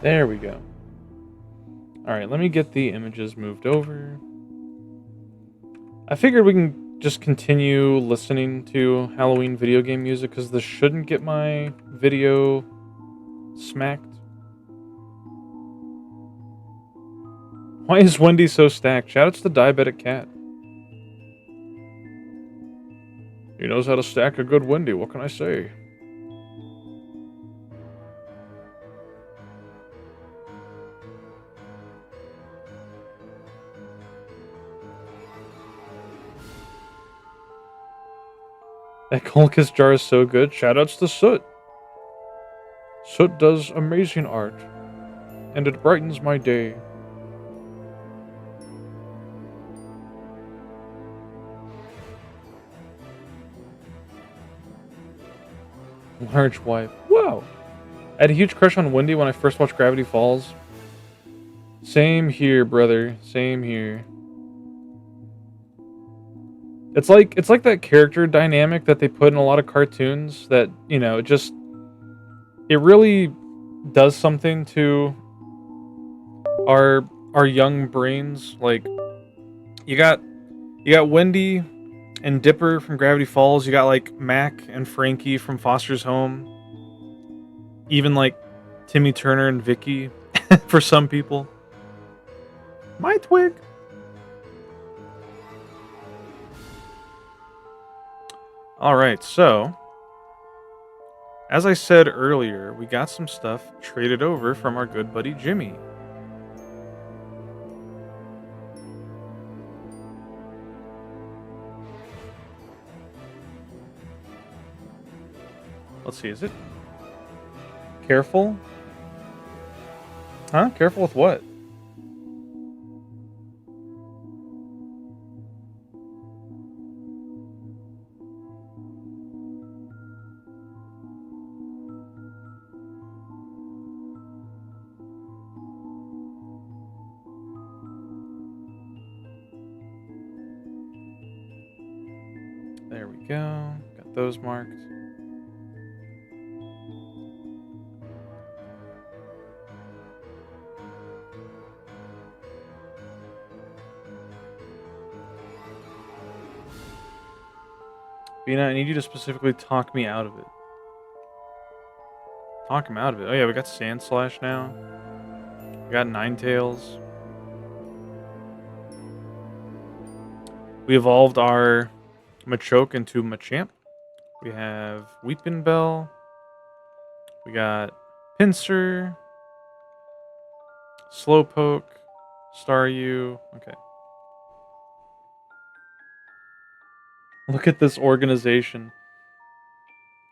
There we go. Alright, let me get the images moved over. I figured we can just continue listening to Halloween video game music because this shouldn't get my video smacked. Why is Wendy so stacked? Shoutouts to Diabetic Cat. He knows how to stack a good Wendy, what can I say? That Colchis jar is so good. Shoutouts to Soot. Soot does amazing art, and it brightens my day. Large wife. Whoa! I had a huge crush on Wendy when I first watched Gravity Falls. Same here, brother. Same here. It's like that character dynamic that they put in a lot of cartoons that, you know, it really does something to our young brains. Like you got Wendy and Dipper from Gravity Falls, you got like Mac and Frankie from Foster's Home. Even like Timmy Turner and Vicky for some people. My twig. Alright, so as I said earlier, we got some stuff traded over from our good buddy Jimmy. Let's see, is it careful? Huh? Careful with what? There we go. Got those marked. Bina, I need you to specifically talk me out of it. Talk him out of it. Oh yeah, we got Sand Slash now. We got Ninetales. We evolved our Machoke into Machamp. We have Weepin' Bell. We got Pinsir. Slowpoke. Staryu. Okay. Look at this organization.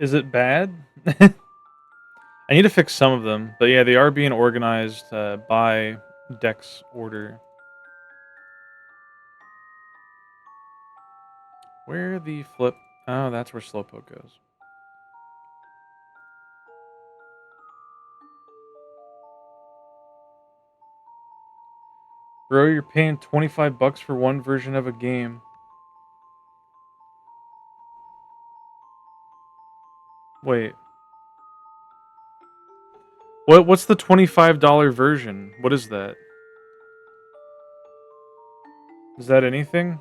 Is it bad? I need to fix some of them. But yeah, they are being organized by Dex order. Where the flip? Oh, that's where Slowpoke goes. Bro, you're paying $25 for one version of a game. Wait. What's the $25 version? What is that? Is that anything?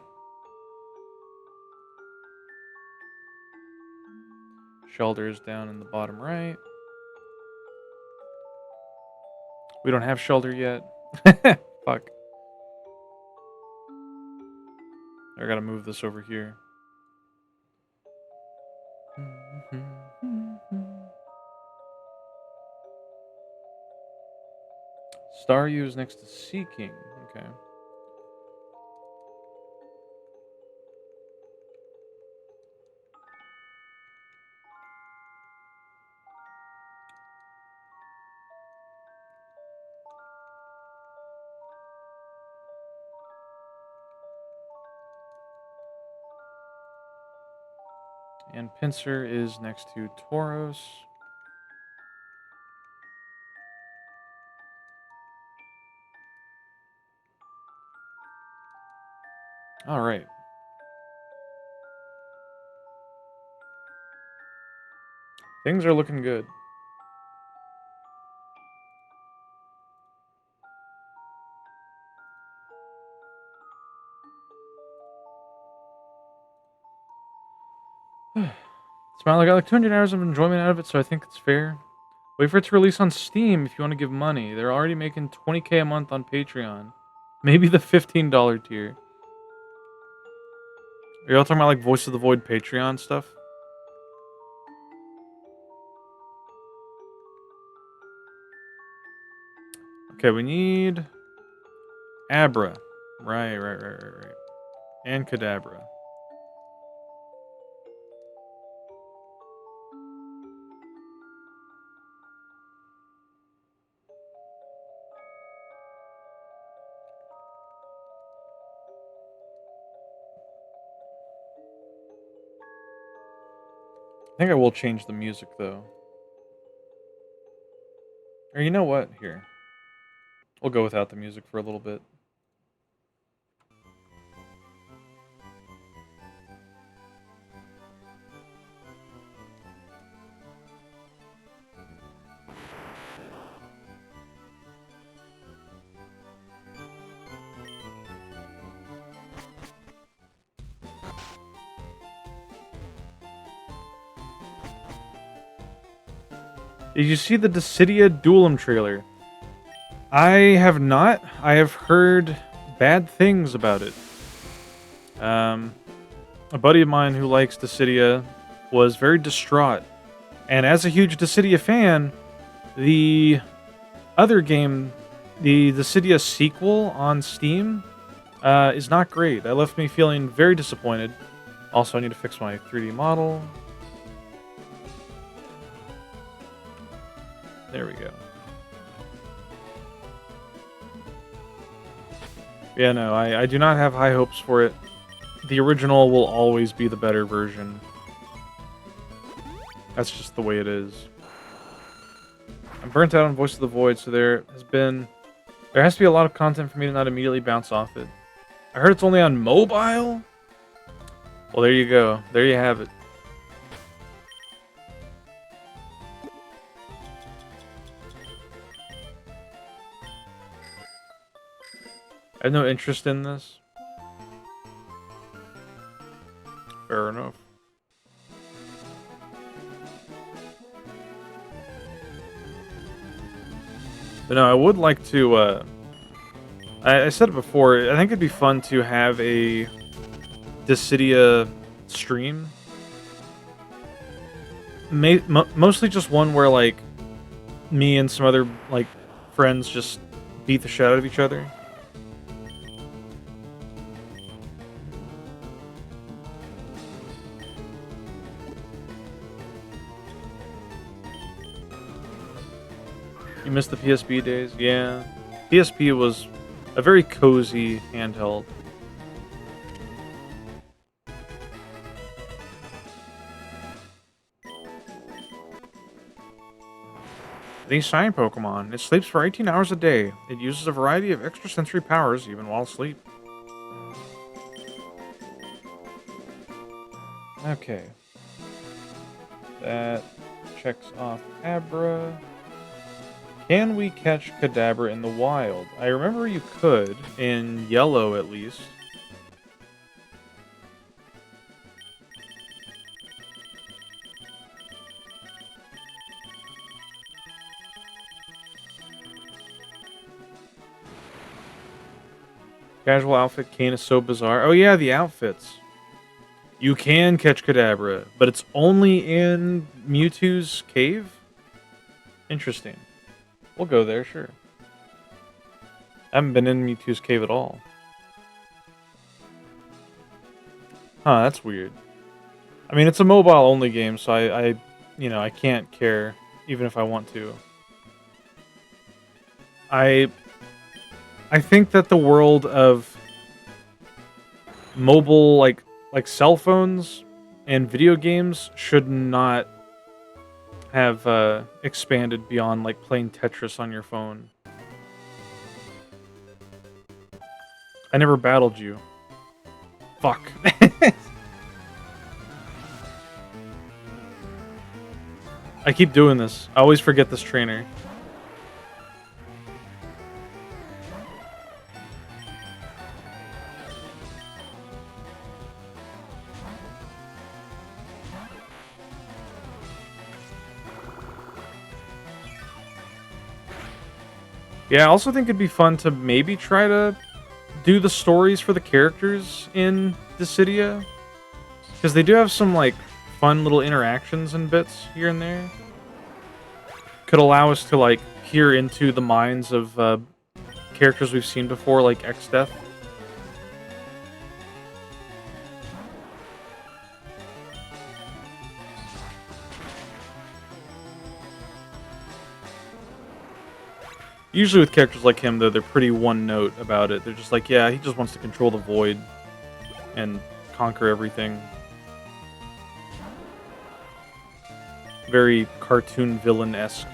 Shelter is down in the bottom right. We don't have shelter yet. Fuck. I gotta move this over here. Staryu is next to Seeking. Okay. And Pinsir is next to Tauros. All right. Things are looking good. Smile, I got like 200 hours of enjoyment out of it, so I think it's fair. Wait for it to release on Steam if you want to give money. They're already making $20K a month on Patreon. Maybe the $15 tier. Are y'all talking about like Voice of the Void Patreon stuff? Okay, we need Abra. Right. And Kadabra. I think I will change the music though. Or you know what? Here. We'll go without the music for a little bit. Did you see the Dissidia Duelim trailer? I have not. I have heard bad things about it. A buddy of mine who likes Dissidia was very distraught. And as a huge Dissidia fan, the other game, the Dissidia sequel on Steam, is not great. That left me feeling very disappointed. Also, I need to fix my 3D model. There we go. Yeah, no, I do not have high hopes for it. The original will always be the better version. That's just the way it is. I'm burnt out on Voice of the Void, so there has to be a lot of content for me to not immediately bounce off it. I heard it's only on mobile? Well, there you go. There you have it. I have no interest in this. Fair enough. But no, I would like to, I said it before, I think it'd be fun to have a Dissidia stream. Mostly just one where, like, me and some other, like, friends just beat the shit out of each other. You missed the PSP days? Yeah. PSP was a very cozy handheld. The Sign Pokemon. It sleeps for 18 hours a day. It uses a variety of extrasensory powers even while asleep. Okay. That checks off Abra. Can we catch Kadabra in the wild? I remember you could, in yellow at least. Casual outfit cane is so bizarre. Oh yeah, the outfits. You can catch Kadabra, but it's only in Mewtwo's cave? Interesting. We'll go there, sure. I haven't been in Mewtwo's cave at all. Huh, that's weird. I mean, it's a mobile-only game, so I can't care, even if I want to. I think that the world of mobile, like cell phones and video games should not have expanded beyond like playing Tetris on your phone. I never battled you. Fuck. I keep doing this. I always forget this trainer. Yeah, I also think it'd be fun to maybe try to do the stories for the characters in Dissidia, because they do have some like fun little interactions and bits here and there. Could allow us to like peer into the minds of characters we've seen before, like X-Death. Usually with characters like him, though, they're pretty one-note about it. They're just like, yeah, he just wants to control the void and conquer everything. Very cartoon villain-esque.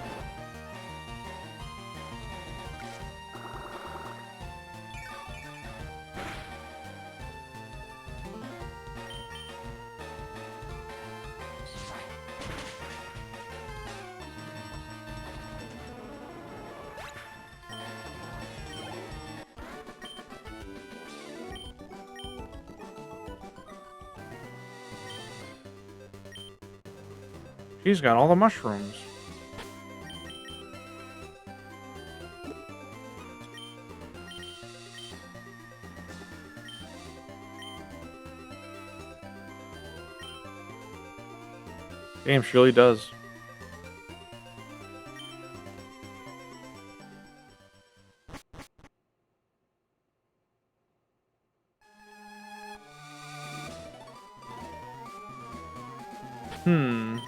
She's got all the mushrooms. Damn, she really does. Hmm.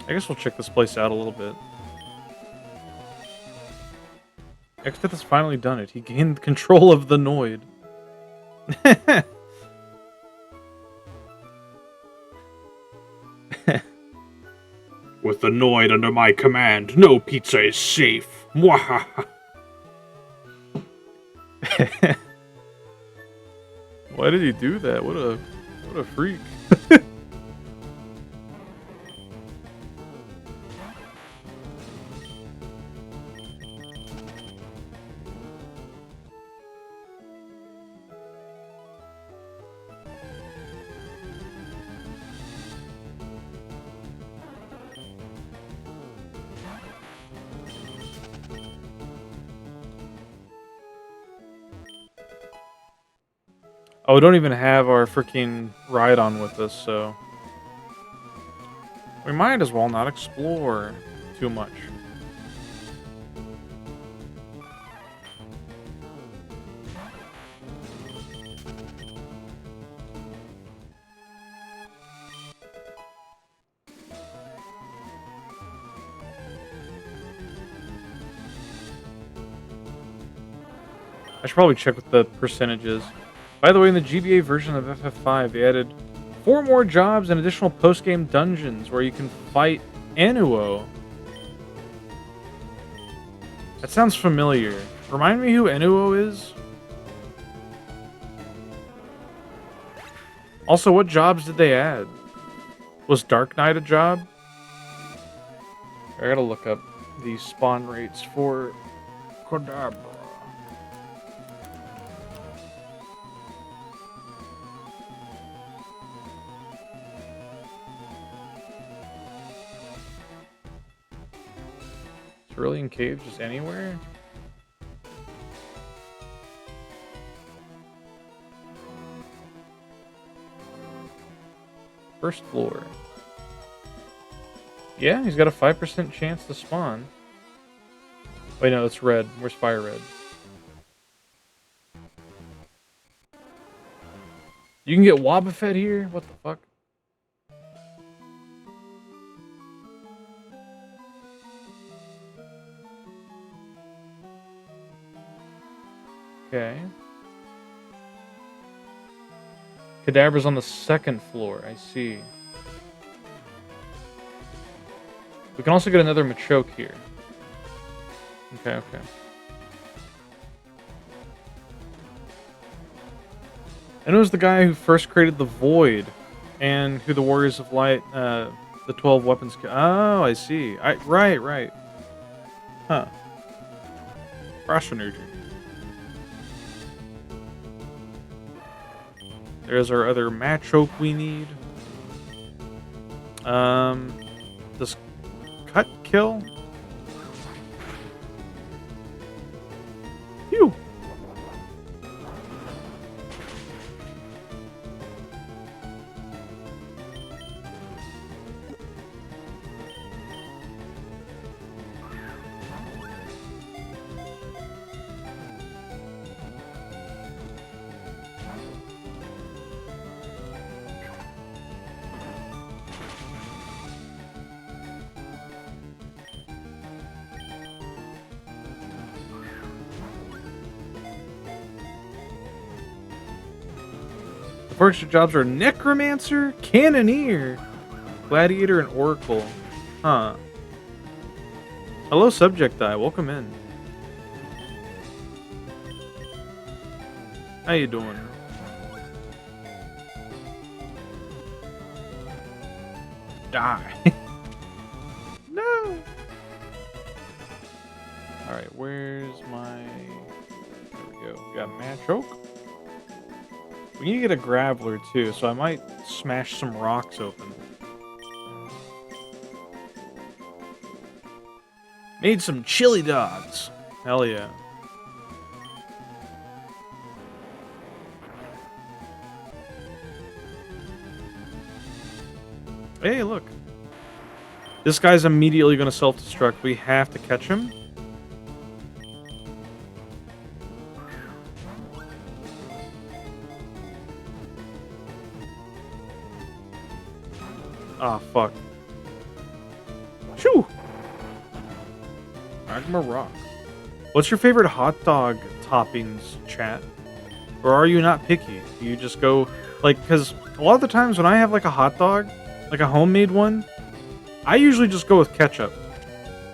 I guess we'll check this place out a little bit. X-Death has finally done it. He gained control of the Noid. With the Noid under my command, no pizza is safe. Mwahaha. Why did he do that? What a freak. Oh, we don't even have our freaking ride on with us, so we might as well not explore too much. I should probably check what the percentages. By the way, in the GBA version of FF5, they added 4 more jobs and additional post-game dungeons where you can fight Anuo. That sounds familiar. Remind me who Anuo is? Also, what jobs did they add? Was Dark Knight a job? I gotta look up the spawn rates for Kodabra. Cerulean Cave just anywhere? First floor. Yeah, he's got a 5% chance to spawn. Wait, no, it's red. Where's FireRed? You can get Wobbuffet here? What the fuck? Okay. Cadaver's on the 2nd floor. I see. We can also get another Machoke here. Okay, okay. And it was the guy who first created the Void, and who the Warriors of Light, the 12 weapons. Oh, I see. Right. Huh. Fascinating. There's our other Machoke we need. Does cut kill? Phew. Forestry jobs are Necromancer, Cannoneer, Gladiator, and Oracle. Huh. Hello, Subject Eye. Welcome in. How you doing? Die. No. Alright, where's my... There we go. We got Machoke. We need to get a Graveler, too, so I might smash some rocks open. Made some chili dogs. Hell yeah. Hey, look. This guy's immediately going to self-destruct. We have to catch him. Ah, fuck. Shoo! Magma Rock. What's your favorite hot dog toppings, chat? Or are you not picky? Do you just go... Like, because a lot of the times when I have, like, a hot dog, like a homemade one, I usually just go with ketchup.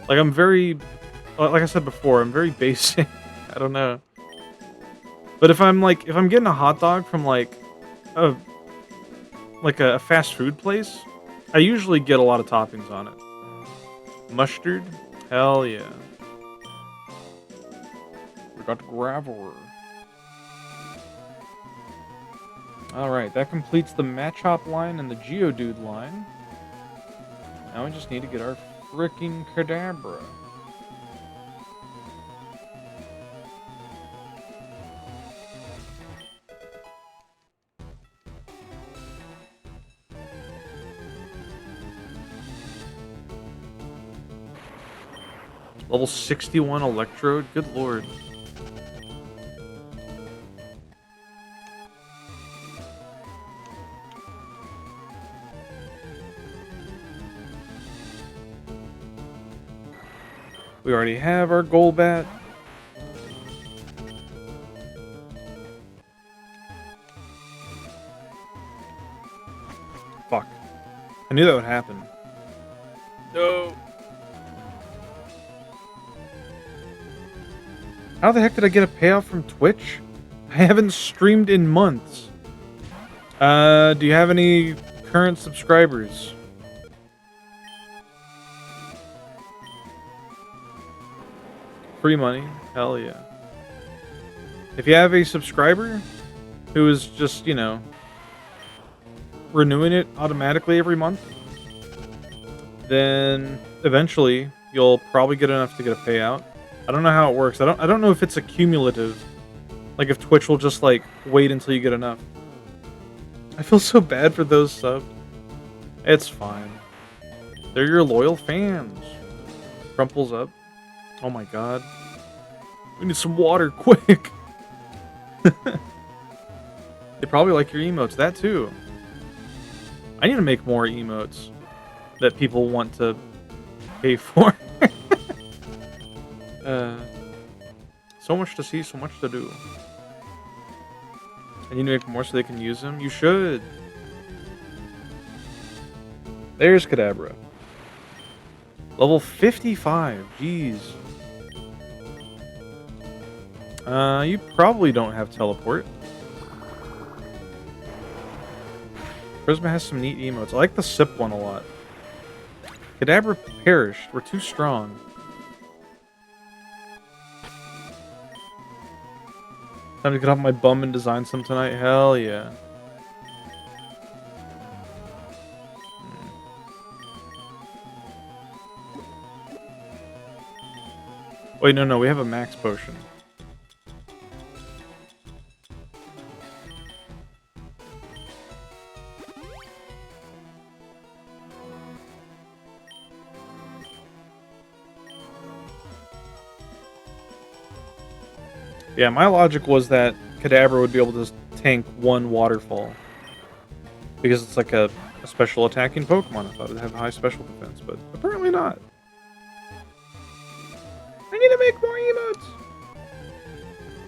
Like, I'm very... Like I said before, I'm very basic. I don't know. But if I'm getting a hot dog from, like a fast food place, I usually get a lot of toppings on it. Mustard? Hell yeah. We got the Graveler. Alright, that completes the Machop line and the Geodude line. Now we just need to get our frickin' Kadabra. Level 61 Electrode? Good lord. We already have our Golbat. Fuck. I knew that would happen. No. How the heck did I get a payout from Twitch? I haven't streamed in months. Do you have any current subscribers? Free money? Hell yeah. If you have a subscriber who is just, you know, renewing it automatically every month, then eventually you'll probably get enough to get a payout. I don't know how it works. I don't know if it's a cumulative. Like if Twitch will just like wait until you get enough. I feel so bad for those subs. It's fine. They're your loyal fans. Crumples up. Oh my god. We need some water, quick! They probably like your emotes, that too. I need to make more emotes that people want to pay for. So much to see, so much to do. I need to make more so they can use them. You should. There's Kadabra. Level 55. Jeez. You probably don't have teleport. Prisma has some neat emotes. I like the sip one a lot. Kadabra perished. We're too strong. Time to get off my bum and design some tonight? Hell yeah. Wait, no, we have a max potion. Yeah, my logic was that Kadabra would be able to tank one waterfall. Because it's like a special attacking Pokemon. I thought it'd have high special defense, but apparently not. I need to make more emotes!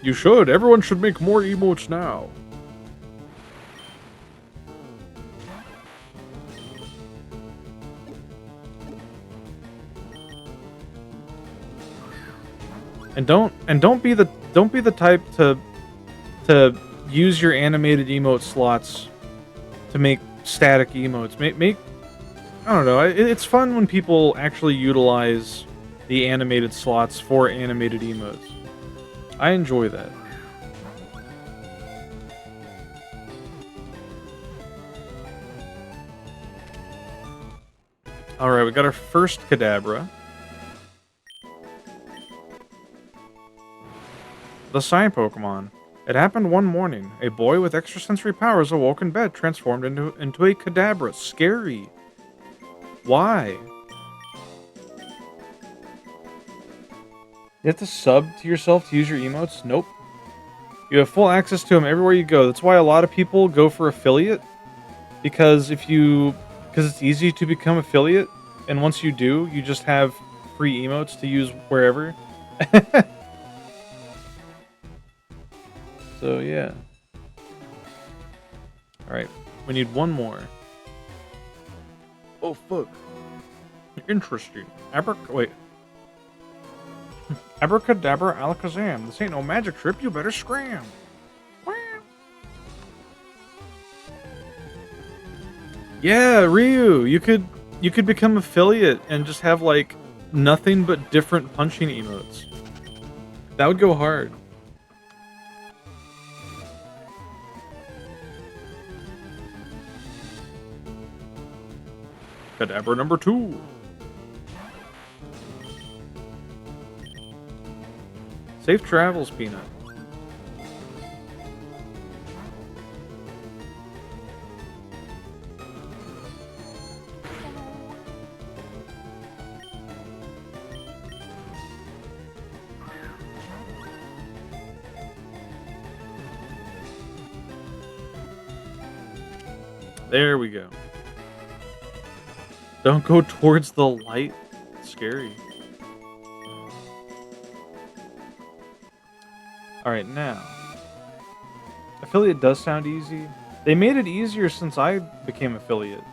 You should. Everyone should make more emotes now. And don't be the type to use your animated emote slots to make static emotes. Make I don't know. It's fun when people actually utilize the animated slots for animated emotes. I enjoy that. Alright, we got our first Kadabra. The Sign Pokemon. It happened one morning. A boy with extrasensory powers awoke in bed, transformed into a Kadabra. Scary. Why? You have to sub to yourself to use your emotes? Nope. You have full access to them everywhere you go. That's why a lot of people go for affiliate. Because it's easy to become affiliate. And once you do, you just have free emotes to use wherever. So, yeah. Alright, we need one more. Oh, fuck. Interesting. Wait. Abracadabra alakazam. This ain't no magic trip, you better scram. Yeah, Ryu, you could become affiliate and just have like nothing but different punching emotes. That would go hard. Kadabra number 2. Safe travels, Peanut. There we go. Don't go towards the light. It's scary. Alright, now. Affiliate does sound easy. They made it easier since I became affiliate.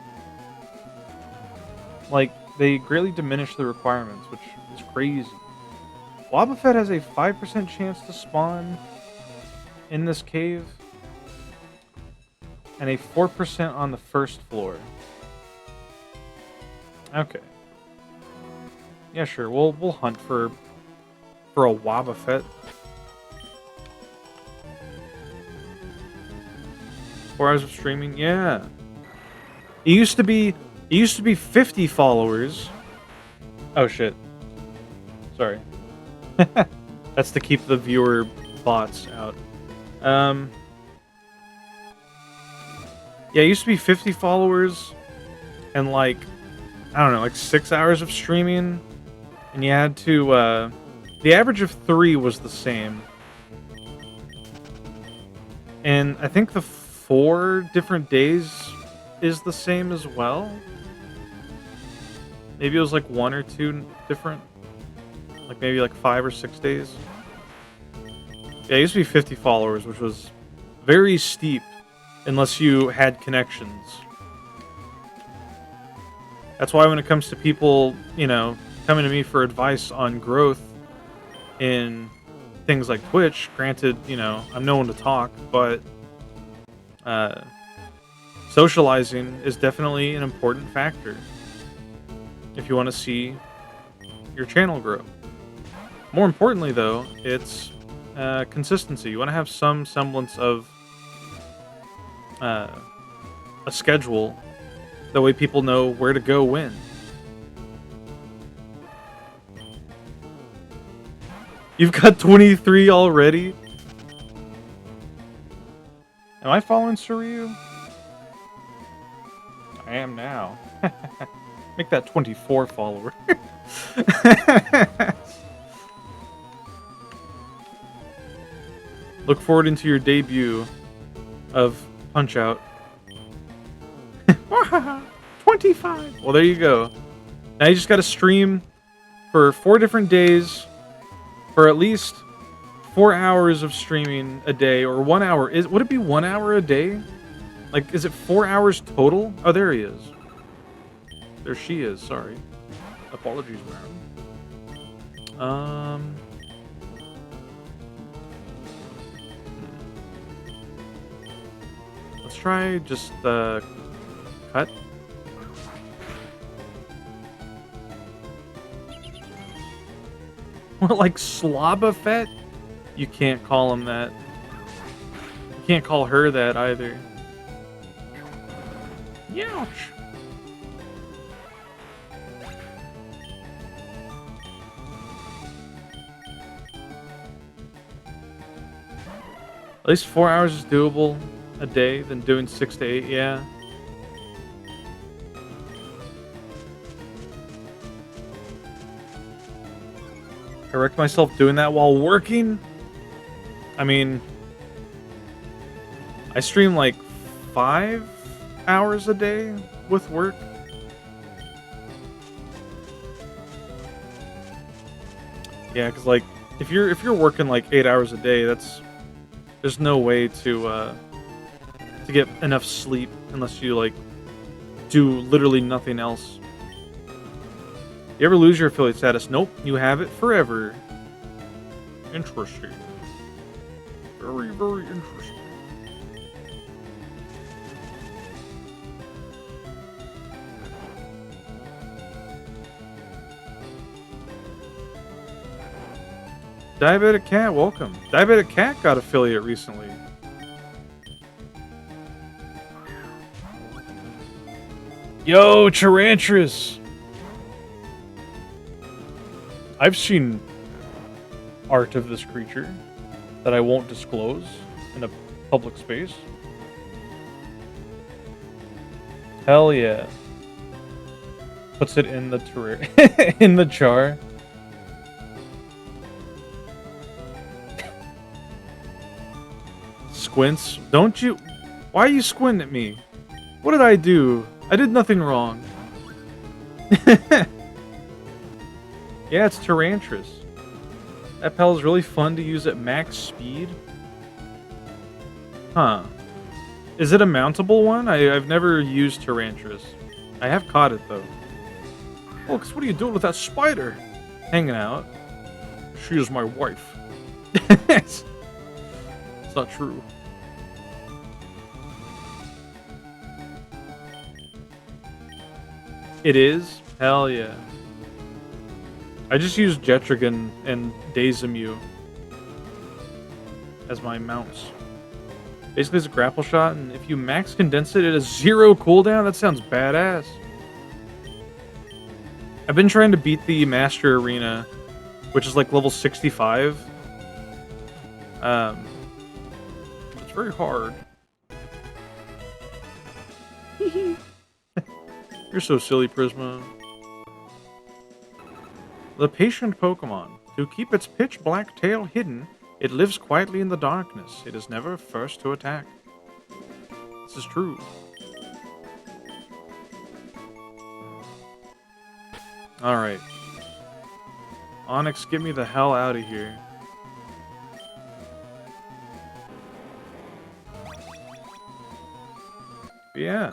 Like, they greatly diminished the requirements, which is crazy. Wobbuffet has a 5% chance to spawn in this cave. And a 4% on the first floor. Okay. Yeah, sure. We'll hunt for a Wobbuffet. 4 hours of streaming, yeah. It used to be 50 followers. Oh shit. Sorry. That's to keep the viewer bots out. Yeah, it used to be 50 followers and like, I don't know, like 6 hours of streaming. And you had to, the average of 3 was the same. And I think the 4 different days is the same as well. Maybe it was like 1 or 2 different. Like maybe like 5 or 6 days. Yeah, it used to be 50 followers, which was very steep. Unless you had connections. That's why when it comes to people, you know, coming to me for advice on growth in things like Twitch, granted, you know, I'm no one to talk, but socializing is definitely an important factor if you want to see your channel grow. More importantly, though, it's consistency. You want to have some semblance of a schedule. That way people know where to go when. You've got 23 already? Am I following Suryu? I am now. Make that 24 follower. Look forward into your debut of Punch-Out. 25! Well, there you go. Now you just gotta stream for 4 different days for at least 4 hours of streaming a day, or 1 hour. Would it be 1 hour a day? Like, is it 4 hours total? Oh, there he is. There she is, sorry. Apologies, man. Let's try just the cut. What, like Slobafet? You can't call him that. You can't call her that either. Youch! At least 4 hours is doable a day than doing 6 to 8, yeah. I wrecked myself doing that while working. I mean, I stream like 5 hours a day with work. Yeah, because like if you're working like 8 hours a day, there's no way to get enough sleep unless you like do literally nothing else. You ever lose your affiliate status? Nope, you have it forever. Interesting. Very, very interesting. Diabetic Cat, welcome. Diabetic Cat got affiliate recently. Yo, Tarantras! I've seen art of this creature that I won't disclose in a public space. Hell yeah. Puts it in the in the jar. Squints? Don't you? Why are you squinting at me? What did I do? I did nothing wrong. Yeah, it's Tarantras. That pal is really fun to use at max speed. Huh. Is it a mountable one? I've never used Tarantras. I have caught it, though. Oh, because what are you doing with that spider? Hanging out. She is my wife. It's not true. It is? Hell yeah. I just use Jetrigan and Dazemu as my mounts. Basically, it's a grapple shot, and if you max condense it, it has 0 cooldown. That sounds badass. I've been trying to beat the Master Arena, which is like level 65. It's very hard. You're so silly, Prisma. The patient Pokemon. To keep its pitch black tail hidden, it lives quietly in the darkness. It is never first to attack. This is true. Alright. Onyx, get me the hell out of here. Yeah.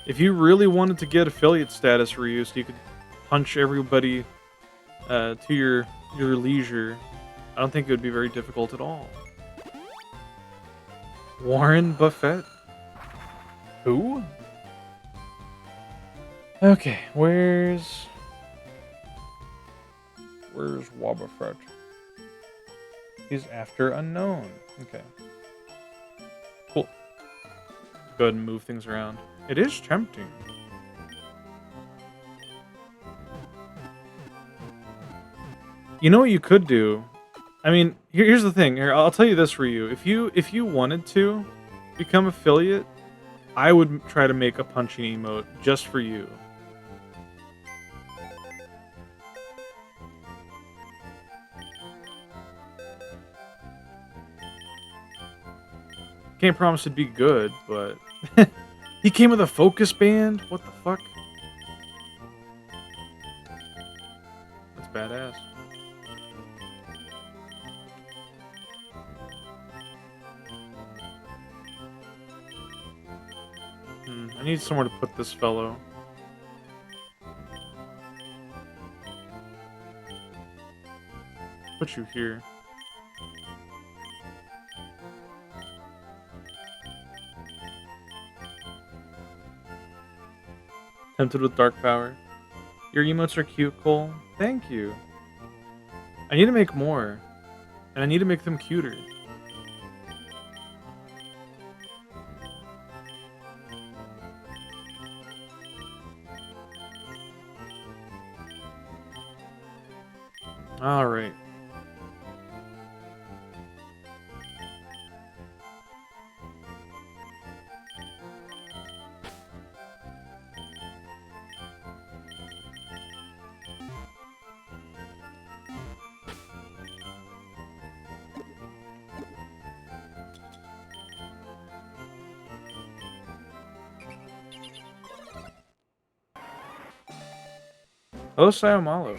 If you really wanted to get affiliate status reused, you could punch everybody to your leisure. I don't think it would be very difficult at all. Warren Buffett? Who? Okay, where's Wobbuffet? He's after unknown. Okay. Cool. Go ahead and move things around. It is tempting. You know what you could do? I mean, here's the thing. Here, I'll tell you this, Ryu. If you wanted to become affiliate, I would try to make a punching emote just for you. Can't promise it'd be good, but he came with a focus band. What the fuck? That's badass. I need somewhere to put this fellow. Put you here. Tempted with dark power. Your emotes are cute, Cole. Thank you. I need to make more. And I need to make them cuter. Alright. Oh, Sayamalo.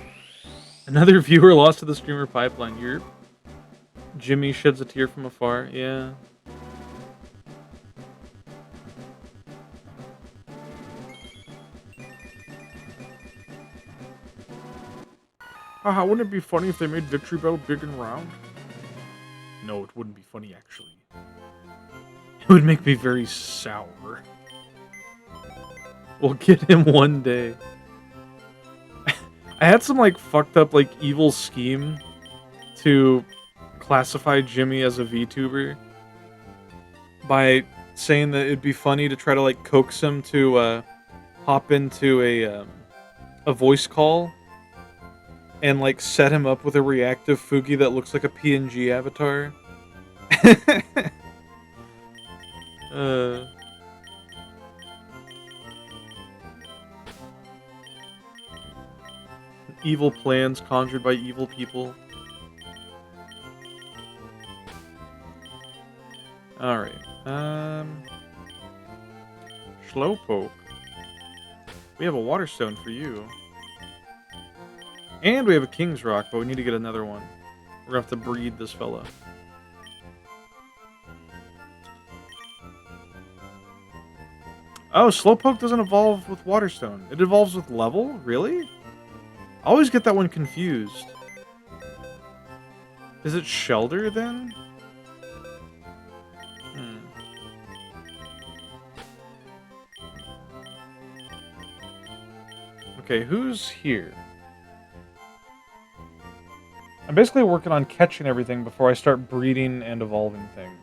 Another viewer lost to the streamer pipeline. Jimmy sheds a tear from afar. Yeah. Haha, wouldn't it be funny if they made Victory Bell big and round? No, it wouldn't be funny, actually. It would make me very sour. We'll get him one day. I had some, like, fucked up, like, evil scheme to classify Jimmy as a VTuber by saying that it'd be funny to try to, like, coax him to hop into a voice call and, like, set him up with a reactive Fugi that looks like a PNG avatar. Evil plans conjured by evil people. Alright. Slowpoke. We have a water stone for you. And we have a King's Rock, but we need to get another one. We're gonna have to breed this fella. Oh, Slowpoke doesn't evolve with Waterstone. It evolves with level? Really? I always get that one confused. Is it Shelter, then? Okay, who's here? I'm basically working on catching everything before I start breeding and evolving things.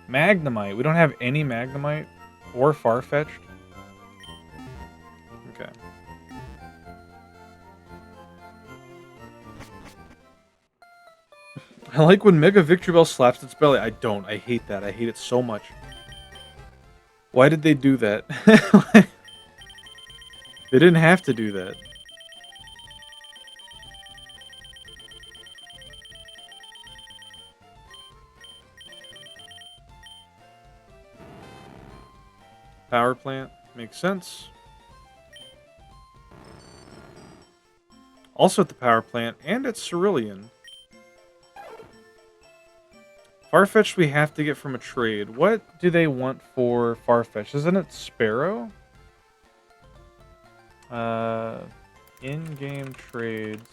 Magnemite. We don't have any Magnemite or Farfetch'd. Okay. I like when Mega Victory Bell slaps its belly. I don't. I hate that. I hate it so much. Why did they do that? They didn't have to do that. Power plant. Makes sense. Also at the power plant, and at Cerulean. Farfetch'd we have to get from a trade. What do they want for Farfetch'd? Isn't it Sparrow? In-game trades.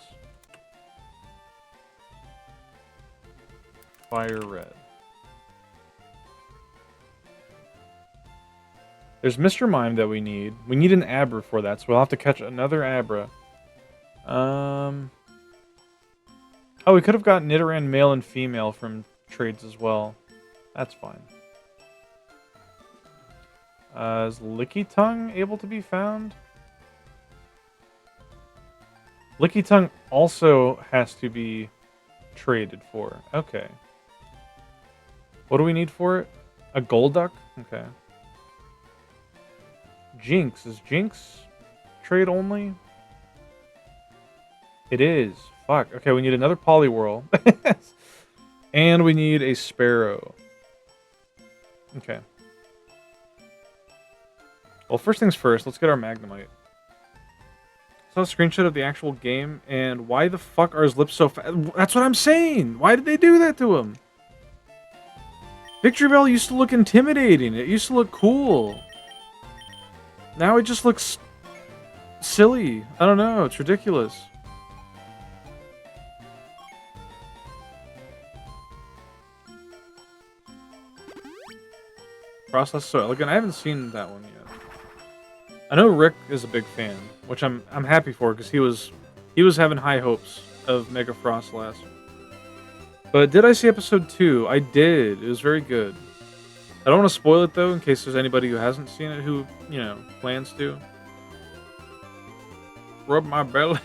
FireRed. There's Mr. Mime that we need. We need an Abra for that, so we'll have to catch another Abra. Oh, we could have gotten Nidoran male and female from trades as well. That's fine. Is Licky Tongue able to be found? Licky Tongue also has to be traded for. Okay. What do we need for it? A Golduck? Okay. Jinx. Is Jinx trade only? It is. Fuck. Okay, we need another Poliwhirl. And we need a Sparrow. Okay. Well, first things first, let's get our Magnemite. I saw a screenshot of the actual game, and why the fuck are his lips so fat? That's what I'm saying! Why did they do that to him? Victory Bell used to look intimidating. It used to look cool. Now it just looks silly. I don't know. It's ridiculous. Frostless Soil. Again, I haven't seen that one yet. I know Rick is a big fan, which I'm happy for because he was having high hopes of Mega Frostlass. But did I see episode 2? I did. It was very good. I don't want to spoil it though, in case there's anybody who hasn't seen it who, you know, plans to. Rub my belly.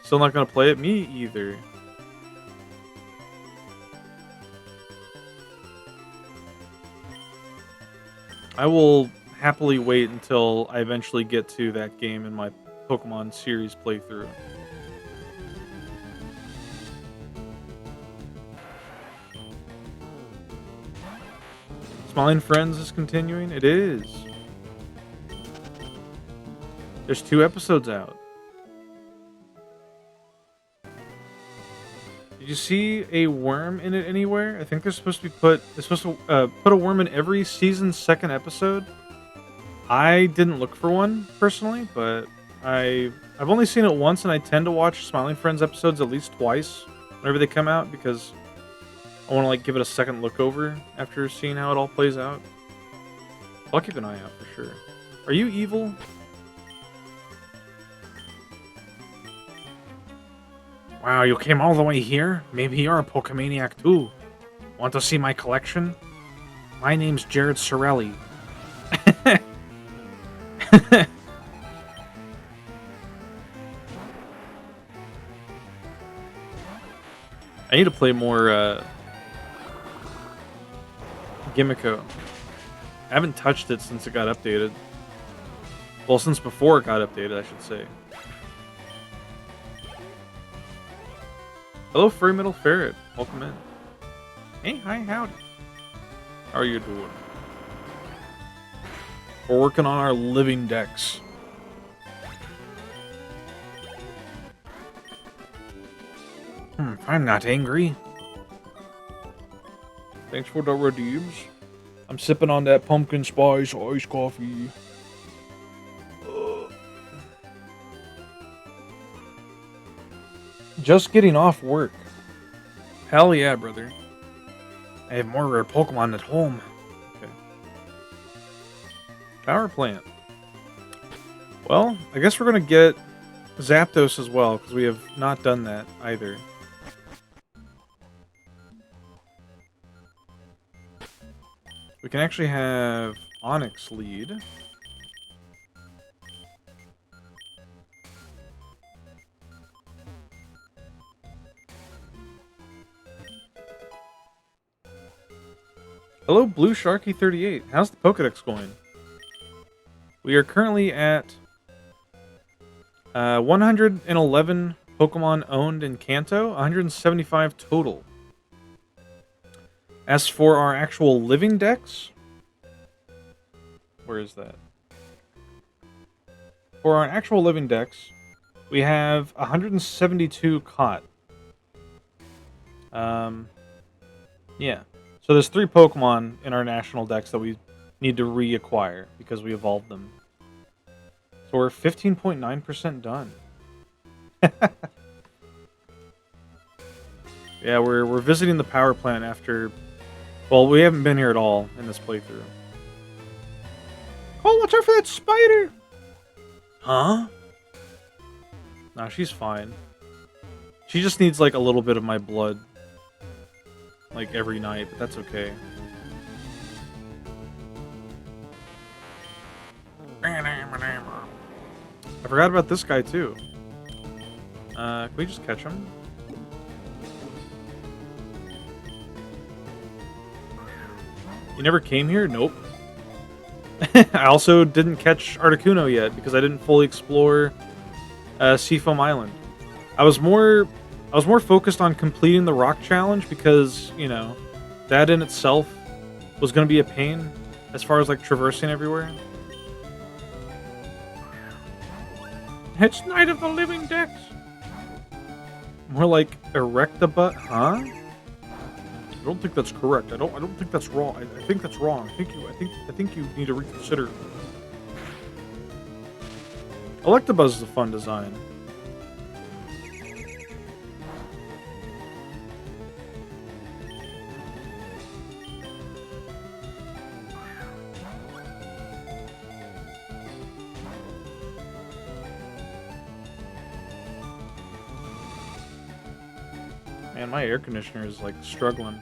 Still not gonna play it? Me either. I will happily wait until I eventually get to that game in my Pokemon series playthrough. Smiling Friends is continuing? It is. There's 2 episodes out. Did you see a worm in it anywhere? I think they're supposed to be they're supposed to put a worm in every season's 2nd episode. I didn't look for one personally, but I've only seen it once, and I tend to watch Smiling Friends episodes at least twice whenever they come out because I want to like give it a second look over after seeing how it all plays out. I'll keep an eye out for sure. Are you evil? Wow, you came all the way here? Maybe you're a Pokemaniac too. Want to see my collection? My name's Jared Sorelli. I need to play more Gimmico. I haven't touched it since it got updated. Well, since before it got updated, I should say. Hello, Furry Metal Ferret. Welcome in. Hey, hi, howdy. How are you doing? We're working on our living decks. I'm not angry. Thanks for the redeems. I'm sipping on that pumpkin spice iced coffee. Just getting off work. Hell yeah, brother. I have more rare Pokemon at home. Okay. Power plant. Well, I guess we're gonna get Zapdos as well, because we have not done that either. We can actually have Onix lead. Hello, Blue Sharky 38. How's the Pokedex going? We are currently at 111 Pokemon owned in Kanto, 175 total. As for our actual living dex, where is that? For our actual living dex, we have 172 caught. Yeah. So there's 3 Pokemon in our national dex that we need to reacquire because we evolved them. So we're 15.9% done. Yeah, we're visiting the power plant after. Well, we haven't been here at all in this playthrough. Oh, watch out for that spider! Huh? Nah, she's fine. She just needs like a little bit of my blood. Like every night, but that's okay. I forgot about this guy too. Can we just catch him? You never came here? Nope. I also didn't catch Articuno yet because I didn't fully explore Seafoam Island. I was more focused on completing the rock challenge because, you know, that in itself was going to be a pain as far as like traversing everywhere. It's Night of the Living Decks. More like erect the butt, huh? I don't think that's correct. I don't think that's wrong. I think that's wrong. I think you need to reconsider. Electabuzz is a fun design. Man, my air conditioner is like struggling.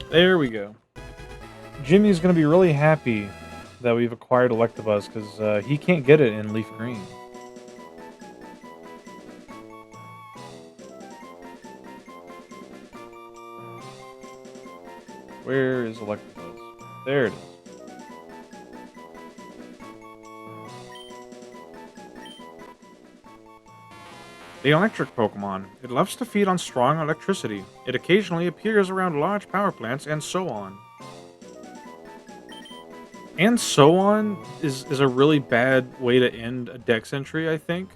There we go. Jimmy's gonna be really happy that we've acquired Electabuzz because he can't get it in Leaf Green. Where is Electabuzz? There it is. The electric Pokemon. It loves to feed on strong electricity. It occasionally appears around large power plants and so on. And so on is a really bad way to end a Dex entry, I think.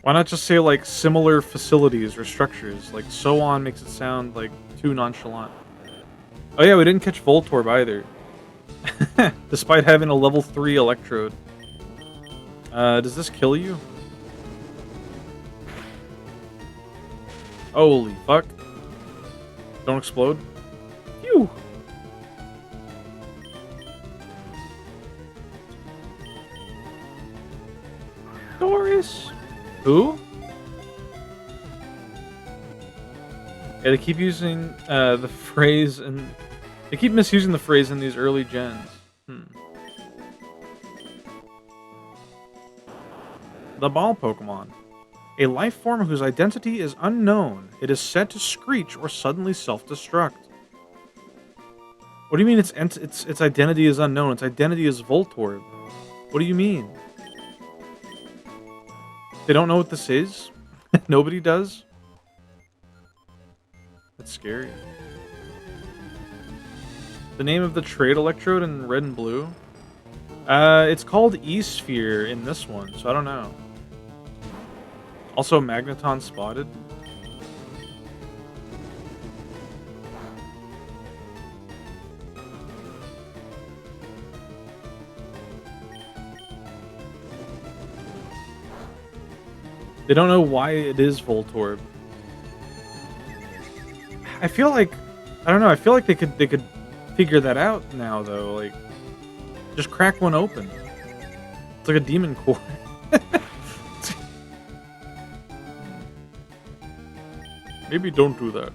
Why not just say, like, similar facilities or structures? Like, so on makes it sound, like, too nonchalant. Oh yeah, we didn't catch Voltorb either. Despite having a level 3 Electrode. Does this kill you? Holy fuck. Don't explode. Phew. Doris. Who? Yeah, they keep using the phrase and they keep misusing the phrase in these early gens. The ball Pokemon. A life form whose identity is unknown. It is said to screech or suddenly self-destruct. What do you mean its identity is unknown? Its identity is Voltorb. What do you mean? They don't know what this is? Nobody does? That's scary. The name of the trade Electrode in red and blue? It's called E-Sphere in this one, so I don't know. Also, Magneton spotted. They don't know why it is Voltorb. I feel like, I don't know, I feel like they could figure that out now though, like just crack one open. It's like a demon core. Maybe don't do that.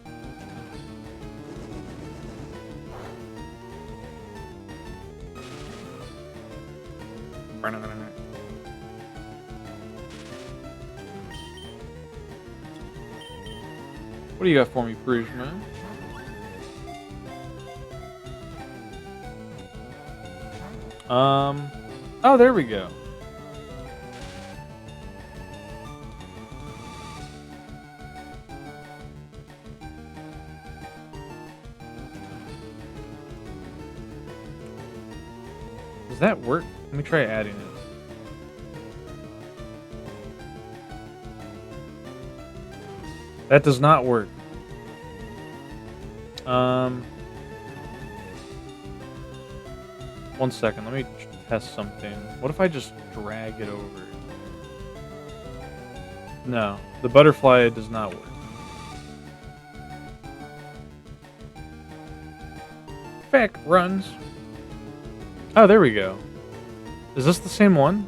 What do you got for me, Prisma? Oh, there we go. Does that work? Let me try adding it. That does not work. One second, let me test something. What if I just drag it over? No, the butterfly does not work. Feck runs. Oh, there we go. Is this the same one?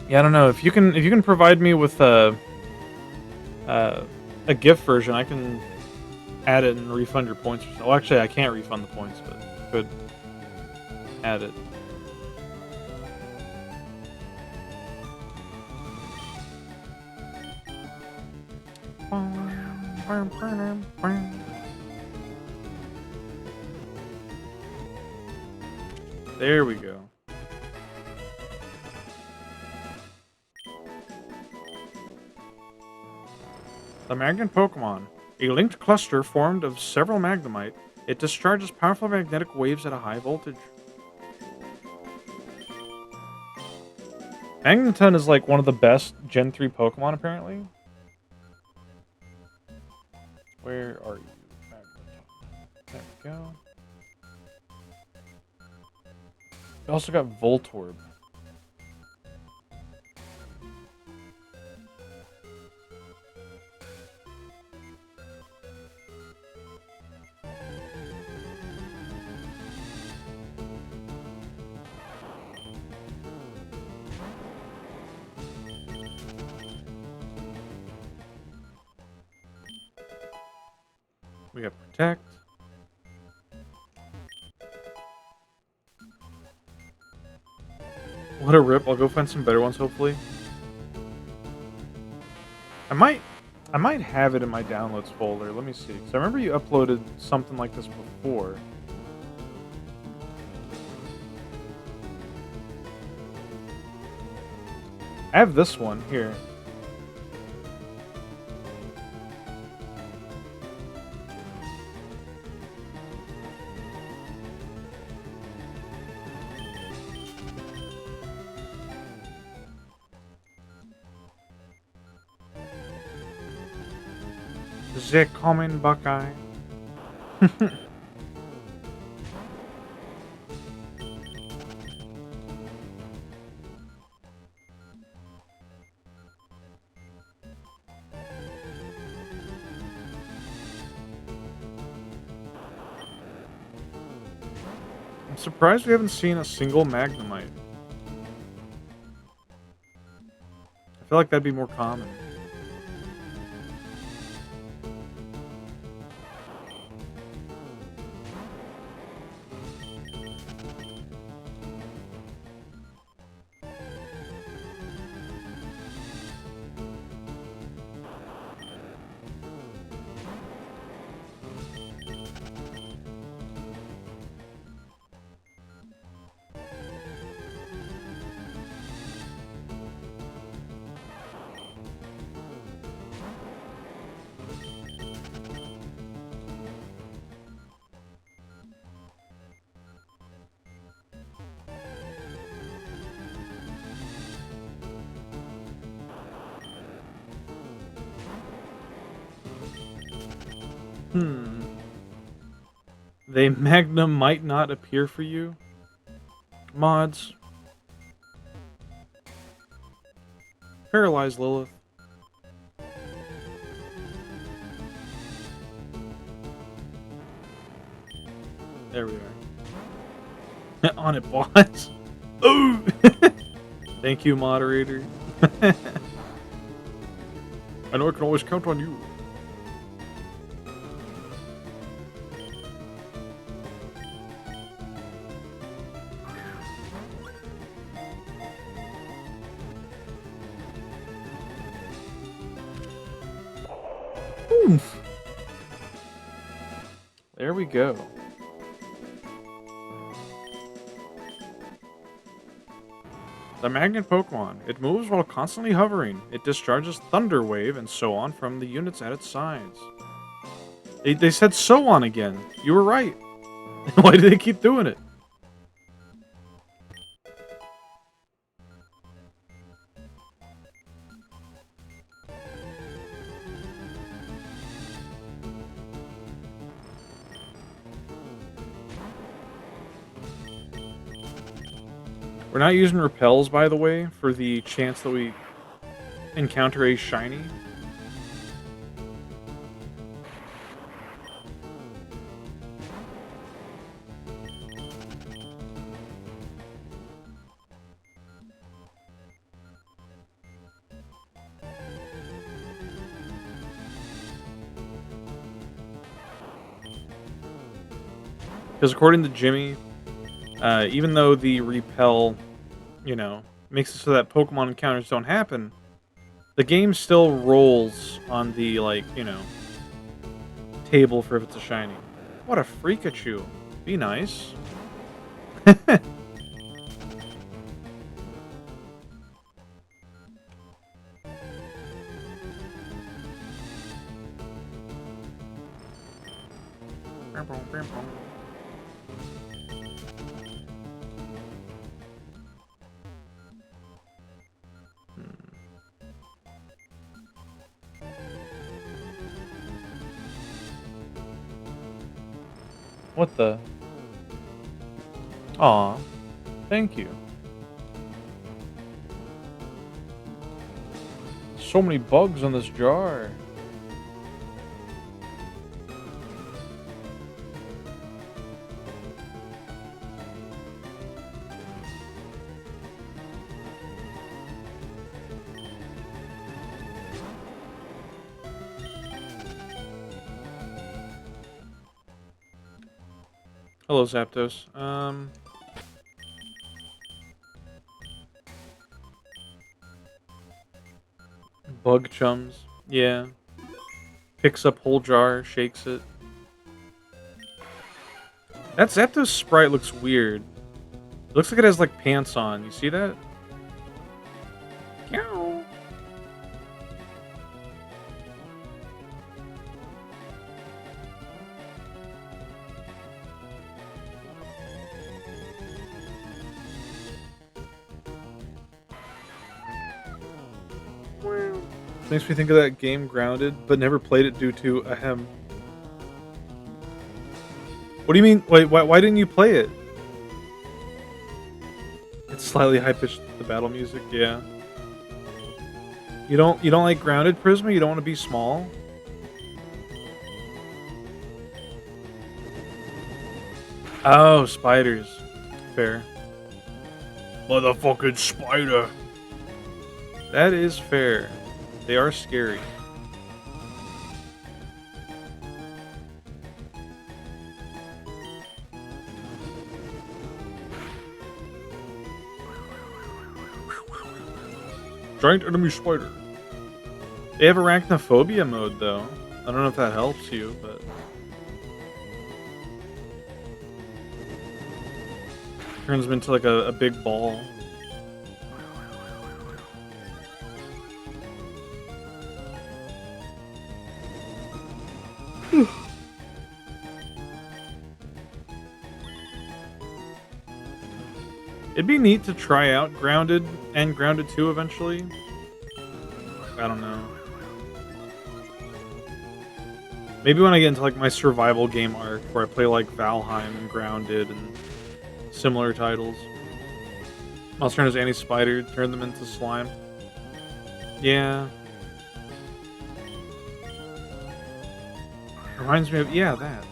Yeah, I don't know. If you can provide me with a gift version, I can add it and refund your points. Well, actually, I can't refund the points, but I could add it. There we go. The Magnet Pokemon. A linked cluster formed of several Magnemite. It discharges powerful magnetic waves at a high voltage. Magneton is like one of the best Gen 3 Pokemon, apparently. Where are you, Magneton? There we go. We also got Voltorb. We got Protect. What a rip. I'll go find some better ones, hopefully. I might have it in my downloads folder. Let me see. Because I remember you uploaded something like this before. I have this one here. The common Buckeye. I'm surprised we haven't seen a single Magnemite. I feel like that'd be more common. They Magnum might not appear for you. Mods. Paralyze Lilith. There we are. On it, boss. Ooh! Thank you, moderator. I know I can always count on you. Oof. There we go. The Magnet Pokemon. It moves while constantly hovering. It discharges Thunder Wave and so on from the units at its sides. They said so on again. You were right. Why do they keep doing it? We're not using repels, by the way, for the chance that we encounter a shiny. Because according to Jimmy, even though the repel, you know, makes it so that Pokemon encounters don't happen, the game still rolls on the, like, you know, table for if it's a shiny. What a freakachu. Be nice. What the? Aw, thank you. So many bugs on this jar. Hello, Zapdos. Bug chums. Yeah. Picks up whole jar, shakes it. That Zapdos sprite looks weird. It looks like it has, like, pants on. You see that? Meow. Makes me think of that game Grounded, but never played it due to ahem. What do you mean? Wait, why didn't you play it? It's slightly high pitched, the battle music, yeah. You don't like Grounded, Prisma? You don't want to be small? Oh, spiders. Fair. Motherfucking spider. That is fair. They are scary. Giant enemy spider. They have arachnophobia mode, though. I don't know if that helps you, but... turns them into, like, a big ball. It'd be neat to try out Grounded and Grounded 2 eventually. I don't know. Maybe when I get into, like, my survival game arc where I play, like, Valheim and Grounded and similar titles. I'll turn as anti-spider, turn them into slime. Yeah. Reminds me of, yeah, that.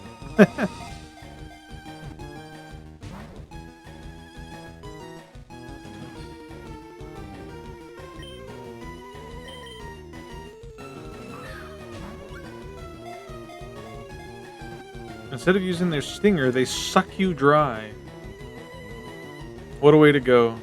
Instead of using their stinger, they suck you dry. What a way to go.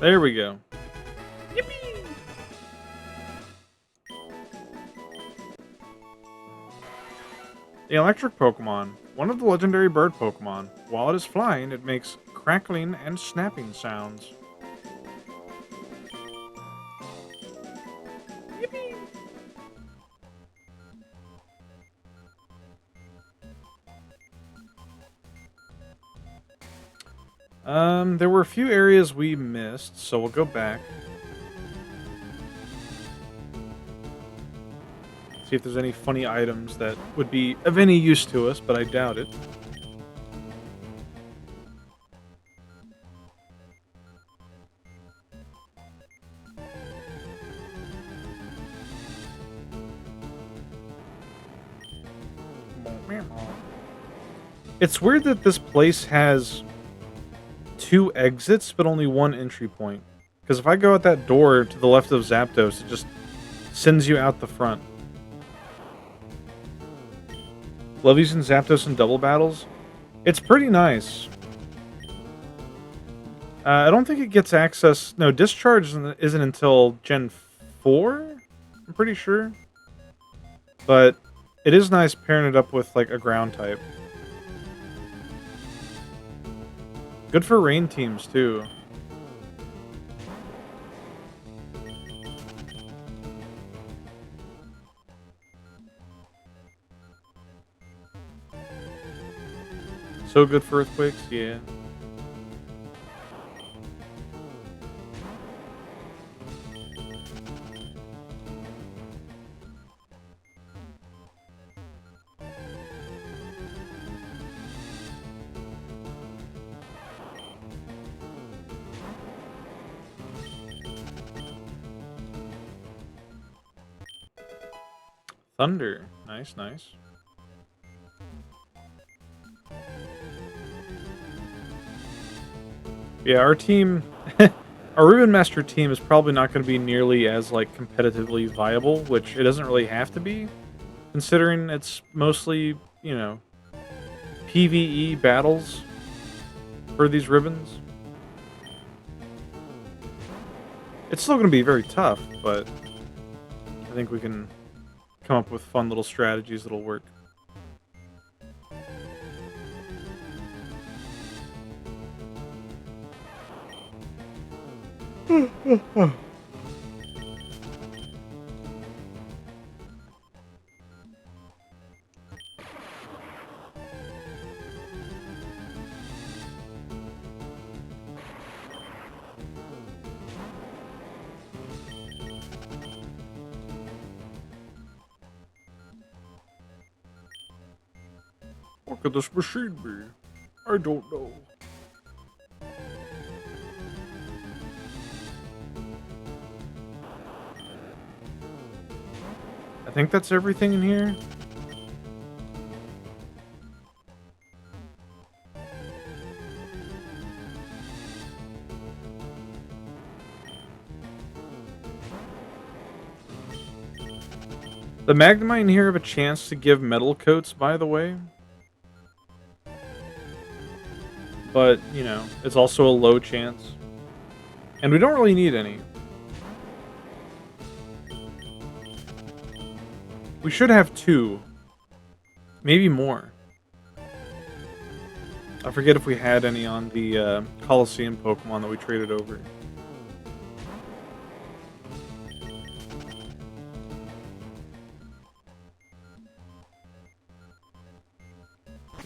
There we go. Yippee! The electric Pokemon. One of the legendary bird Pokemon. While it is flying, it makes crackling and snapping sounds. Yippee! There were a few areas we missed, so we'll go back. See if there's any funny items that would be of any use to us, but I doubt it. It's weird that this place has 2 exits, but only 1 entry point. Because if I go out that door to the left of Zapdos, it just sends you out the front. Love using Zapdos in double battles. It's pretty nice. I don't think it gets access... No, Discharge isn't until Gen 4? I'm pretty sure. But it is nice pairing it up with, like, a ground type. Good for rain teams, too. So good for earthquakes, yeah. Thunder. Nice, nice. Yeah, our team... our Ruben Master team is probably not going to be nearly as, like, competitively viable, which it doesn't really have to be, considering it's mostly, you know, PvE battles for these ribbons. It's still going to be very tough, but I think we can come up with fun little strategies that'll work. What could this machine be? I don't know. I think that's everything in here. The Magnemite in here have a chance to give metal coats, by the way. But, you know, it's also a low chance. And we don't really need any. We should have 2. Maybe more. I forget if we had any on the Coliseum Pokemon that we traded over.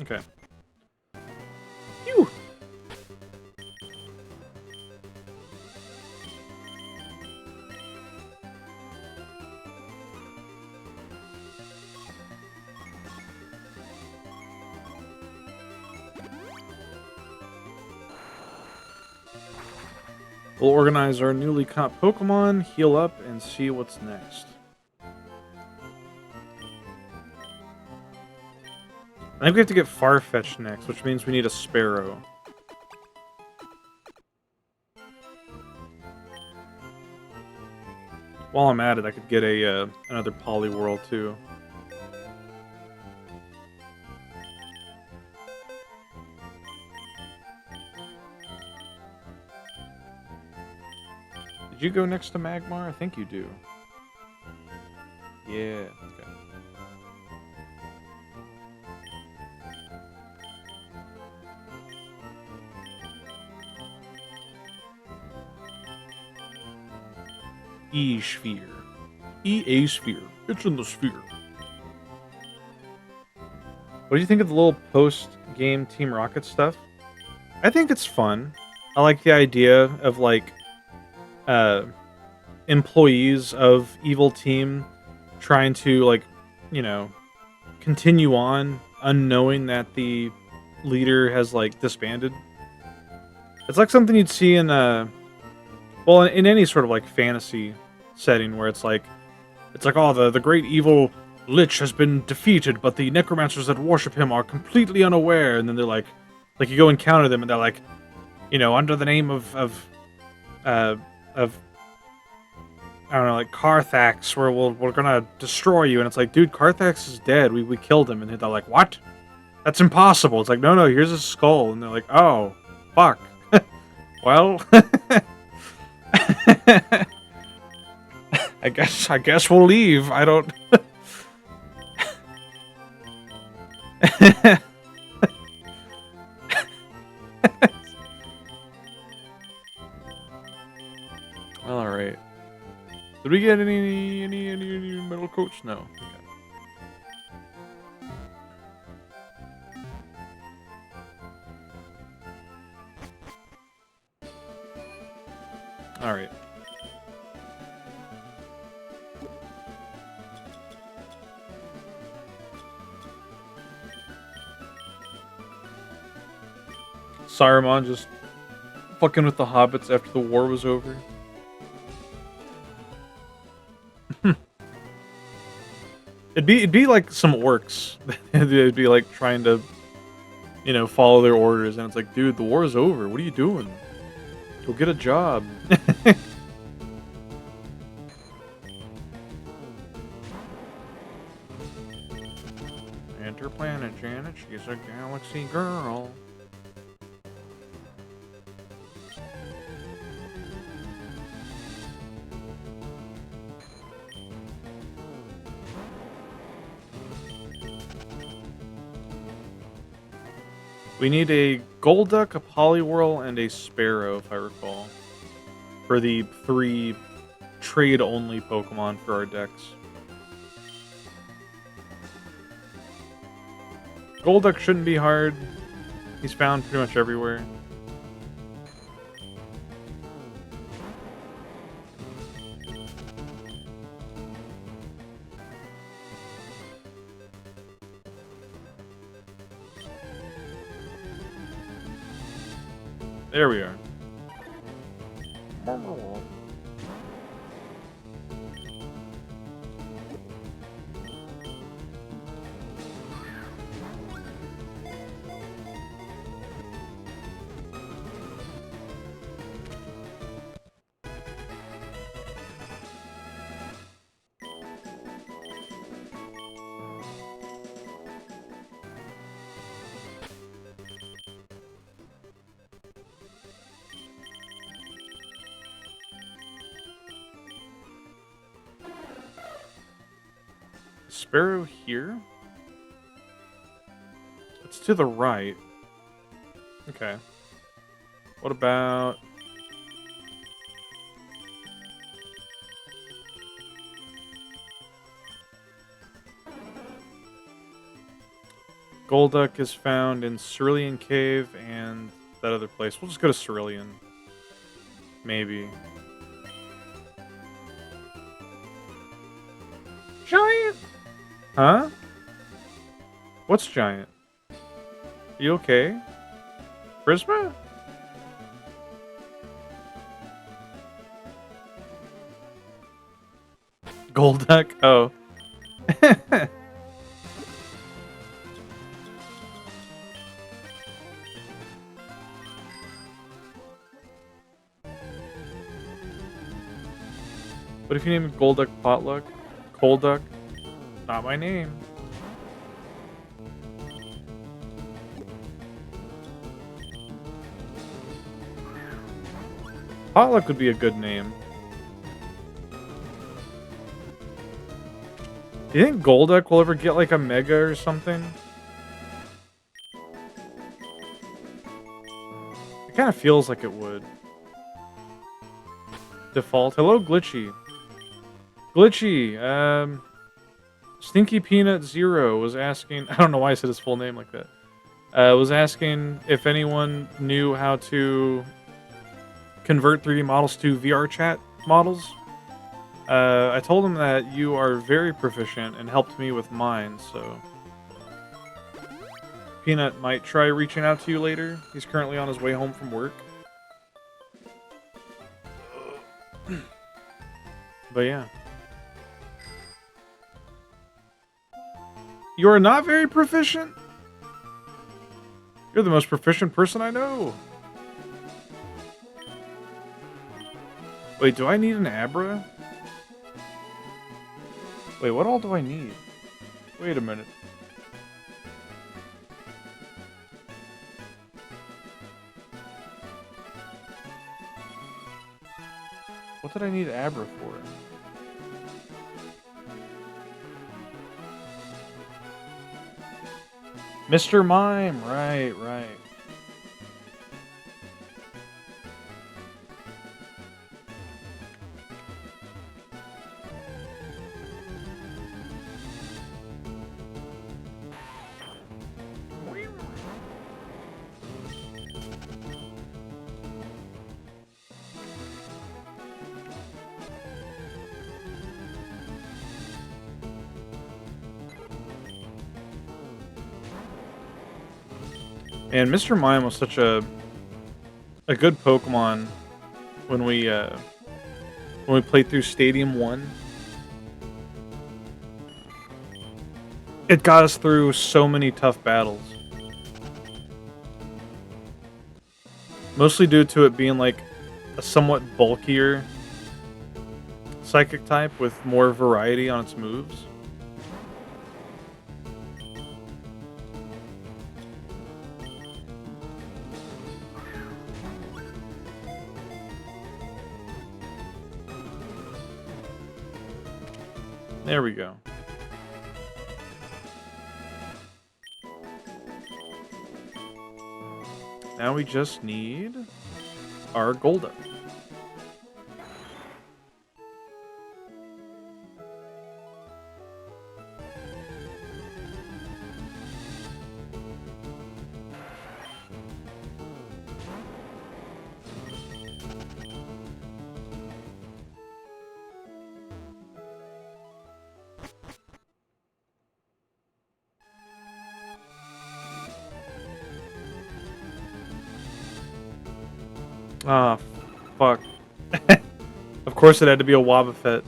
Okay. Phew! We'll organize our newly caught Pokemon, heal up, and see what's next. I think we have to get Farfetch'd next, which means we need a Sparrow. While I'm at it, I could get a another Poliwhirl too. Did you go next to Magmar? I think you do. Yeah. Okay. E-Sphere. EA Sphere. It's in the sphere. What do you think of the little post-game Team Rocket stuff? I think it's fun. I like the idea of, like, employees of Evil Team trying to, like, you know, continue on unknowing that the leader has, like, disbanded. It's like something you'd see in, well, in any sort of, like, fantasy setting where it's like, oh, the great evil Lich has been defeated, but the necromancers that worship him are completely unaware. And then they're like you go encounter them, and they're like, under the name of I don't know, like Carthax, where we're gonna destroy you. And it's like, dude, Carthax is dead. We killed him. And they're like, what? That's impossible. It's like, no, here's his skull. And they're like, oh, fuck. Well, I guess we'll leave. I don't. All right. Did we get any metal coats? No. Okay. All right. Saruman just fucking with the hobbits after the war was over. It'd be like some orcs. It'd be like trying to, follow their orders, and it's like, dude, the war is over. What are you doing? Go get a job. Enter planet Janet. She's a galaxy girl. We need a Golduck, a Poliwhirl, and a Sparrow, if I recall, for the 3 trade-only Pokemon for our decks. Golduck shouldn't be hard. He's found pretty much everywhere. There we are. Sparrow here? It's to the right. Okay. What about... Golduck is found in Cerulean Cave and that other place. We'll just go to Cerulean. Maybe. Giant! Huh? What's giant? You okay? Prisma? Golduck? Oh. What if you name it Golduck Potluck? Golduck? Not my name. Potluck would be a good name. Do you think Golduck will ever get like a Mega or something? It kind of feels like it would. Default. Hello, Glitchy. Glitchy, Stinky Peanut Zero was asking... I don't know why I said his full name like that. Was asking if anyone knew how to convert 3D models to VR chat models. I told him that you are very proficient and helped me with mine, so... Peanut might try reaching out to you later. He's currently on his way home from work. But yeah. You are not very proficient? You're the most proficient person I know. Wait, do I need an Abra? Wait, what all do I need? Wait a minute. What did I need Abra for? Mr. Mime, right. And Mr. Mime was such a good Pokemon when we played through Stadium 1. It got us through so many tough battles. Mostly due to it being like a somewhat bulkier psychic type with more variety on its moves. There we go. Now we just need our Golduck. Ah, fuck. Of course it had to be a Wobbuffet.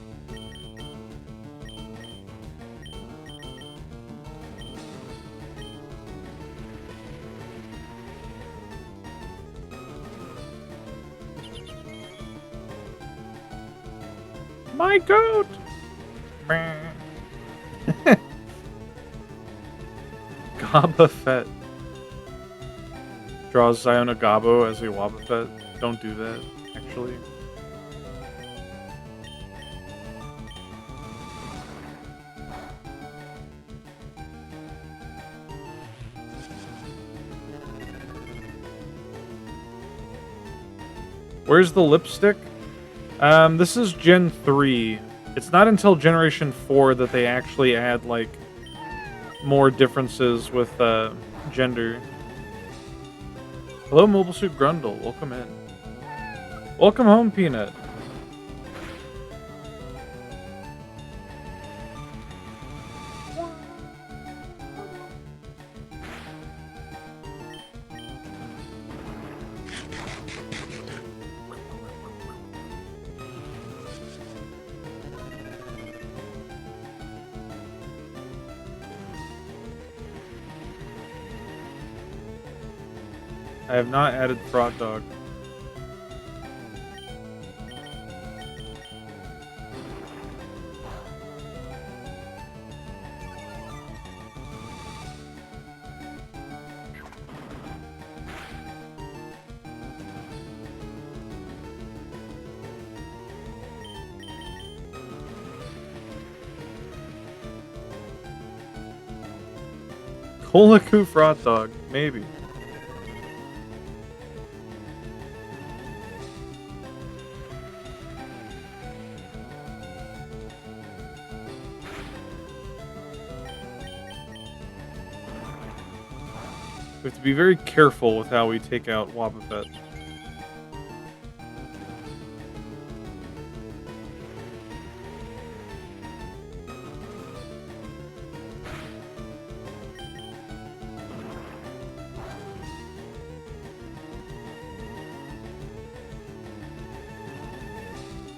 My goat! Gobbuffet. Draws Zionagabo as a Wobbuffet. Don't do that, actually. Where's the lipstick? This is Gen 3. It's not until Generation 4 that they actually add, like, more differences with, gender. Hello, Mobile Suit Grundle. Welcome in. Welcome home, Peanut. I have not added Frog Dog. Colaku Frog Dog, maybe. We have to be very careful with how we take out Wobbuffet.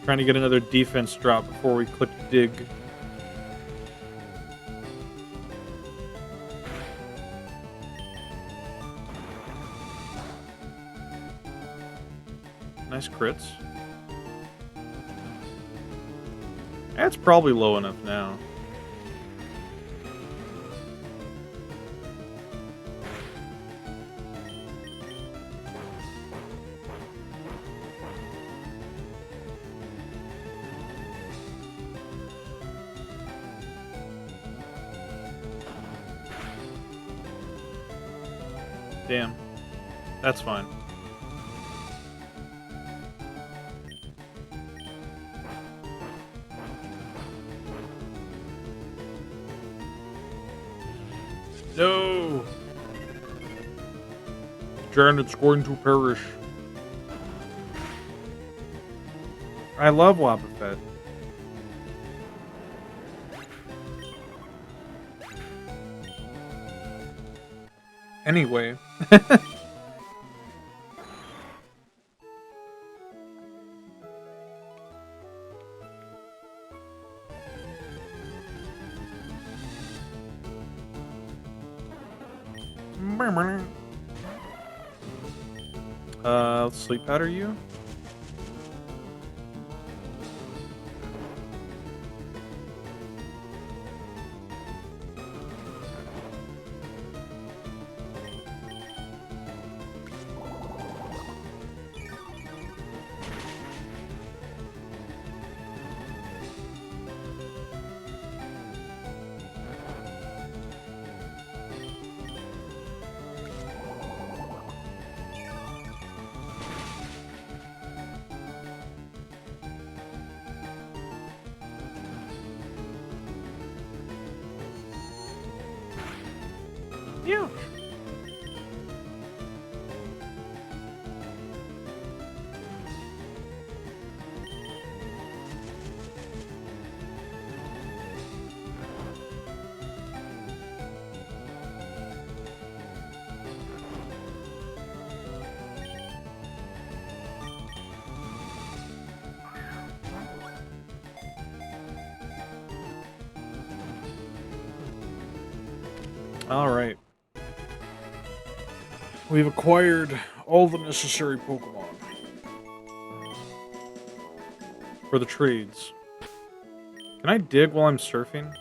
Trying to get another defense drop before we click dig. Nice crits. That's probably low enough now. Damn. That's fine. No! Janet's going to perish. I love Wobbuffet. Anyway. Sleep powder you? Yeah. All right. We've acquired all the necessary Pokemon for the trades. Can I dig while I'm surfing?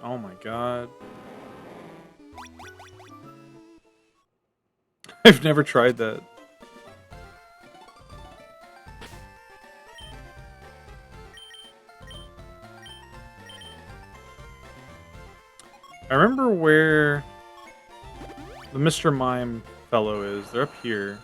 Oh my god. I've never tried that. I remember where the Mr. Mime fellow is. They're up here.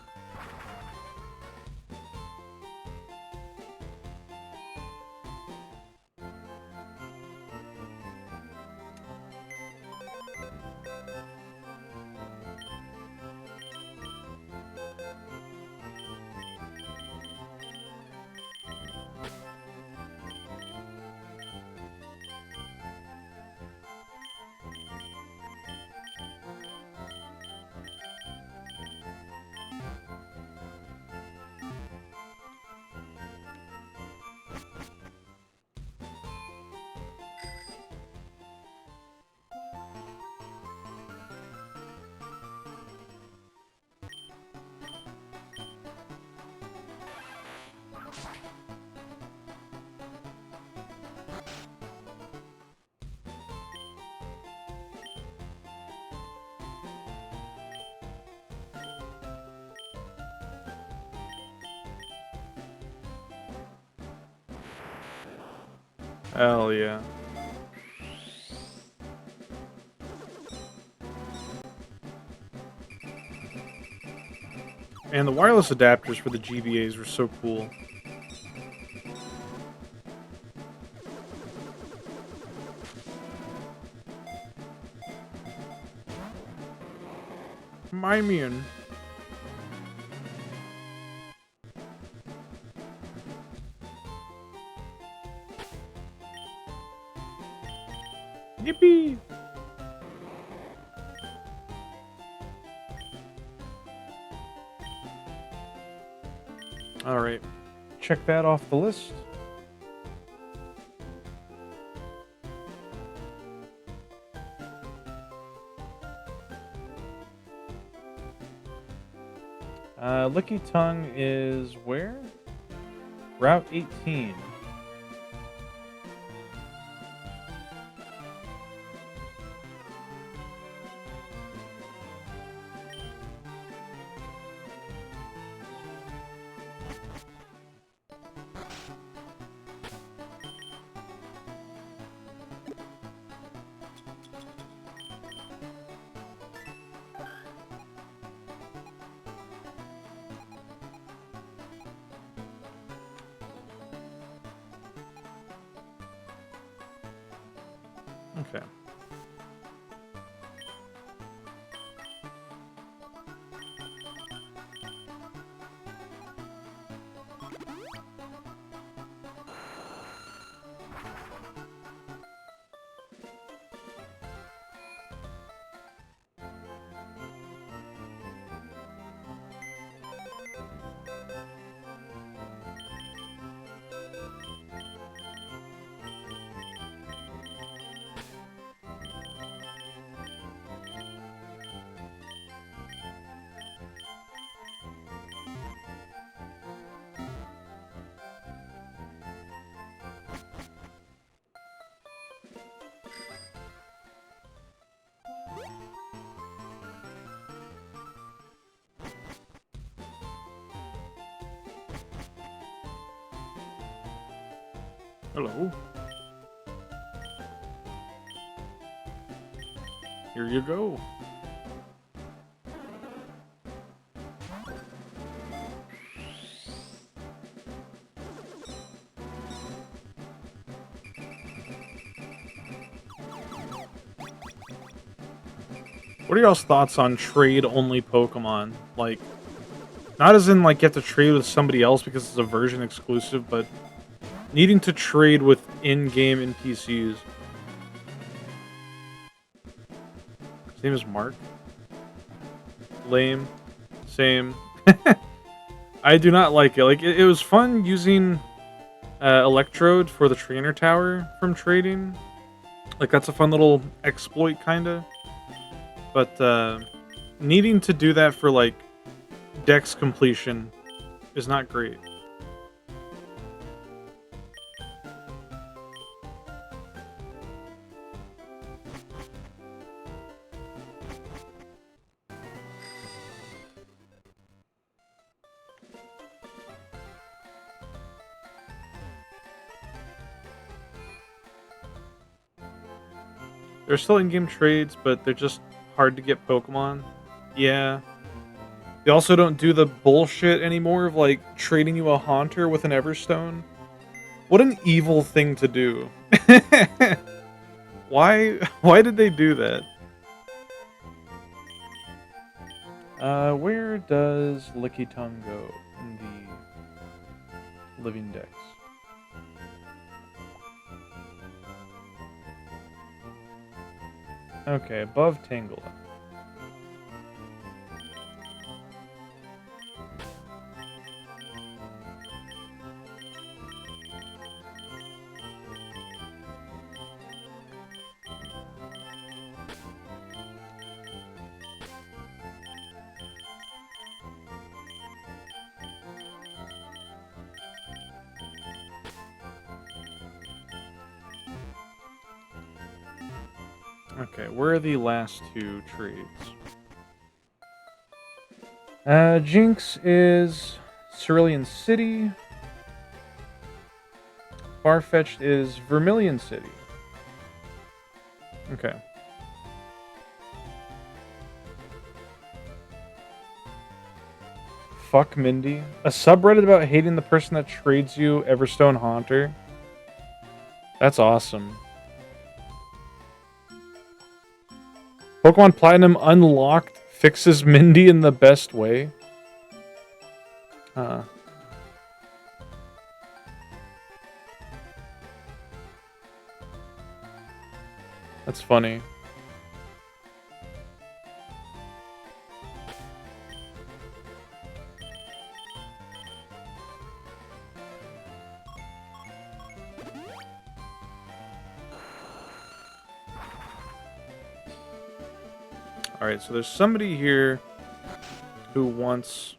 Hell yeah. And the wireless adapters for the GBAs were so cool. Mimian. Yippee! Alright. Check that off the list. Licky Tongue is where? Route 18. Okay. Hello. Here you go. What are y'all's thoughts on trade-only Pokemon? Like, not as in, like, you have to trade with somebody else because it's a version exclusive, but needing to trade with in-game NPCs. His name is Mark. Lame. Same. I do not like it. Like, it was fun using Electrode for the trainer tower from trading. Like, that's a fun little exploit, kinda. But, needing to do that for, like, Dex completion is not great. There's still in-game trades, but they're just hard to get Pokemon. Yeah. They also don't do the bullshit anymore of, like, trading you a Haunter with an Everstone. What an evil thing to do. Why did they do that? Where does Licky Tongue go in the Living Dex? Okay, above Tangela. Okay, where are the last two trades? Jinx is Cerulean City. Farfetch'd is Vermilion City. Okay. Fuck Mindy. A subreddit about hating the person that trades you Everstone Haunter. That's awesome. Pokemon Platinum Unlocked fixes Mindy in the best way. That's funny. Alright, so there's somebody here who wants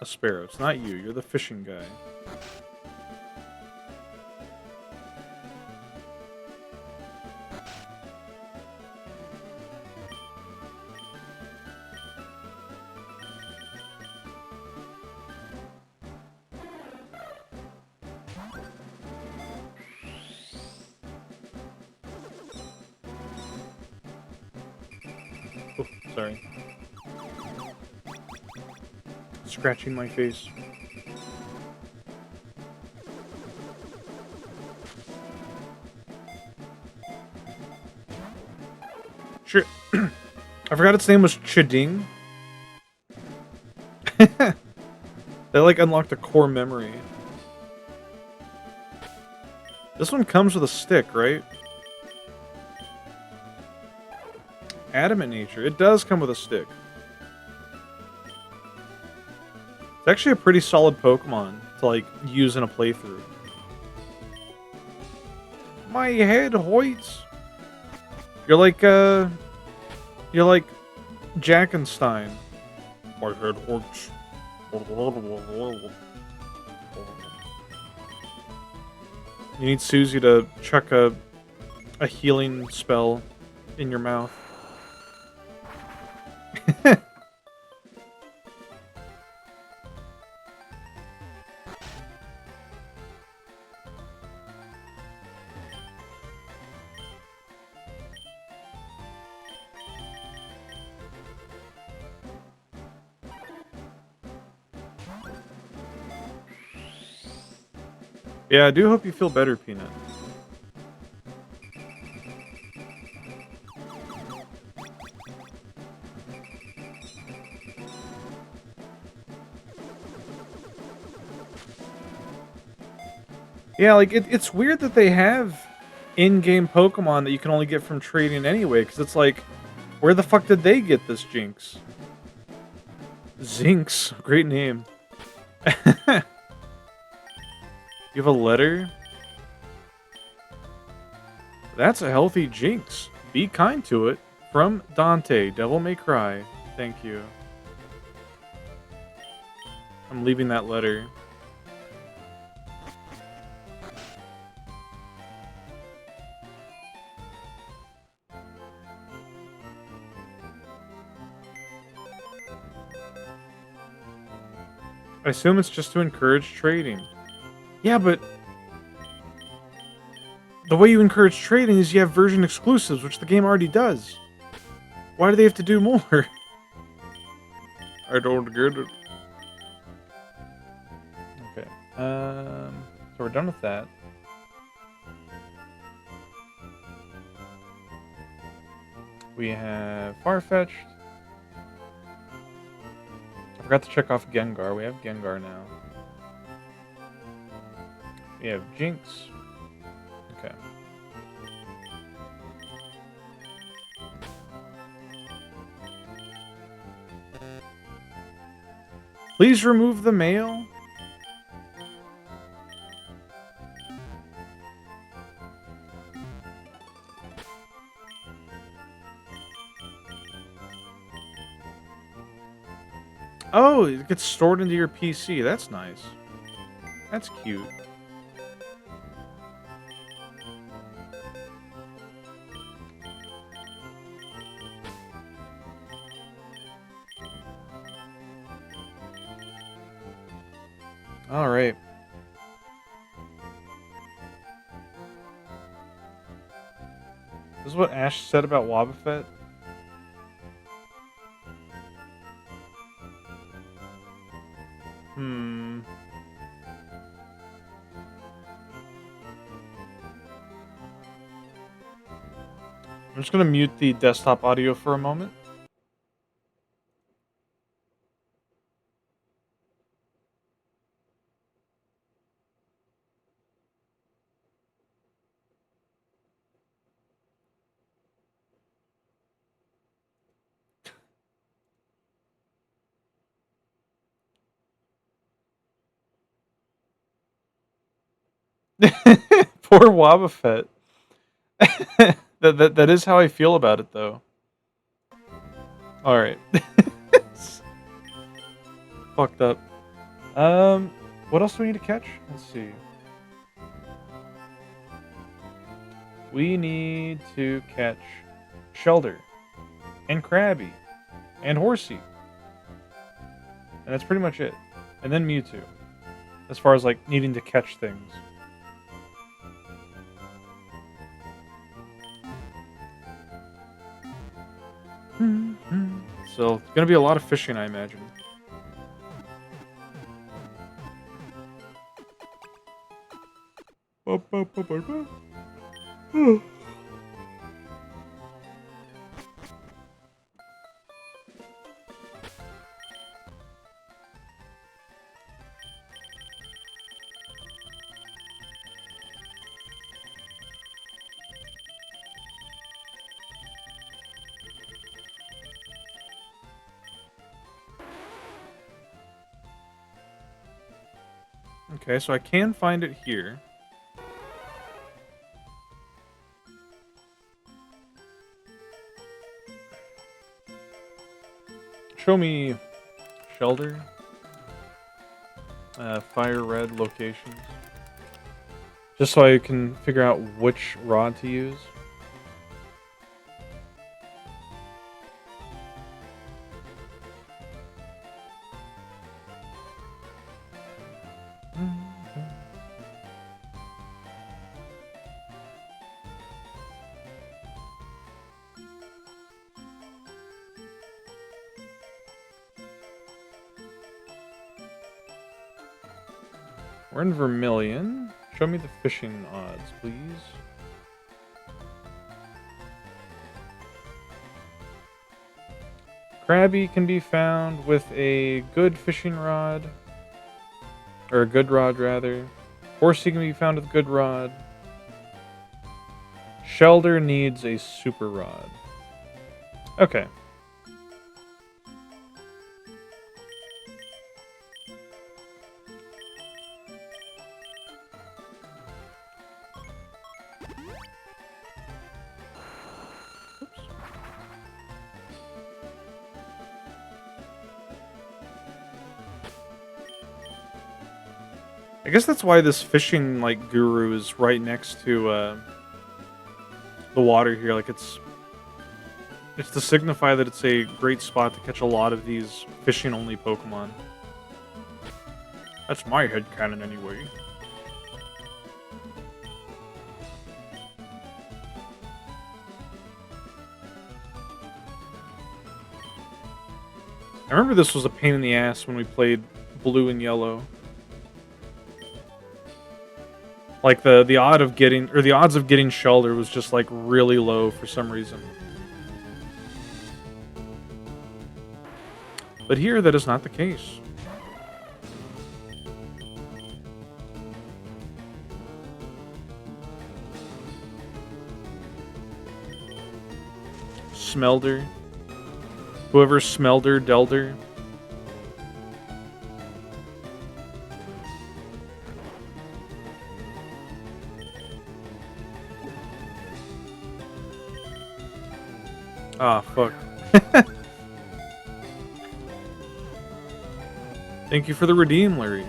a sparrow. It's not you. You're the fishing guy. Oh, sorry. Scratching my face. Sure. I forgot its name was Chiding. They like unlocked a core memory. This one comes with a stick, right? Adamant nature. It does come with a stick. It's actually a pretty solid Pokemon to like use in a playthrough. My head hurts. You're like Jackenstein. My head hurts. You need Susie to chuck a healing spell in your mouth. Yeah, I do hope you feel better, Peanut. Yeah, like, it's weird that they have in-game Pokemon that you can only get from trading anyway, because it's like, where the fuck did they get this Jinx? Zinx, great name. You have a letter? That's a healthy Jinx. Be kind to it. From Dante, Devil May Cry. Thank you. I'm leaving that letter. I assume it's just to encourage trading. Yeah, but the way you encourage trading is you have version exclusives, which the game already does. Why do they have to do more? I don't get it. Okay. So we're done with that. We have Farfetch'd. I forgot to check off Gengar. We have Gengar now. We have Jinx. Okay. Please remove the mail. Oh, it gets stored into your PC. That's nice. That's cute. All right. This is what Ash said about Wobbuffet. Hmm. I'm just gonna mute the desktop audio for a moment. Poor Wobbuffet. That is how I feel about it, though. All right. Fucked up. What else do we need to catch? Let's see. We need to catch Shelder and Krabby and Horsey. And that's pretty much it. And then Mewtwo. As far as like needing to catch things. So, gonna be a lot of fishing, I imagine. Okay, so I can find it here. Show me Shelter. FireRed locations. Just so I can figure out which rod to use. We're in Vermilion. Show me the fishing odds, please. Krabby can be found with a good fishing rod. Or a good rod, rather. Horsey can be found with a good rod. Shelder needs a super rod. Okay. I guess that's why this fishing like guru is right next to the water here. Like it's to signify that it's a great spot to catch a lot of these fishing only Pokemon. That's my headcanon anyway. I remember this was a pain in the ass when we played Blue and Yellow. Like the odds of getting Shelter was just like really low for some reason. But here that is not the case. Smelder. Whoever Smelder, Delder. Ah, fuck. Thank you for the redeem, Larry.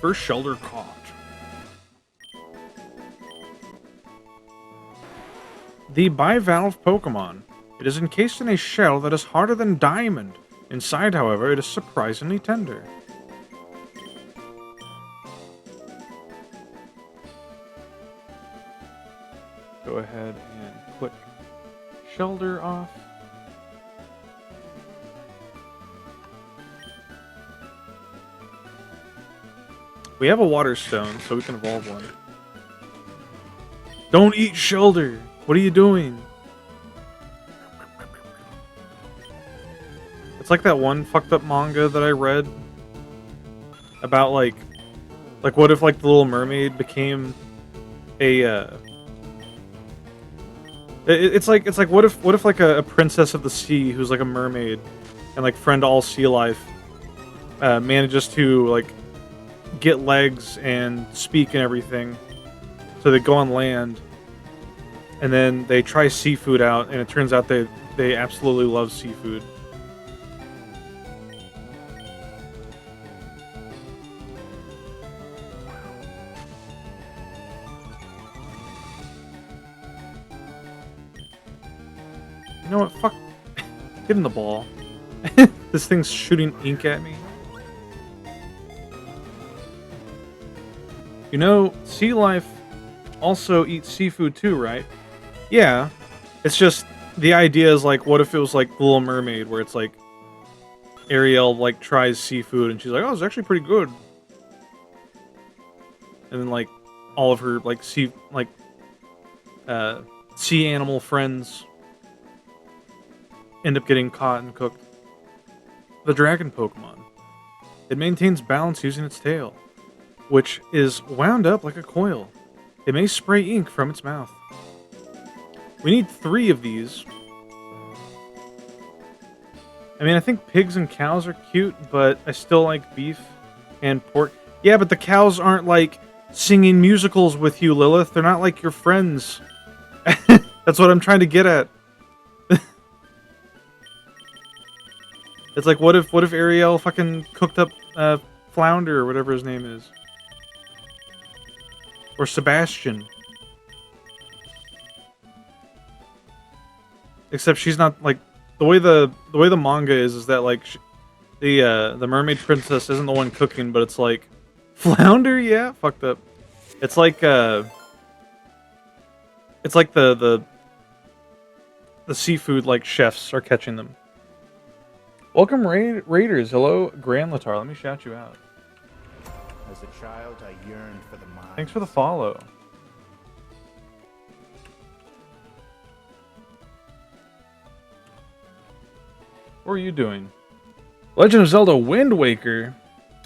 First Shelter caught. The bivalve Pokemon. It is encased in a shell that is harder than diamond. Inside, however, it is surprisingly tender. Go ahead and click Shelter off. We have a water stone, so we can evolve one. Don't eat Shelter! What are you doing? It's like that one fucked up manga that I read about like what if like the Little Mermaid became a it's like what if like a princess of the sea who's like a mermaid and like friend all sea life manages to like get legs and speak and everything, so they go on land and then they try seafood out and it turns out they absolutely love seafood. You know what? Fuck. Get in the ball. This thing's shooting ink at me. You know, sea life also eats seafood too, right? Yeah. It's just, the idea is like, what if it was like The Little Mermaid, where it's like, Ariel like tries seafood and she's like, oh, it's actually pretty good. And then like, all of her like sea animal friends end up getting caught and cooked. The dragon Pokemon. It maintains balance using its tail, which is wound up like a coil. It may spray ink from its mouth. We need 3 of these. I mean, I think pigs and cows are cute, but I still like beef and pork. Yeah, but the cows aren't like singing musicals with you, Lilith. They're not like your friends. That's what I'm trying to get at. It's like, what if Ariel fucking cooked up Flounder or whatever his name is, or Sebastian? Except she's not like, the way the manga is that like the mermaid princess isn't the one cooking, but it's like Flounder. Yeah, fucked up. It's like the seafood like chefs are catching them. Welcome, Raiders. Hello, Grand Latar. Let me shout you out. As a child, I yearned for the mines. Thanks for the follow. What are you doing? Legend of Zelda Wind Waker.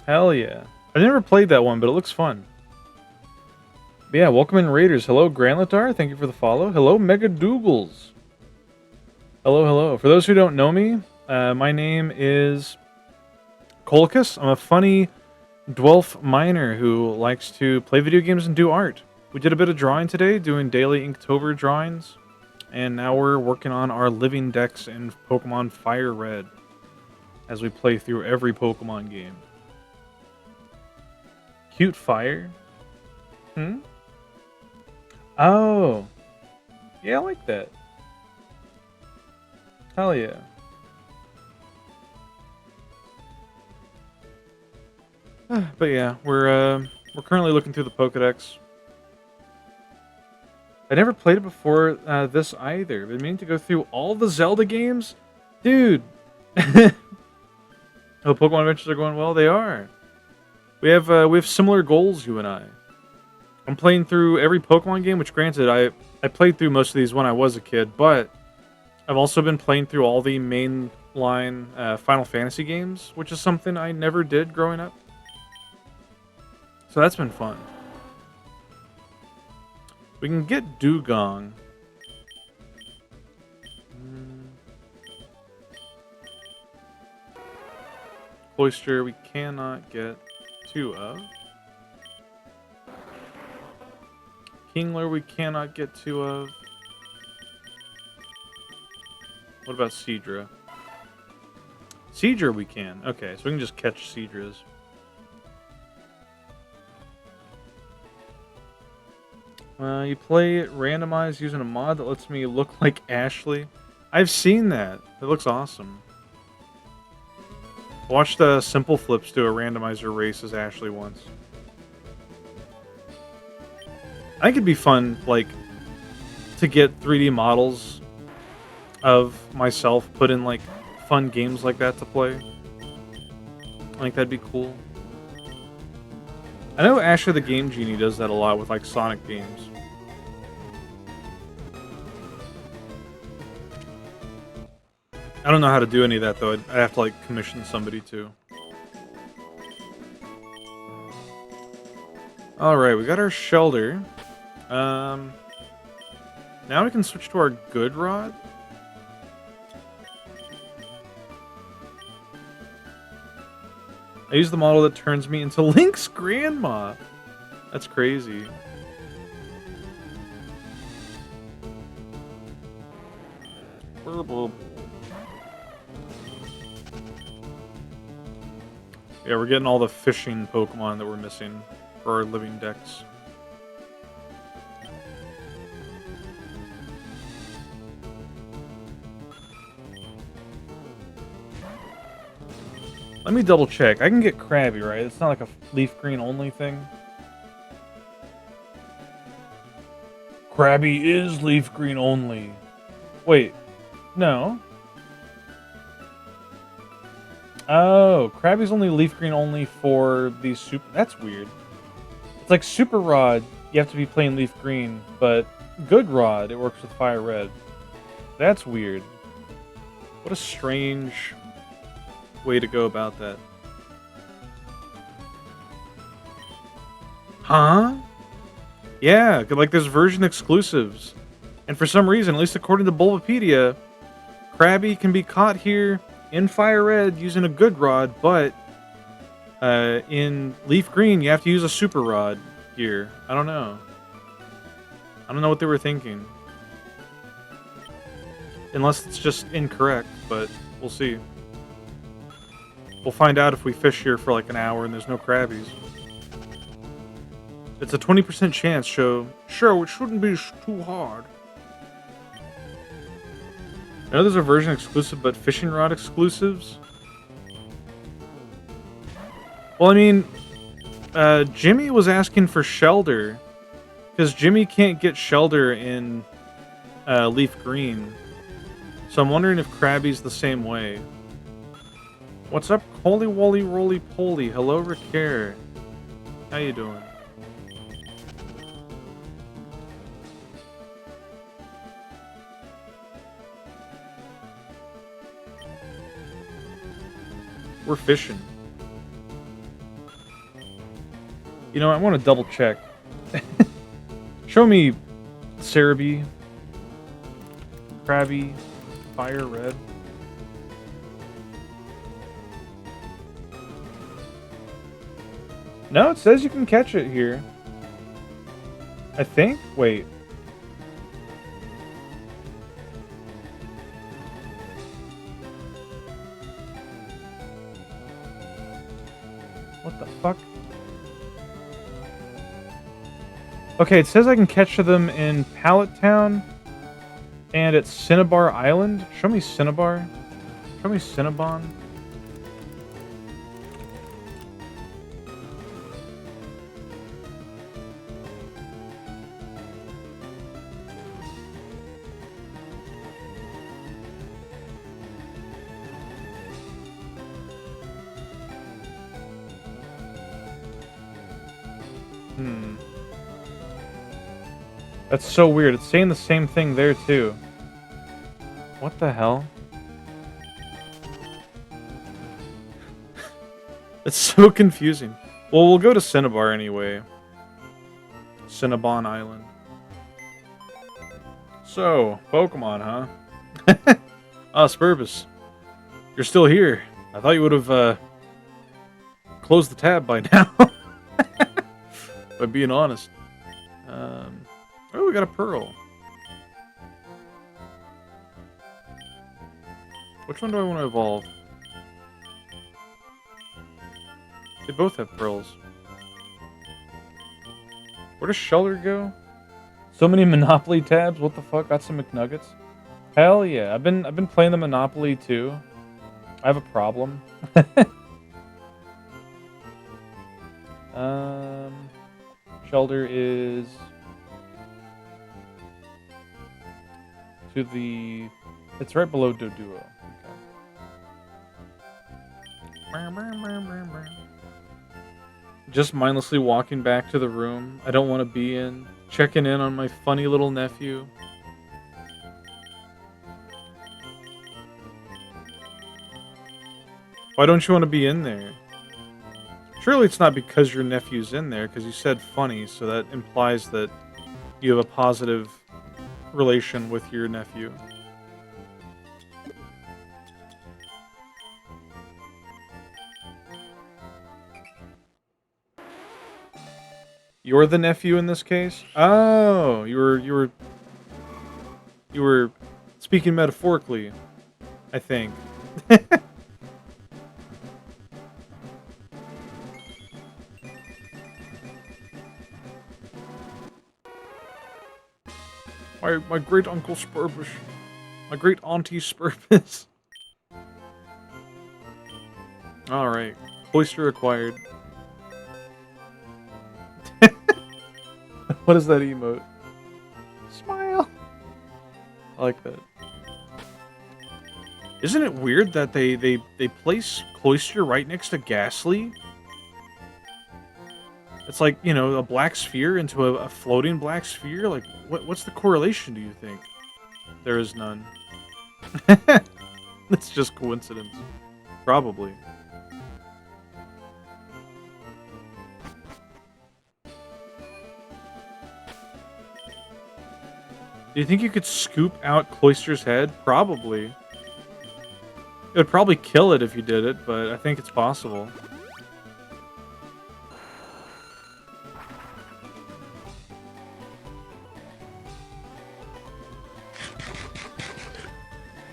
Hell yeah. I've never played that one, but it looks fun. But yeah, welcome in, Raiders. Hello, Grand Latar. Thank you for the follow. Hello, Mega Doogles. Hello, hello. For those who don't know me, my name is Colchis. I'm a funny dwarf miner who likes to play video games and do art. We did a bit of drawing today, doing daily Inktober drawings, and now we're working on our living decks in Pokemon FireRed as we play through every Pokemon game. Cute fire? Oh. Yeah, I like that. Hell yeah. But yeah, we're currently looking through the Pokedex. I never played it before this either. Been meaning to go through all the Zelda games? Dude! Oh, Pokemon Adventures are going well? They are. We have similar goals, you and I. I'm playing through every Pokemon game, which granted, I played through most of these when I was a kid, but I've also been playing through all the mainline Final Fantasy games, which is something I never did growing up. So that's been fun. We can get Dugong. Cloyster we cannot get 2 of. Kingler we cannot get 2 of. What about Seadra? Seadra we can. Okay, so we can just catch Seadras. You play it randomized using a mod that lets me look like Ashley. I've seen that. It looks awesome. I watched Simple Flips do a randomizer race as Ashley once. I think it'd be fun, like, to get 3D models of myself put in, like, fun games like that to play. I think that'd be cool. I know Ashley the Game Genie does that a lot with, like, Sonic games. I don't know how to do any of that, though. I'd have to, like, commission somebody to. Alright, we got our Shelter. Now we can switch to our Good Rod. I use the model that turns me into Link's grandma. That's crazy. Yeah, we're getting all the fishing Pokemon that we're missing for our living decks. Let me double check. I can get Krabby, right? It's not like a leaf green only thing. Krabby is leaf green only. Wait, no. Oh, Krabby's only leaf green only for the super. That's weird. It's like Super Rod, you have to be playing leaf green, but Good Rod, it works with Fire Red. That's weird. What a strange way to go about that. Huh? Yeah, like there's version exclusives. And for some reason, at least according to Bulbapedia, Krabby can be caught here in Fire Red using a Good Rod, but in Leaf Green, you have to use a Super Rod here. I don't know. I don't know what they were thinking. Unless it's just incorrect, but we'll see. We'll find out if we fish here for like an hour and there's no Krabbies. It's a 20% chance, so sure, it shouldn't be too hard. I know there's a version exclusive, but fishing rod exclusives? Well, I mean, Jimmy was asking for Shelder, because Jimmy can't get Shelder in Leaf Green. So I'm wondering if Krabby's the same way. What's up, Holy Wally Roly Poly? Hello, Ricker. How you doing? We're fishing. You know, I want to double check. Show me Cerebi, Krabby, Fire Red. No, it says you can catch it here. I think? Wait. What the fuck? Okay, it says I can catch them in Pallet Town and at Cinnabar Island. Show me Cinnabar. Show me Cinnabon. That's so weird. It's saying the same thing there, too. What the hell? It's so confusing. Well, we'll go to Cinnabar anyway. Cinnabon Island. So, Pokemon, huh? Ah, Spurbus. You're still here. I thought you would have, closed the tab by now. By being honest. Oh, we got a Pearl. Which one do I want to evolve? They both have Pearls. Where does Shelter go? So many Monopoly tabs. What the fuck? Got some McNuggets? Hell yeah! I've been playing the Monopoly too. I have a problem. Shelter is to the. It's right below Doduo. Okay. Just mindlessly walking back to the room I don't want to be in, checking in on my funny little nephew. Why don't you want to be in there? Surely it's not because your nephew's in there, because you said funny, so that implies that you have a positive relation with your nephew. You're the nephew in this case? Oh, you were speaking metaphorically, I think. My great uncle Spurbus. My great auntie Spurbus. Alright. Cloister acquired. What is that emote? Smile. I like that. Isn't it weird that they place Cloister right next to Ghastly? It's like, you know, a black sphere into a floating black sphere? Like, what's the correlation, do you think? There is none. It's just coincidence. Probably. Do you think you could scoop out Cloister's head? Probably. It would probably kill it if you did it, but I think it's possible.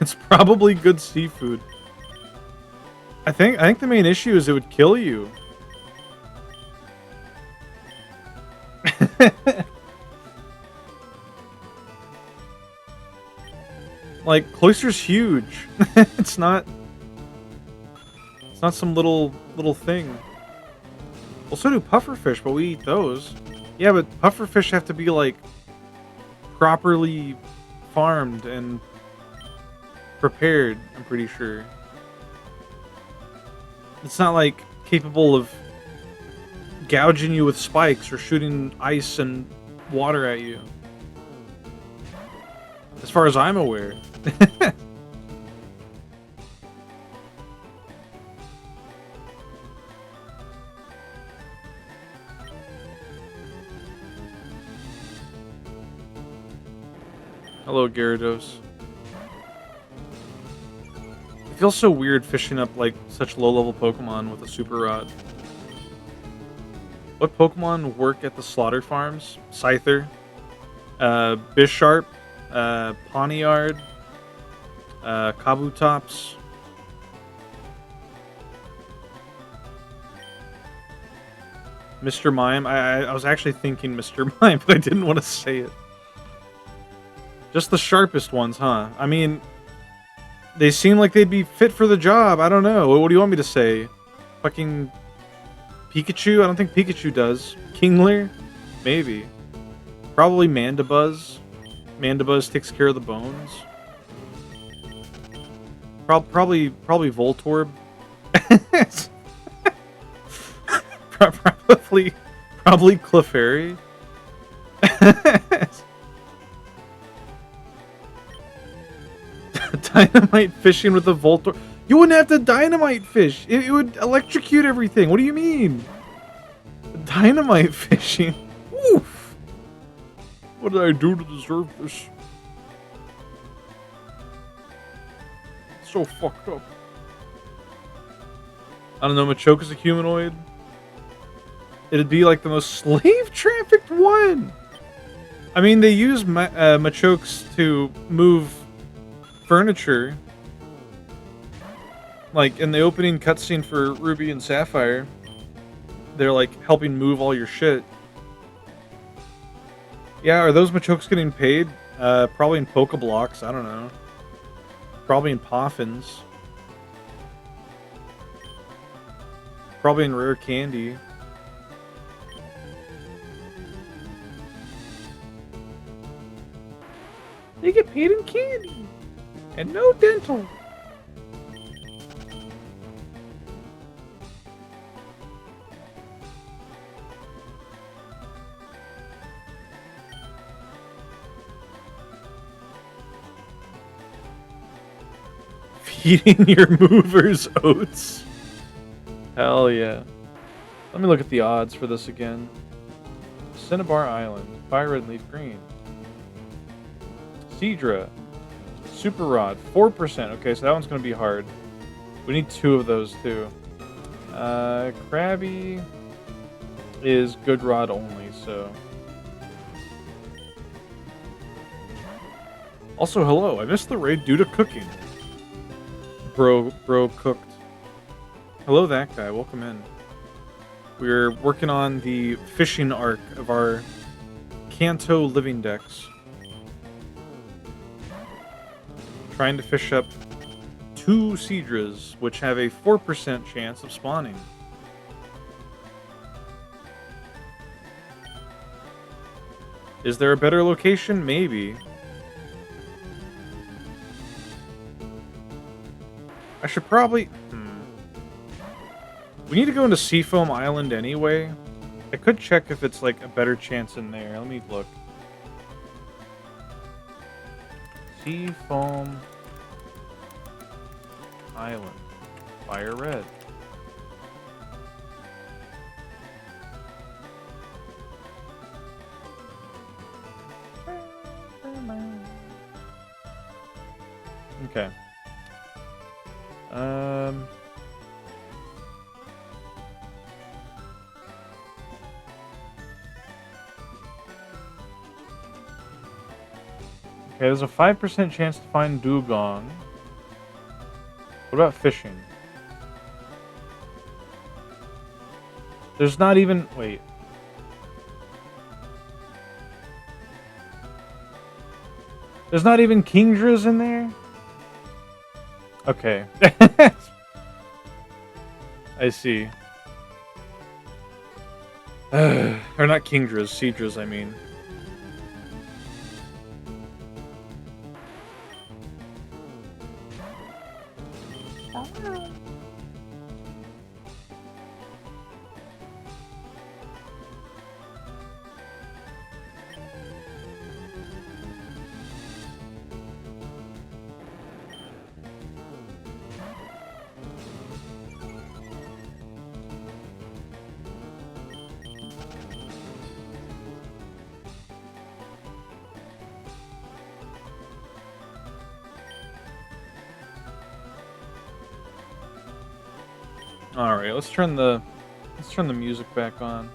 It's probably good seafood. I think the main issue is it would kill you. Like, Cloister's huge. It's not some little thing. Well, so do pufferfish, but we eat those. Yeah, but pufferfish have to be like properly farmed and prepared, I'm pretty sure. It's not like capable of gouging you with spikes or shooting ice and water at you. As far as I'm aware. Hello, Gyarados. It feels so weird fishing up like such low-level Pokemon with a Super Rod. What Pokemon work at the slaughter farms? Scyther, Bisharp, Pawniard, Kabutops. Mr. Mime. I was actually thinking Mr. Mime, but I didn't want to say it. Just the sharpest ones, huh? I mean, they seem like they'd be fit for the job. I don't know. What do you want me to say? Fucking Pikachu? I don't think Pikachu does. Kingler? Maybe. Probably Mandibuzz. Mandibuzz takes care of the bones. Probably Voltorb. Probably Clefairy. Dynamite fishing with a Voltorb. You wouldn't have to dynamite fish. It would electrocute everything. What do you mean? Dynamite fishing? Oof. What did I do to deserve this? So fucked up. I don't know, Machoke is a humanoid. It'd be like the most slave-trafficked one. I mean, they use Machokes to move furniture. Like, in the opening cutscene for Ruby and Sapphire, they're like helping move all your shit. Yeah, are those Machokes getting paid? Probably in Pokeblocks, I don't know. Probably in Poffins. Probably in Rare Candy. They get paid in candy. And no dental. Feeding your movers oats. Hell yeah. Let me look at the odds for this again. Cinnabar Island. FireRed Leaf Green. Seadra. Super Rod. 4%. Okay, so that one's going to be hard. We need 2 of those, too. Krabby is good rod only, so... Also, hello. I missed the raid due to cooking. Bro cooked. Hello, that guy. Welcome in. We're working on the fishing arc of our Kanto living decks. Trying to fish up 2 Seadras, which have a 4% chance of spawning. Is there a better location? Maybe. I should probably... We need to go into Seafoam Island anyway. I could check if it's like a better chance in there. Let me look. Seafoam Island. FireRed. Okay. Okay, there's a 5% chance to find dugong. What about fishing? There's not even... Wait. There's not even Kingdras in there? Okay. I see. Or not Kingdras, Seadras, I mean. All right, let's turn the music back on.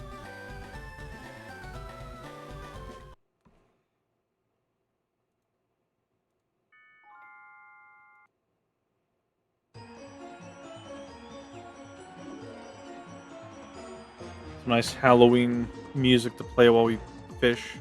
Some nice Halloween music to play while we fish.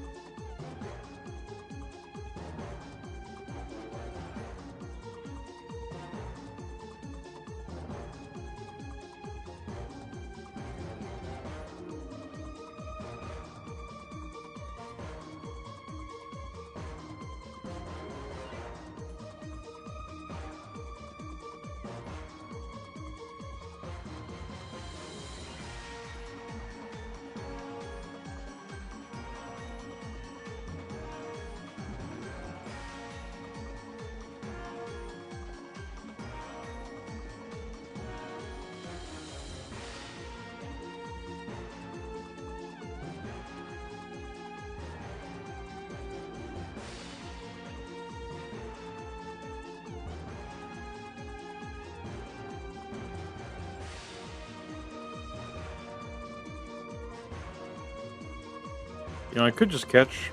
You know, I could just catch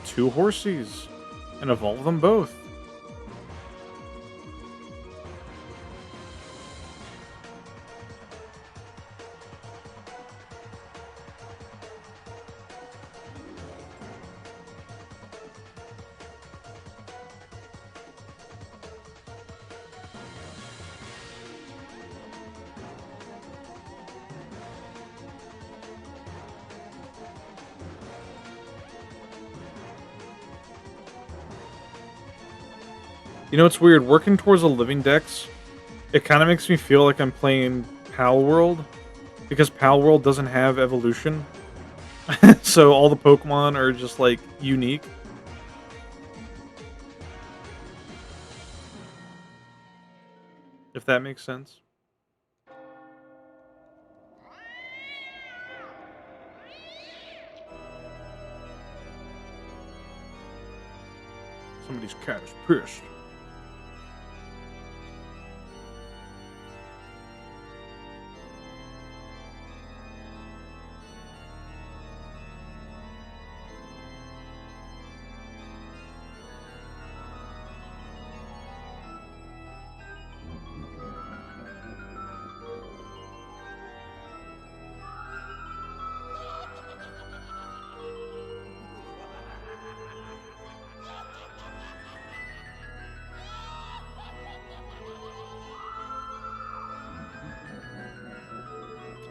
2 horsies and evolve them both. You know, it's weird. Working towards a living dex, it kind of makes me feel like I'm playing Pal World, because Pal World doesn't have evolution. So all the Pokemon are just, like, unique. If that makes sense. Somebody's cat is pissed.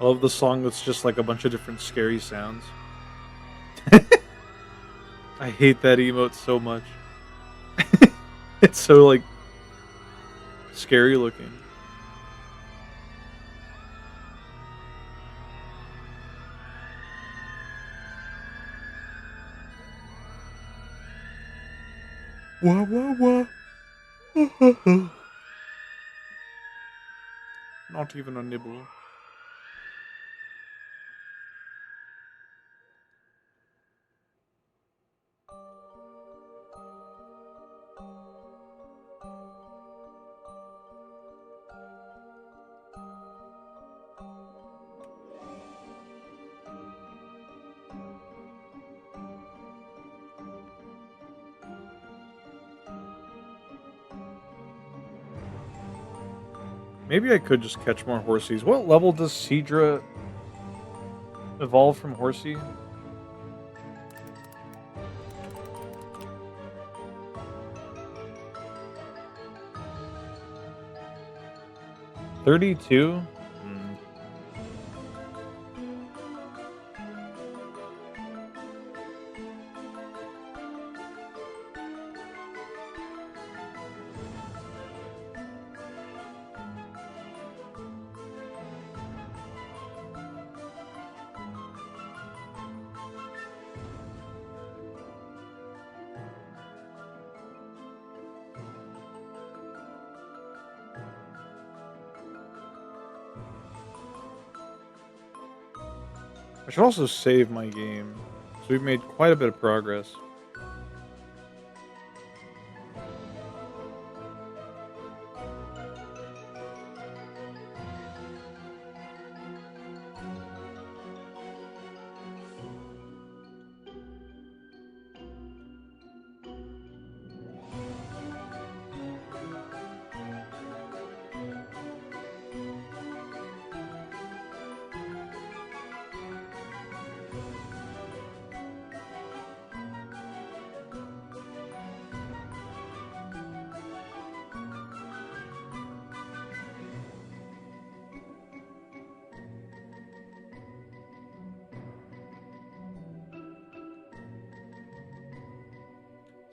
I love the song that's just like a bunch of different scary sounds. I hate that emote so much. It's so like scary looking. Wah wah wah. Not even a nibble. Maybe I could just catch more Horsies. What level does Seadra evolve from Horsey? 32? Hmm. I should also save my game. So we've made quite a bit of progress.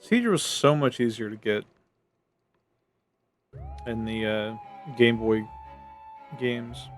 Seadra was so much easier to get in the Game Boy games.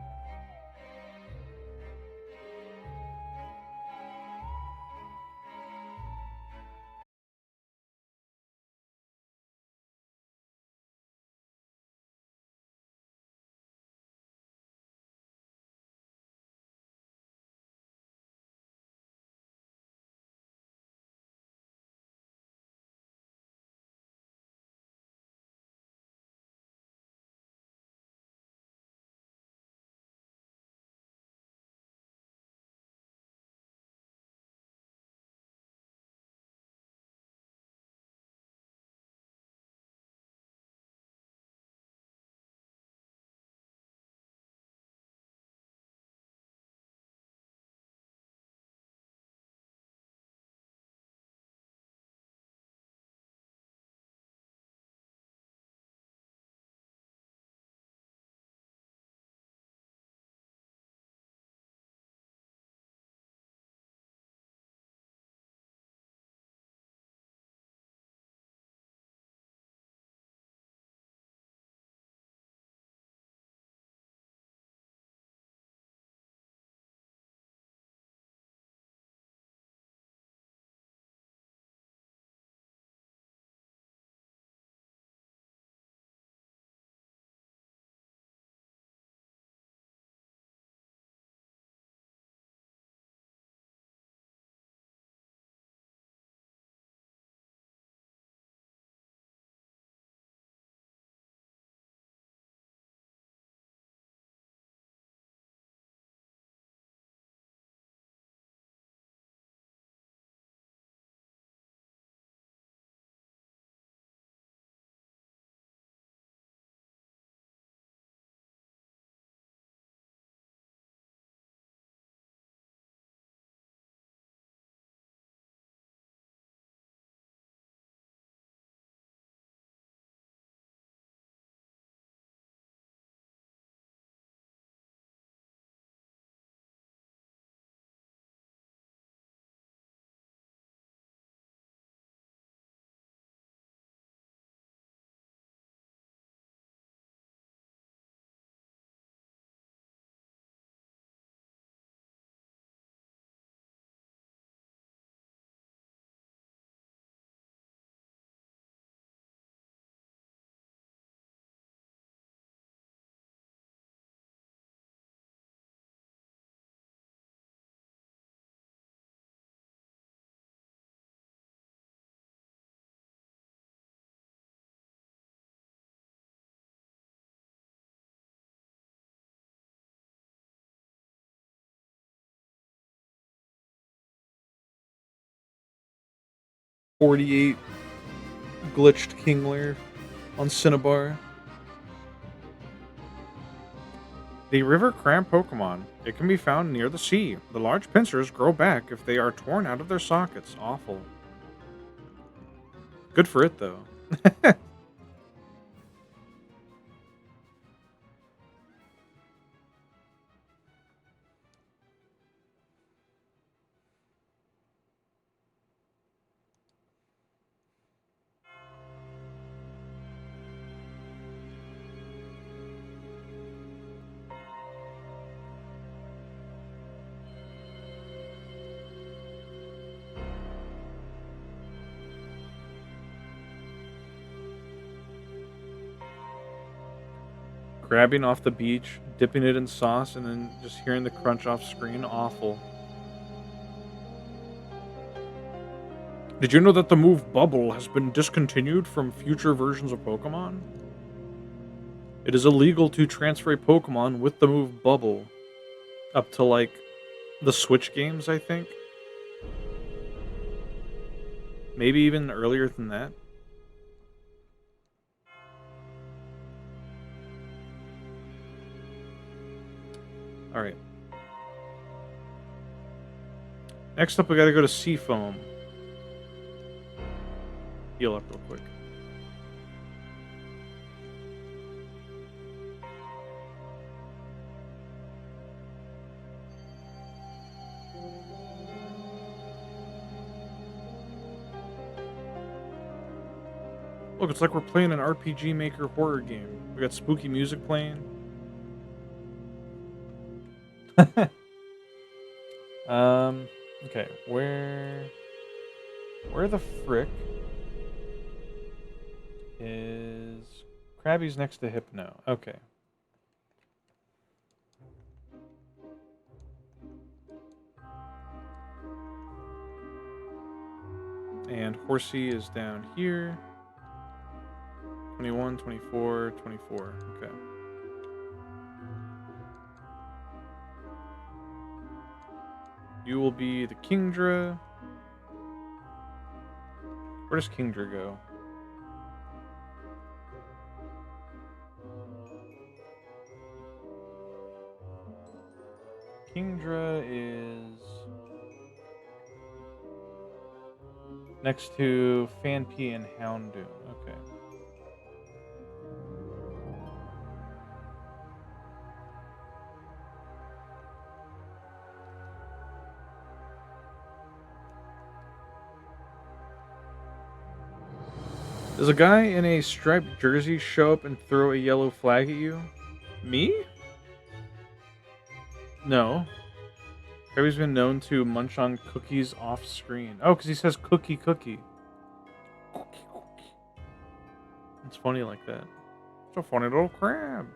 48 glitched Kingler on Cinnabar. The river crab Pokemon. It can be found near the sea. The large pincers grow back if they are torn out of their sockets. Awful. Good for it, though. Grabbing off the beach, dipping it in sauce, and then just hearing the crunch off screen. Awful. Did you know that the move Bubble has been discontinued from future versions of Pokemon? It is illegal to transfer a Pokemon with the move Bubble up to, like, the Switch games, I think. Maybe even earlier than that. Alright. Next up, we gotta go to Seafoam. Heal up real quick. Look, it's like we're playing an RPG Maker horror game. We got spooky music playing. Okay, where the frick is Krabby's next to Hypno? Okay. And Horsey is down here. 21, 24, 24. Okay. You will be the Kingdra. Where does Kingdra go? Kingdra is next to Phanpy and Houndoom. Okay. Does a guy in a striped jersey show up and throw a yellow flag at you? Me? No. Kirby's been known to munch on cookies off screen. Oh, because he says cookie cookie. Cookie cookie. It's funny like that. It's a funny little crab.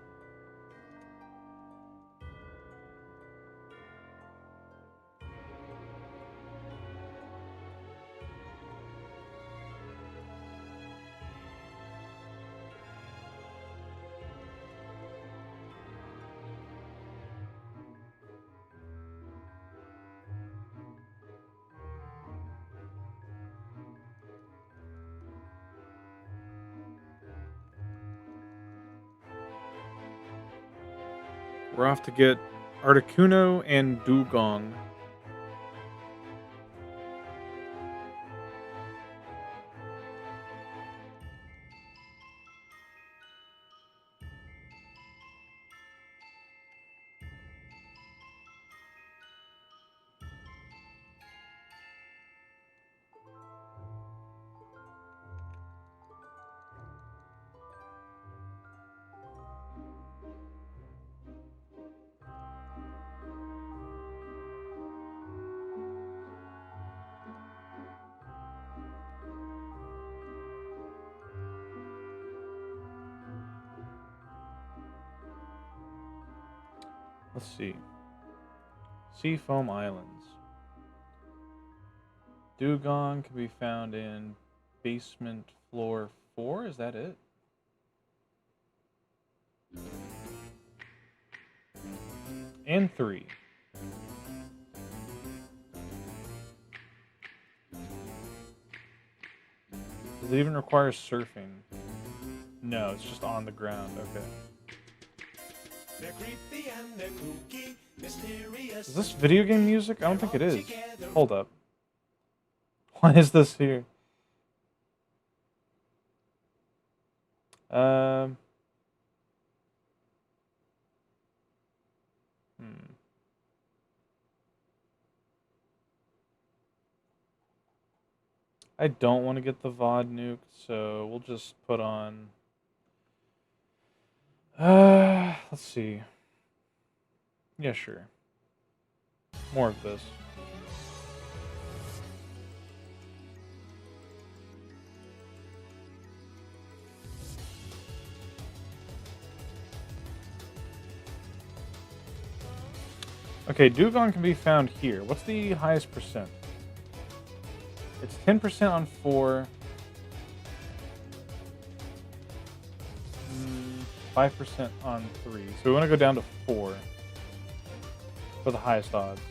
We're off to get Articuno and Dugong. Let's see. Seafoam Islands. Dugong can be found in basement floor 4. Is that it? And 3. Does it even require surfing? No, it's just on the ground. Okay. They're creepy and they're kooky, mysterious. Is this video game music? I don't think it is. Hold up. Why is this here? Um. Hmm. I don't want to get the VOD nuke, so we'll just put on. Let's see. Yeah, sure. More of this. Okay, Dugong can be found here. What's the highest percent? It's 10% on 4. 5% on 3. So we want to go down to 4 for the highest odds.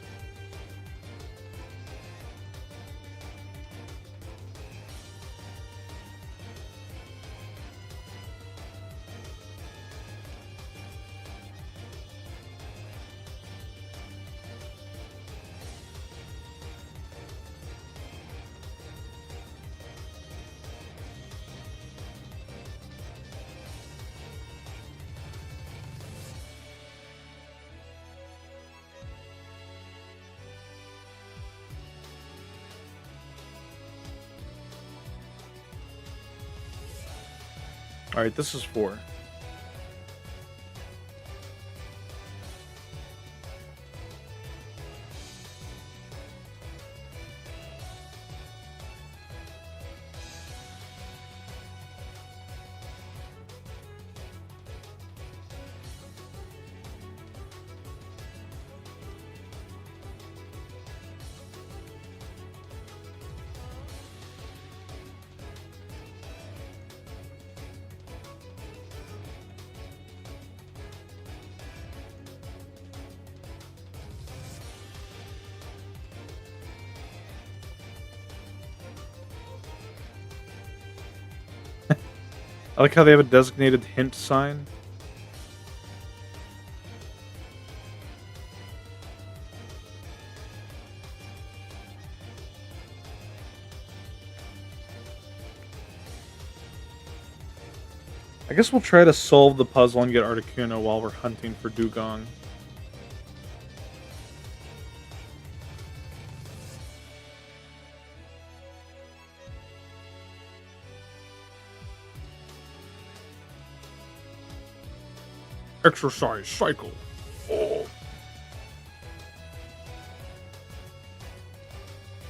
Alright, this is 4. I like how they have a designated hint sign. I guess we'll try to solve the puzzle and get Articuno while we're hunting for Dugong. Exercise cycle. Oh.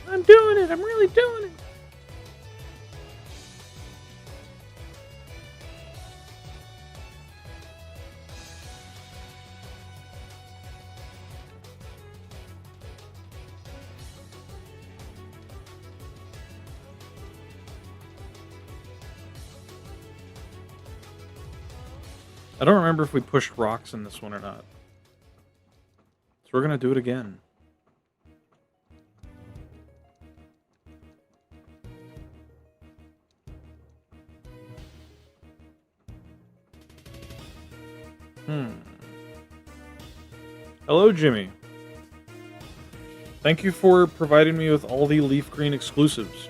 I'm doing it. I'm really doing it. I don't remember if we pushed rocks in this one or not. So we're going to do it again. Hello, Jimmy. Thank you for providing me with all the leaf green exclusives.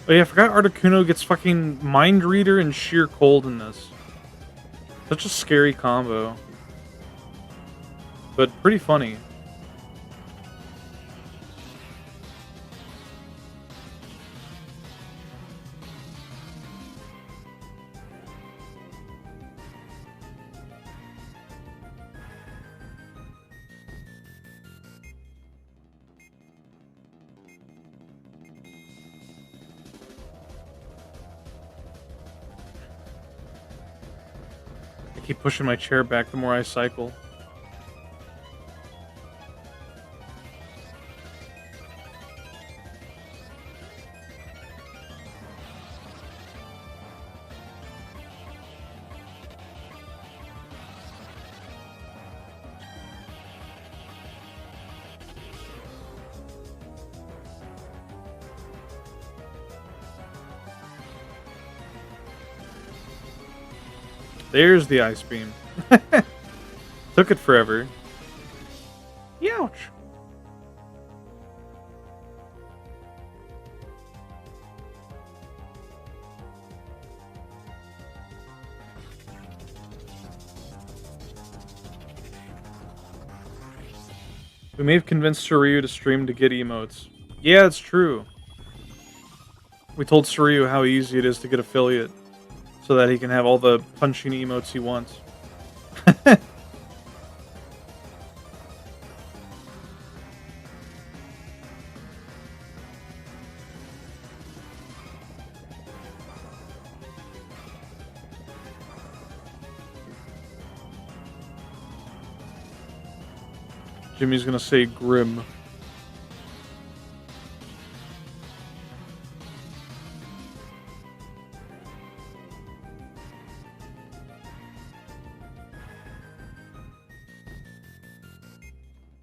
Oh yeah, I forgot Articuno gets fucking Mind Reader and Sheer Cold in this. Such a scary combo. But pretty funny. I keep pushing my chair back the more I cycle. There's the ice beam. Took it forever. Youch. We may have convinced Suryu to stream to get emotes. Yeah, it's true. We told Suryu how easy it is to get affiliate so that he can have all the punching emotes he wants. Jimmy's gonna say grim.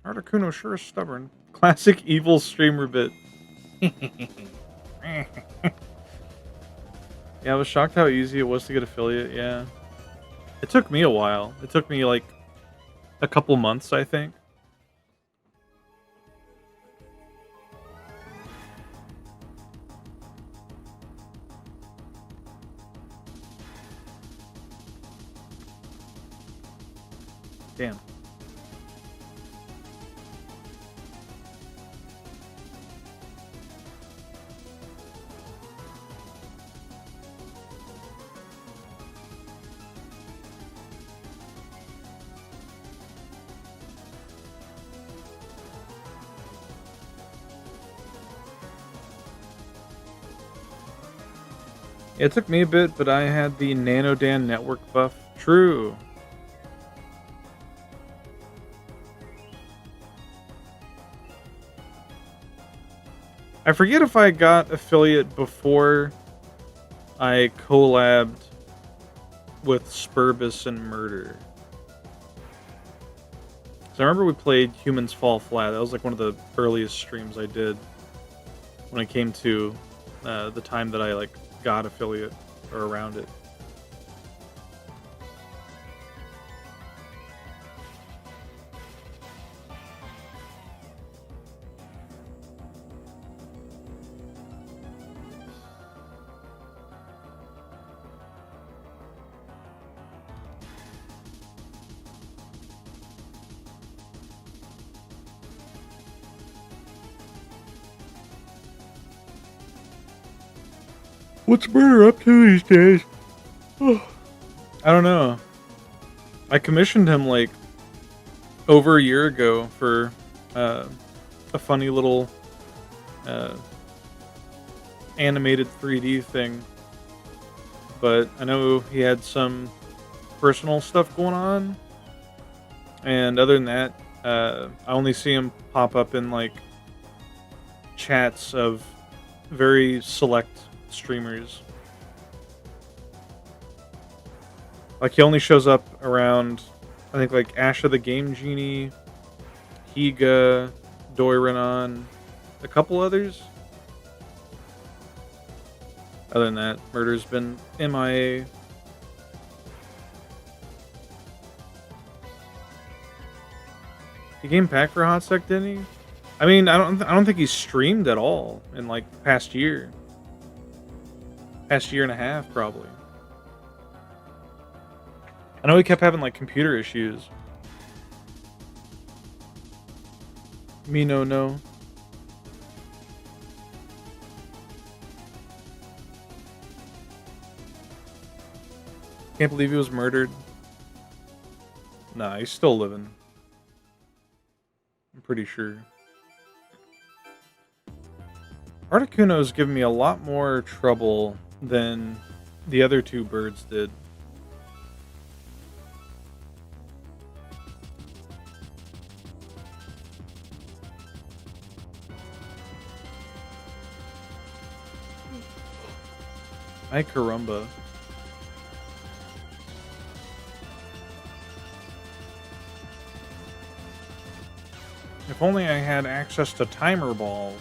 Articuno sure is stubborn. Classic evil streamer bit. Yeah, I was shocked how easy it was to get affiliate, yeah. It took me a while. It took me like a couple months, I think. Damn. It took me a bit, but I had the Nanodan network buff. True. I forget if I got affiliate before I collabed with Spurbus and Murder. So I remember we played Humans Fall Flat. That was like one of the earliest streams I did when it came to the time that I like got affiliate or around it. What's Murder up to these days? I don't know. I commissioned him like over a year ago for a funny little animated 3D thing. But I know he had some personal stuff going on. And other than that, I only see him pop up in like chats of very select streamers. Like he only shows up around, I think like Asha the Game Genie, Higa, Doiranon, a couple others. Other than that, Murder's been MIA. He came back for a hot sec, didn't he? I mean, I don't think he's streamed at all in like the past year. Past year and a half, probably. I know he kept having like computer issues. Me no. Can't believe he was murdered. Nah, he's still living. I'm pretty sure. Articuno's given me a lot more trouble than the other two birds did. Ay caramba. If only I had access to timer balls.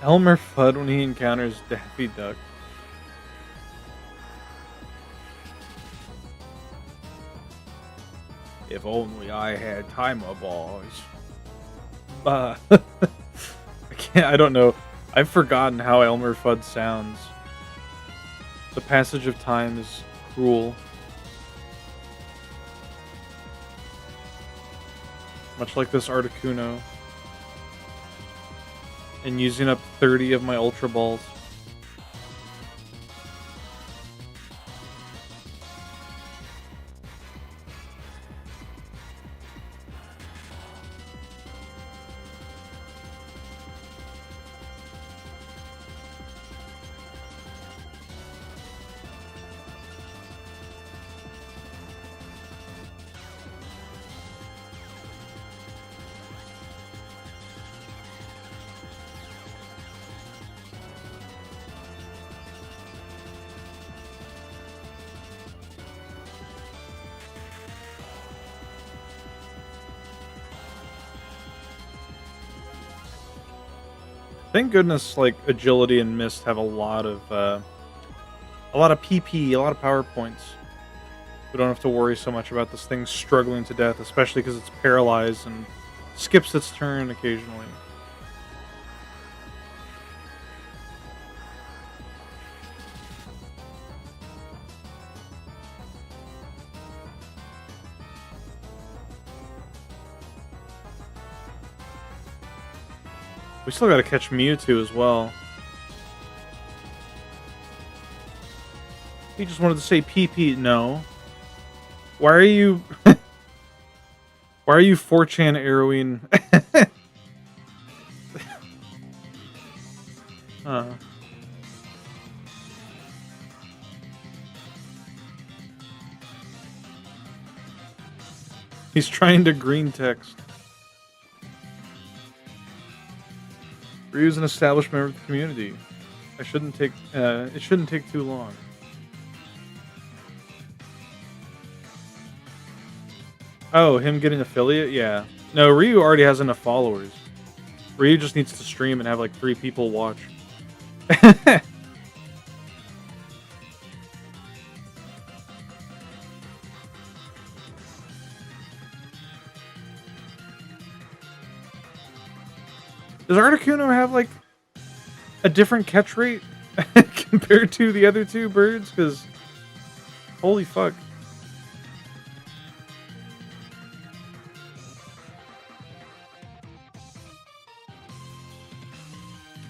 Elmer Fudd when he encounters Daffy Duck. If only I had timer balls. I can't. I don't know. I've forgotten how Elmer Fudd sounds. The passage of time is cruel. Much like this Articuno. And using up 30 of my Ultra Balls. Thank goodness, like agility and mist have a lot of PP, a lot of power points. We don't have to worry so much about this thing struggling to death, especially because it's paralyzed and skips its turn occasionally. We still gotta catch Mewtwo as well. He just wanted to say PP. No. Why are you... Why are you 4chan arrowing? He's trying to green text. Ryu's an established member of the community. It shouldn't take too long. Oh, him getting affiliate? Yeah. No, Ryu already has enough followers. Ryu just needs to stream and have like 3 people watch. Does Articuno have like a different catch rate compared to the other 2 birds? Because holy fuck.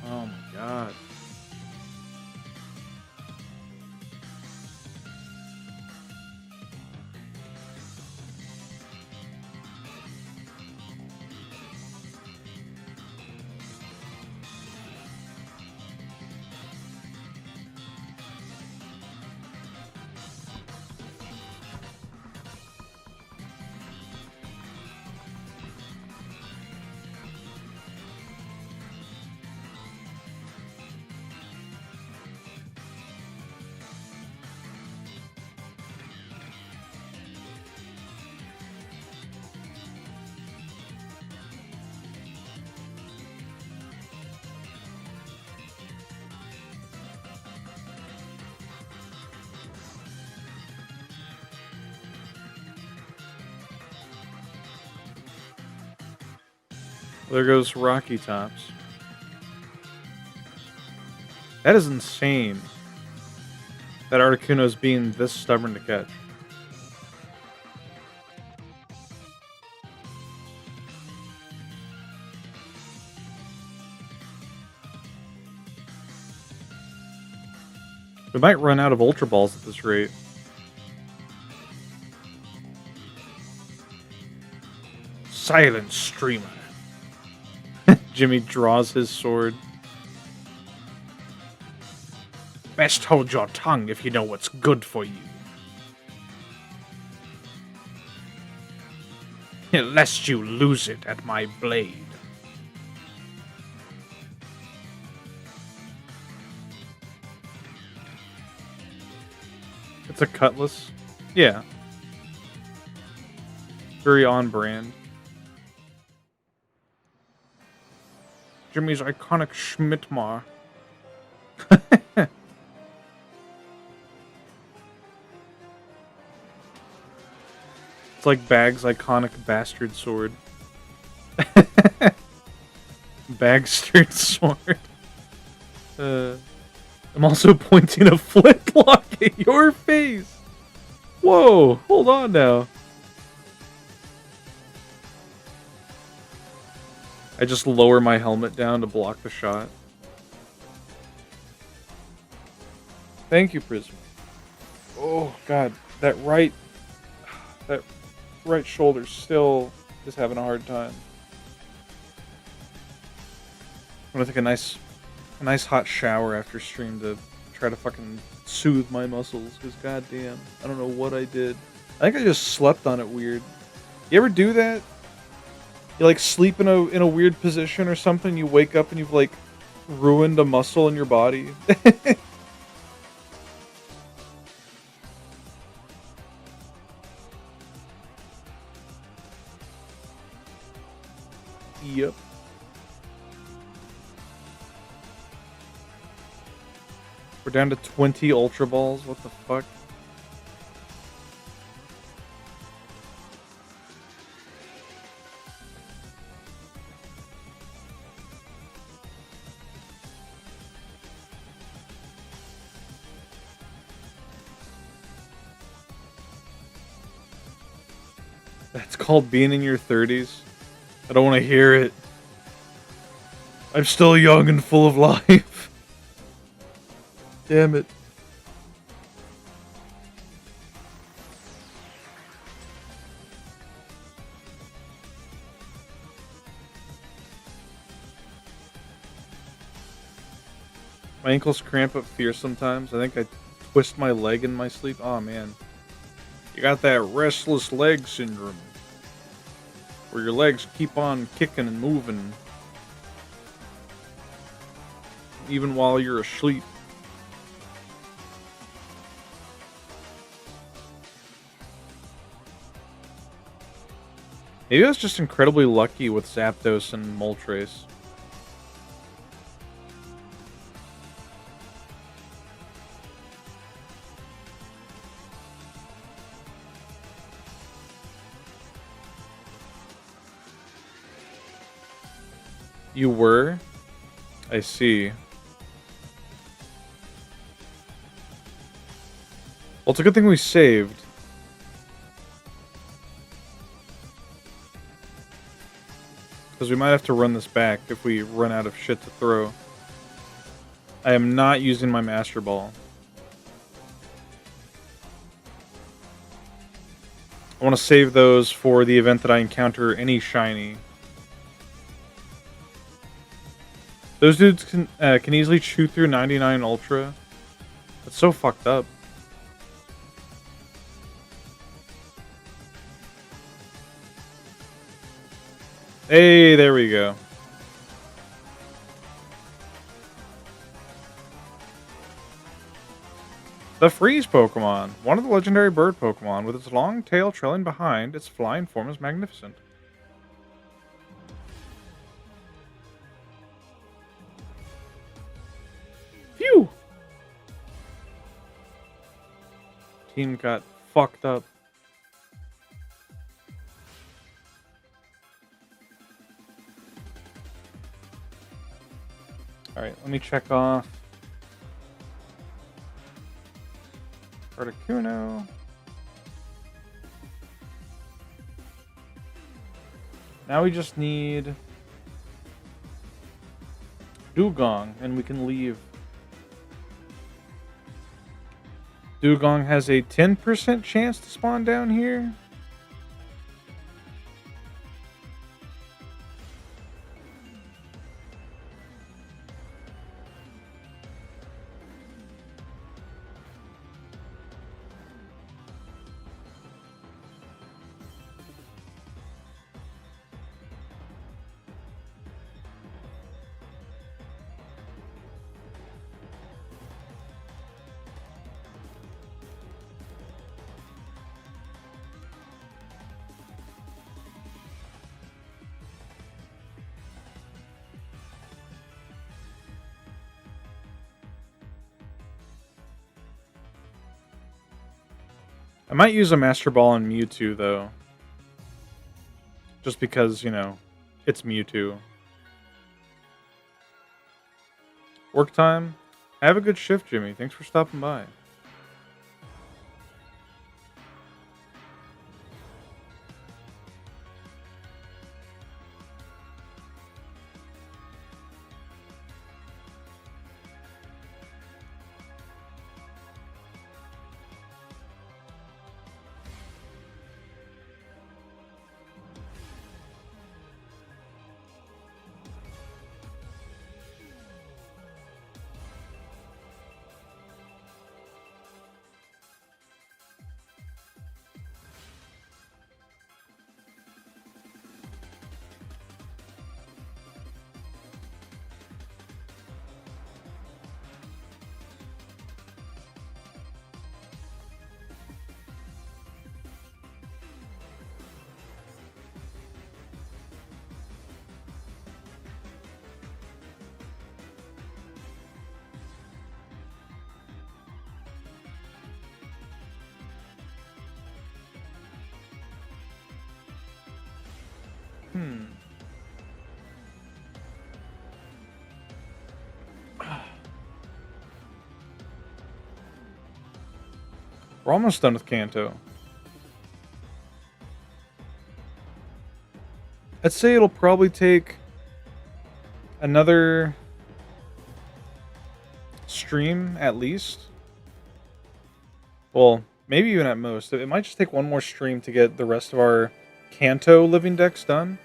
Oh my god. There goes Rocky Tops. That is insane. That Articuno's being this stubborn to catch. We might run out of Ultra Balls at this rate. Silent Streamer. Jimmy draws his sword. Best hold your tongue if you know what's good for you. Lest you lose it at my blade. It's a cutlass. Yeah. Very on brand. Jimmy's iconic Schmidtmar. It's like Bag's iconic bastard sword. Bagstard sword. I'm also pointing a flintlock at your face. Whoa, hold on now. I just lower my helmet down to block the shot. Thank you, Prism. Oh god, that right shoulder still is having a hard time. I'm gonna take a nice hot shower after stream to try to fucking soothe my muscles, because goddamn, I don't know what I did. I think I just slept on it weird. You ever do that? You like sleep in a weird position or something, you wake up and you've like ruined a muscle in your body. Yep. We're down to 20 Ultra Balls. What the fuck? That's called being in your 30s. I don't want to hear it. I'm still young and full of life. Damn it. My ankles cramp up fierce sometimes. I think I twist my leg in my sleep. Oh man. You got that restless leg syndrome. Where your legs keep on kicking and moving. Even while you're asleep. Maybe I was just incredibly lucky with Zapdos and Moltres. You were? I see. Well, it's a good thing we saved. Because we might have to run this back if we run out of shit to throw. I am not using my Master Ball. I want to save those for the event that I encounter any shiny. Those dudes can easily chew through 99 Ultra. That's so fucked up. Hey, there we go. The Freeze Pokemon. One of the legendary bird Pokemon. With its long tail trailing behind, its flying form is magnificent. Phew! Team got fucked up. Alright, let me check off Articuno. Now we just need Dugong, and we can leave. Dugong has a 10% chance to spawn down here. I might use a Master Ball on Mewtwo, though. Just because, you know, it's Mewtwo. Work time. Have a good shift, Jimmy. Thanks for stopping by. We're almost done with Kanto. I'd say it'll probably take another stream at least. Well, maybe even at most. It might just take one more stream to get the rest of our Kanto living decks done.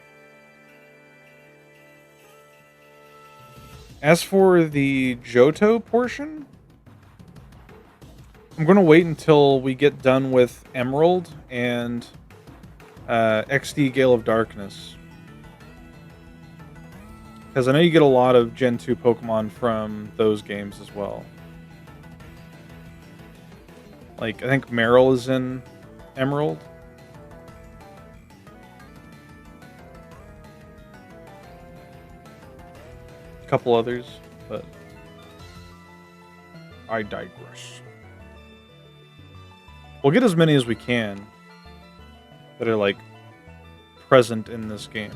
As for the Johto portion, I'm going to wait until we get done with Emerald and XD Gale of Darkness. Because I know you get a lot of Gen 2 Pokemon from those games as well. Like, I think Meryl is in Emerald. A couple others, but I digress. We'll get as many as we can that are, like, present in this game.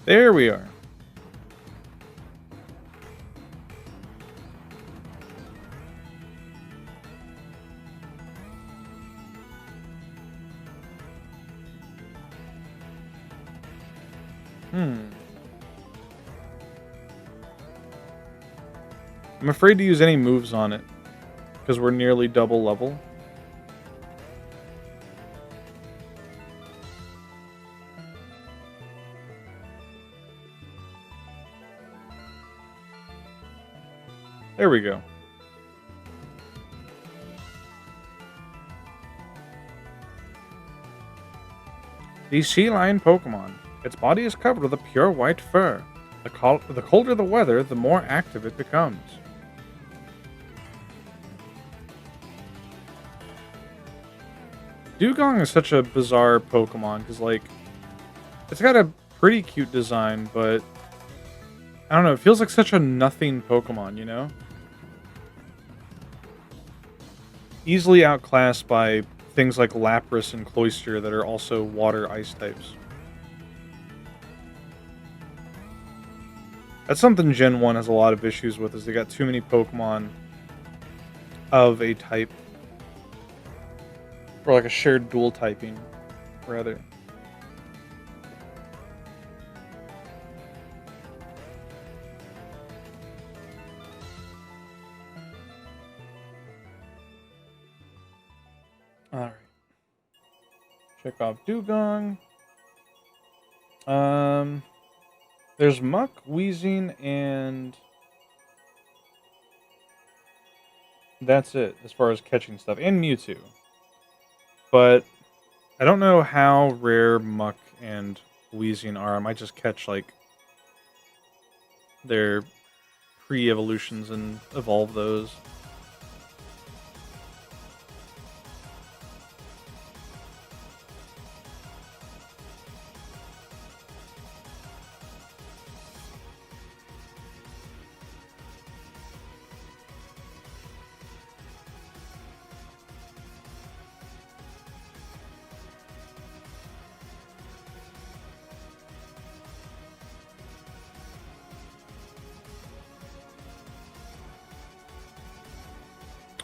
There we are. I'm afraid to use any moves on it because we're nearly double level. There we go. The sea lion Pokemon. Its body is covered with a pure white fur. The colder the weather, the more active it becomes. Dugong is such a bizarre Pokemon because, like, it's got a pretty cute design, but I don't know. It feels like such a nothing Pokemon, you know? Easily outclassed by things like Lapras and Cloyster that are also water ice types. That's something Gen 1 has a lot of issues with, is they got too many Pokemon of a type. Or like a shared dual typing, rather. Alright. Check off Dugong. There's Muck, Wheezing, and that's it as far as catching stuff. And Mewtwo. But I don't know how rare Muck and Wheezing are. I might just catch, like, their pre-evolutions and evolve those.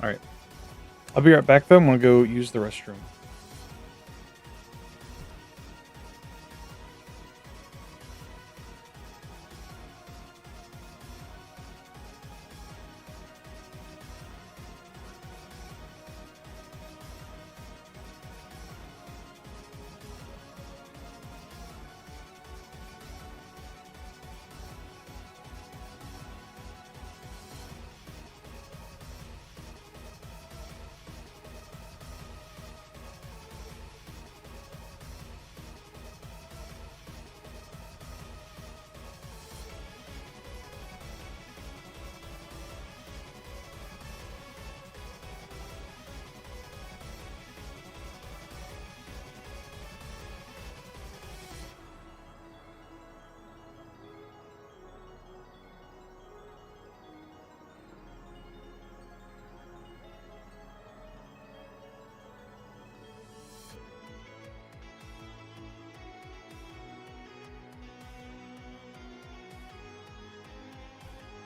Alright. I'll be right back, though. I'm going to go use the restroom.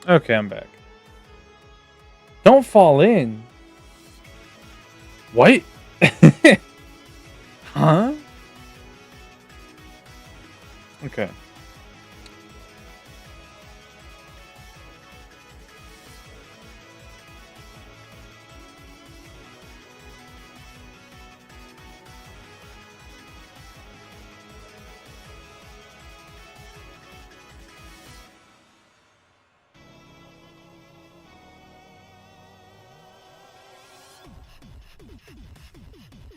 Okay, I'm back. Don't fall in. What? Huh? Okay.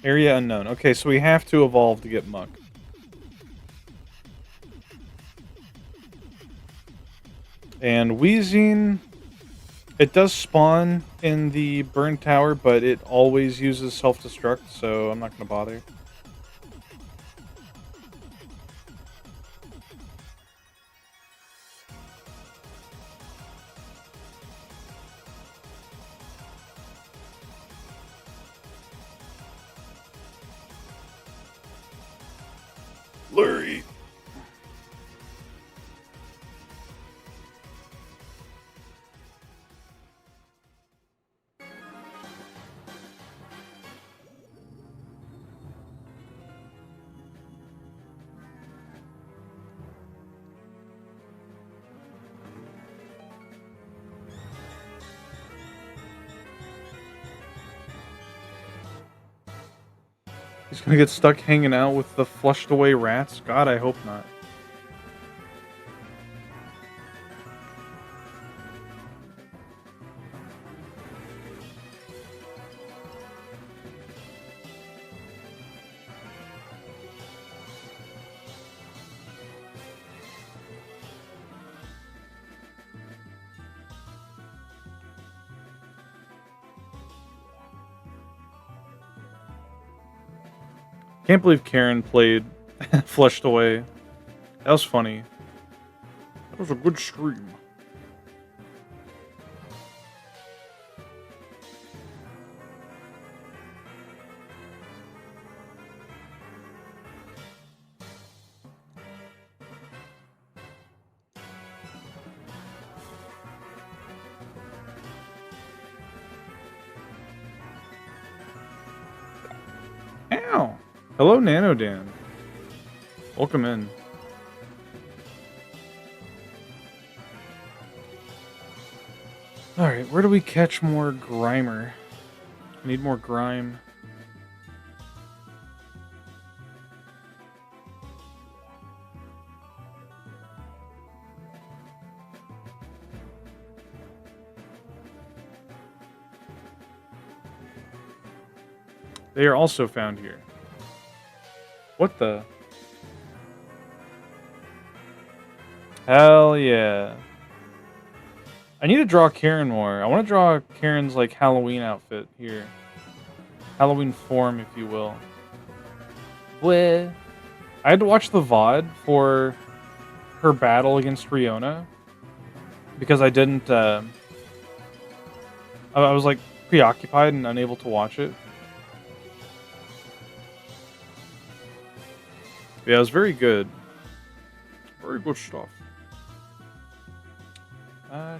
Area unknown. Okay, so we have to evolve to get Muck. And Wheezing, it does spawn in the burn tower, but it always uses self-destruct, so I'm not going to bother. Lurry. He's gonna get stuck hanging out with the flushed away rats? God, I hope not. Can't believe Karen played Flushed Away. That was funny. That was a good stream. Ow! Hello, Nanodan. Welcome in. Alright, where do we catch more Grimer? I need more grime. They are also found here. What the? Hell yeah. I need to draw Karen more. I want to draw Karen's, like, Halloween outfit here. Halloween form, if you will. Bleh. I had to watch the VOD for her battle against Riona. Because I didn't, I was, like, preoccupied and unable to watch it. Yeah, it was very good. Very good stuff.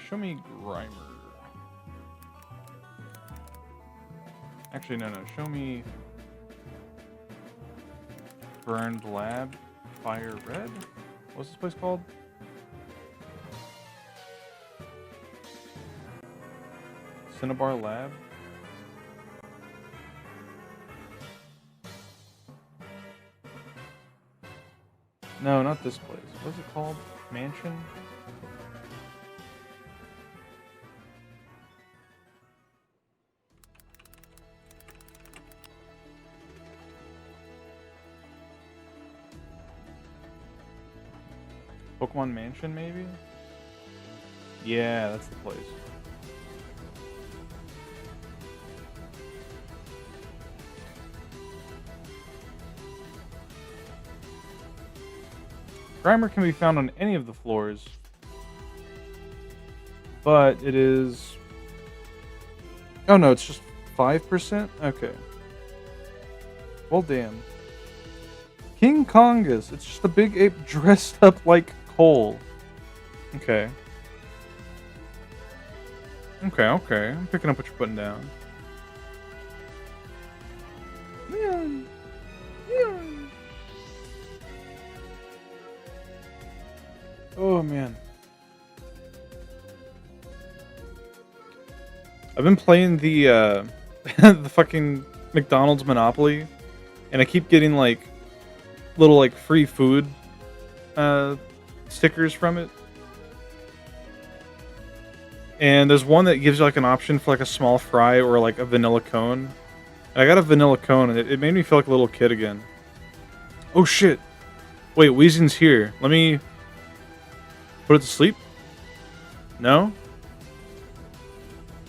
Show me Grimer. Actually, no. Show me Burned Lab, FireRed. What's this place called? Cinnabar Lab. No, not this place. What's it called? Mansion? Pokemon Mansion, maybe? Yeah, that's the place. Grimer can be found on any of the floors, but it is... Oh no, it's just 5%? Okay. Well, damn. King Kongus. It's just a big ape dressed up like Cole. Okay. Okay. I'm picking up what you're putting down. Oh, man. I've been playing the, the fucking McDonald's Monopoly, and I keep getting, like, little, like, free food, stickers from it. And there's one that gives you, like, an option for, like, a small fry or, like, a vanilla cone. And I got a vanilla cone, and it made me feel like a little kid again. Oh, shit. Wait, Weezing's here. Let me... put it to sleep? No?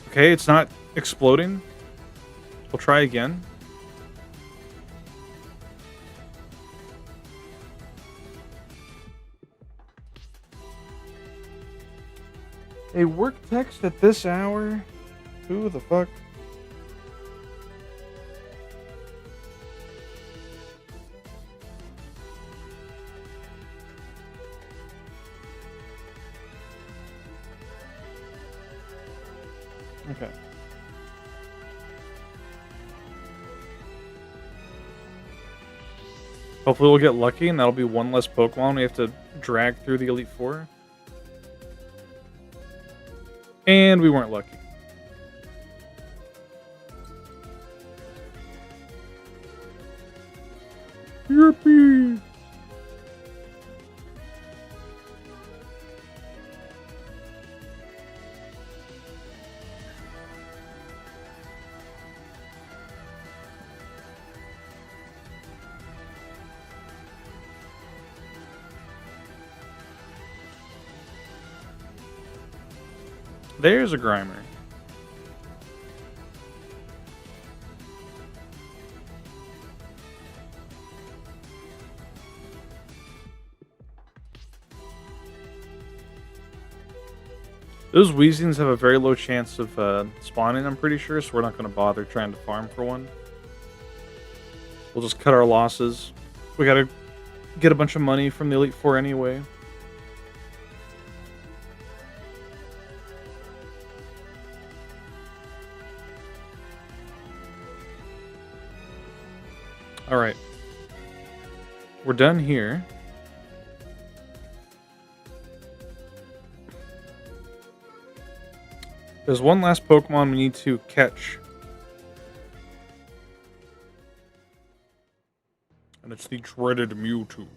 Okay, it's not exploding. We'll try again. A work text at this hour? Who the fuck? Okay. Hopefully we'll get lucky and that'll be one less Pokemon we have to drag through the Elite Four. And we weren't lucky. Yippee! There's a Grimer. Those Weezings have a very low chance of spawning, I'm pretty sure, so we're not going to bother trying to farm for one. We'll just cut our losses. We got to get a bunch of money from the Elite Four anyway. Alright. We're done here. There's one last Pokemon we need to catch. And it's the dreaded Mewtwo.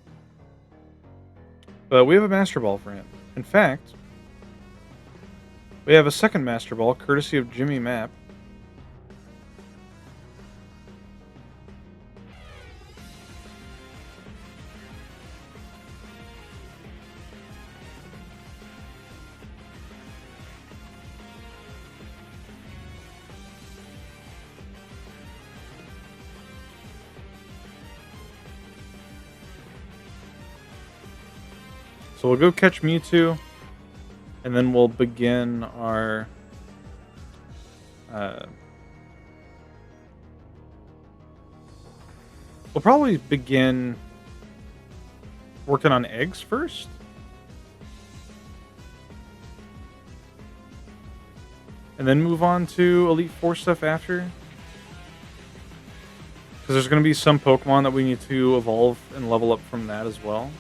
But we have a Master Ball for him. In fact, we have a second Master Ball, courtesy of Jimmy Map. So we'll go catch Mewtwo, and then we'll begin our we'll probably begin working on eggs first. And then move on to Elite Four stuff after. Because there's going to be some Pokemon that we need to evolve and level up from that as well.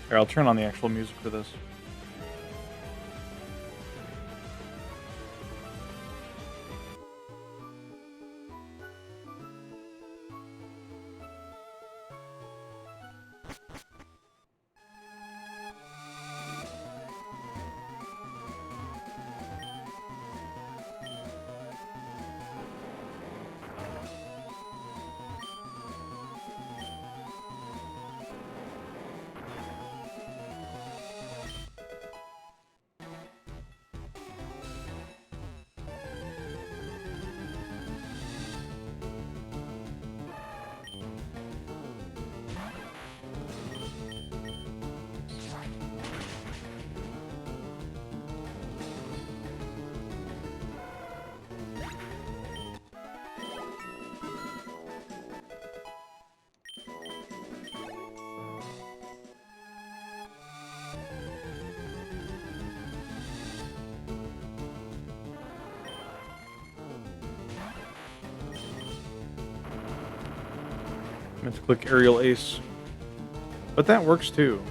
Here, I'll turn on the actual music for this. I meant to click Aerial Ace. But that works too.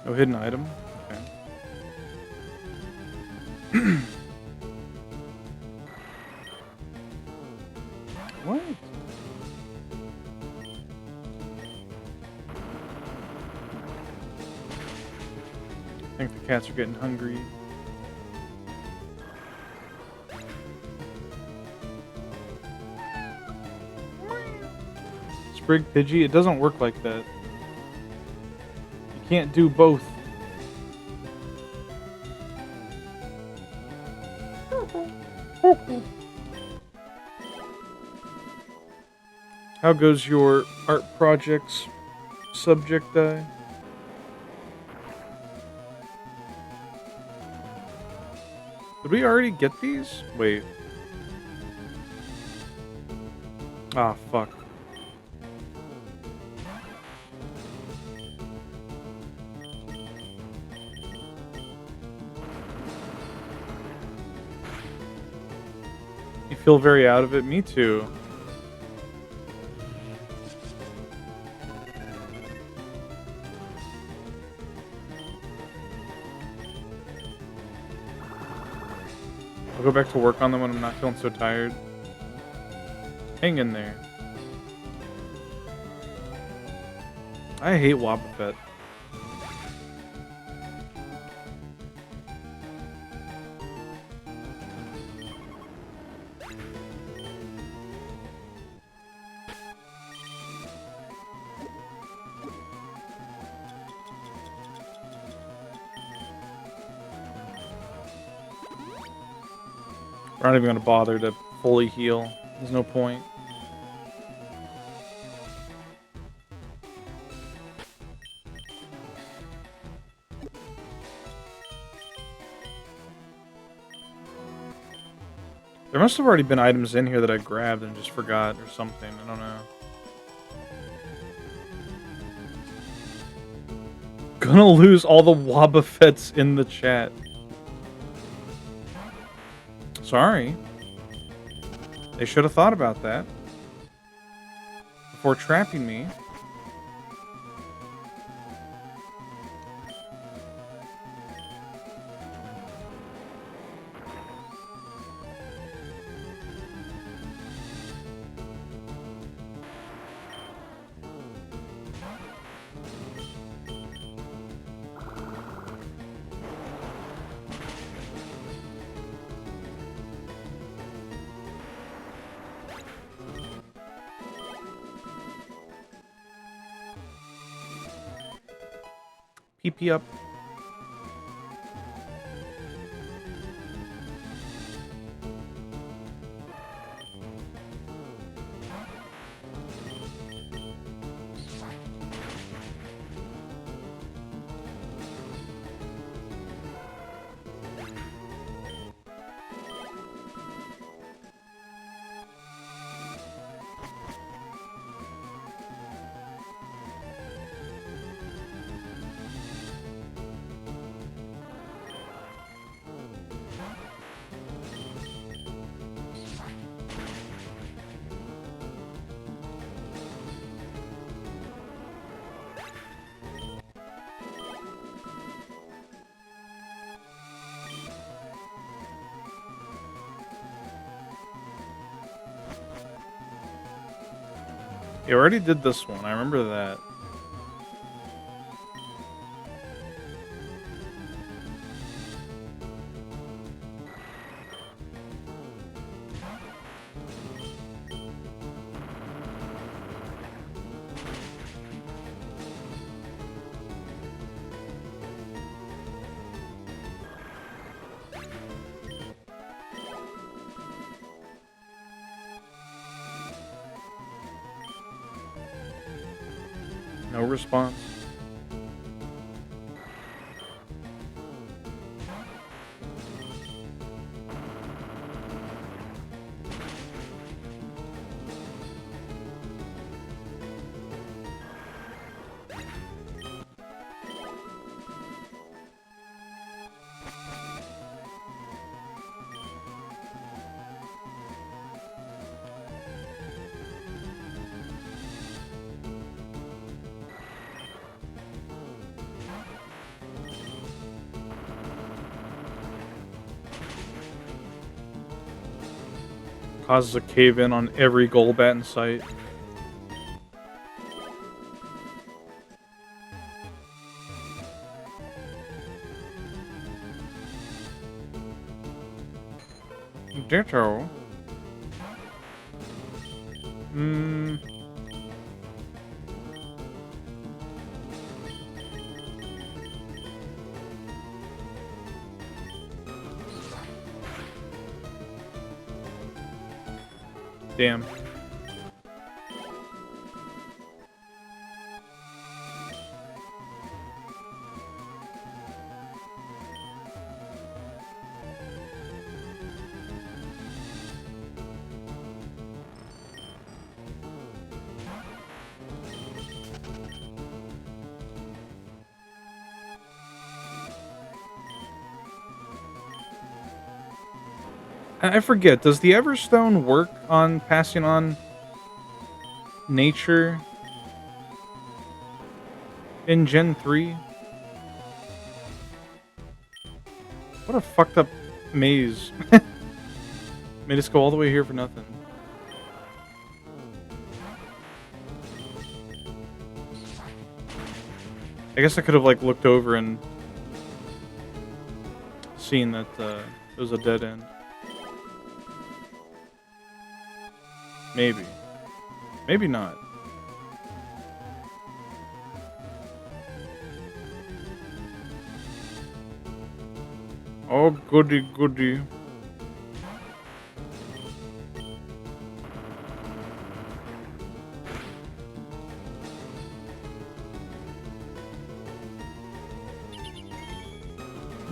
No hidden item. Okay. What? I think the cats are getting hungry. Sprig Pidgey? It doesn't work like that. You can't do both. How goes your art projects, subject die? Did we already get these? Wait. Ah, fuck. You feel very out of it? Me too. I'll go back to work on them when I'm not feeling so tired. Hang in there. I hate Wobbuffet. We're not even gonna bother to fully heal. There's no point. There must have already been items in here that I grabbed and just forgot or something. I don't know. Gonna lose all the Wobbuffets in the chat. Sorry. They should have thought about that before trapping me. PP up. You already did this one. I remember that. No response. Causes a cave-in on every Golbat in sight. Ditto. Damn. I forget, does the Everstone work on passing on nature in Gen 3? What a fucked up maze. Made us go all the way here for nothing. I guess I could have like looked over and seen that it was a dead end. Maybe. Maybe not. Oh, goody goody.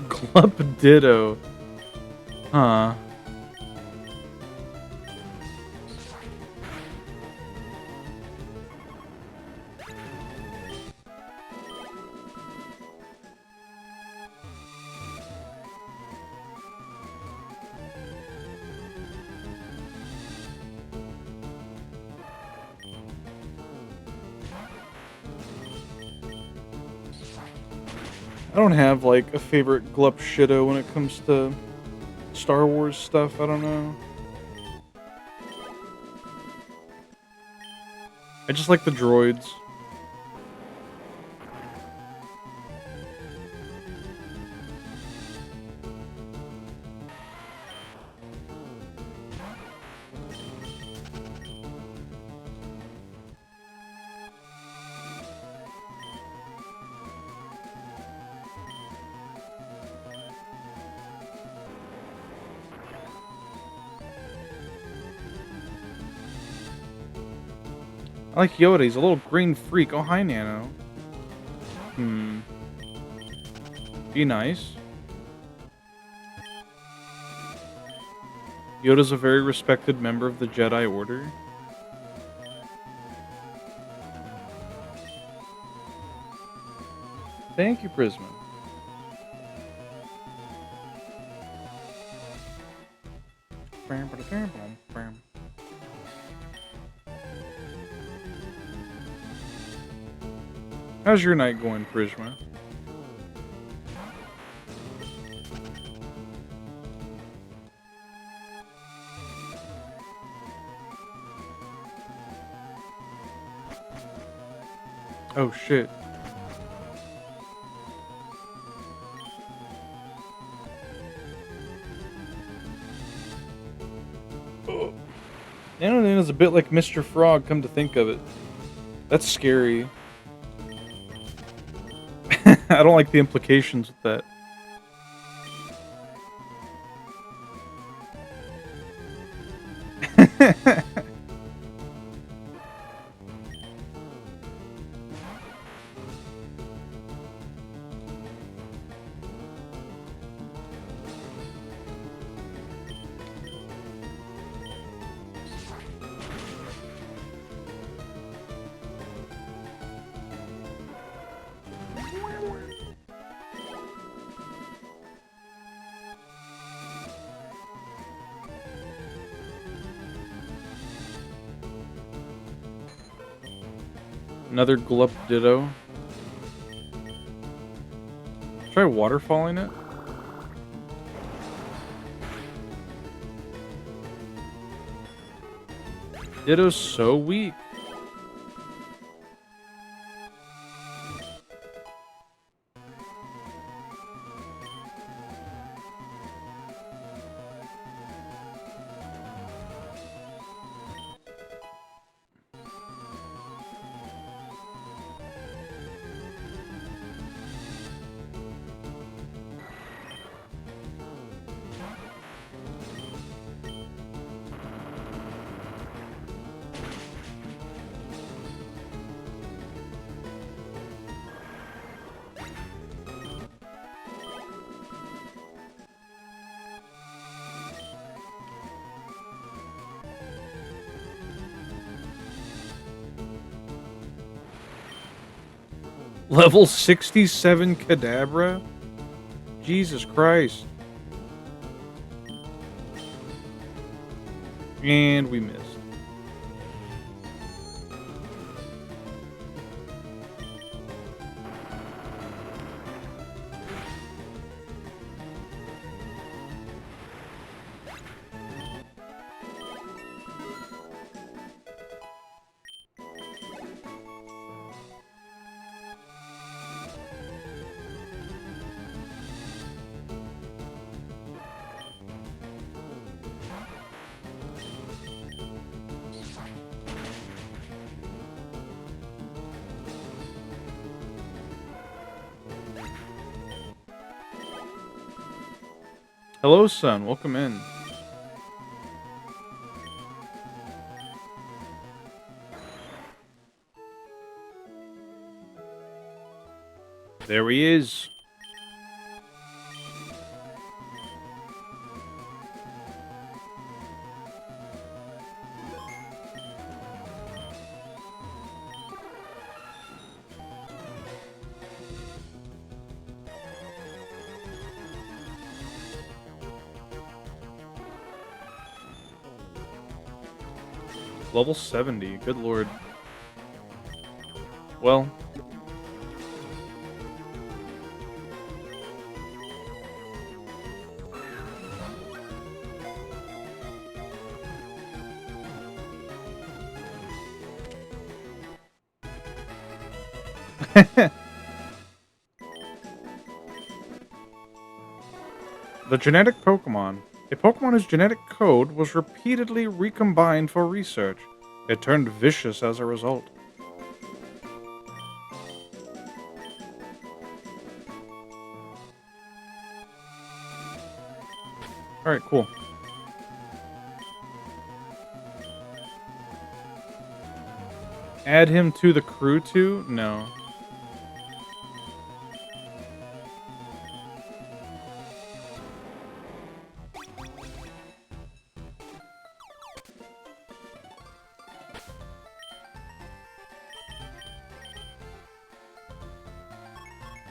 Glup Ditto. Huh. I don't have like a favorite Glup Shido when it comes to Star Wars stuff. I don't know. I just like the droids. I like Yoda. He's a little green freak. Oh, hi, Nano. Be nice. Yoda's a very respected member of the Jedi Order. Thank you, Prisma. How's your night going, Prisma? Oh shit. Oh. Nano's a bit like Mr. Frog, come to think of it. That's scary. I don't like the implications with that. Another Glup Ditto. Try waterfalling it. Ditto's so weak. Level 67 Kadabra? Jesus Christ. And we missed. Hello, son. Welcome in. There he is. Level 70. Good lord. Well. The genetic Pokemon. A Pokemon's genetic code was repeatedly recombined for research. It turned vicious as a result. Alright, cool. Add him to the crew too? No.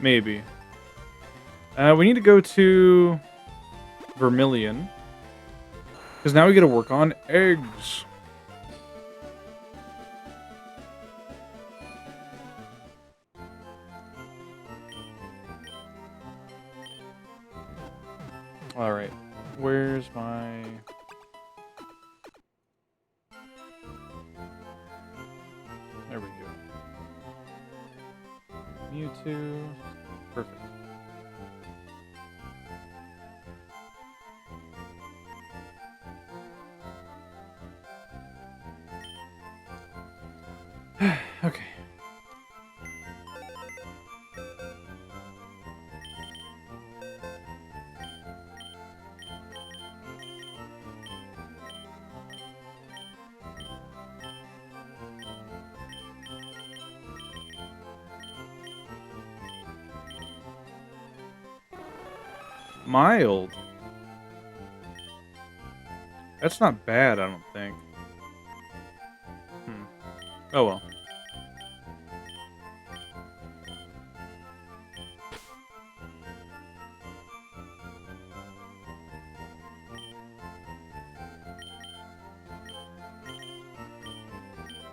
Maybe. We need to go to Vermilion. Because now we get to work on eggs. Alright. Where's my... There we go. Mewtwo. Perfect. Okay. Mild. That's not bad, I don't think. Oh well.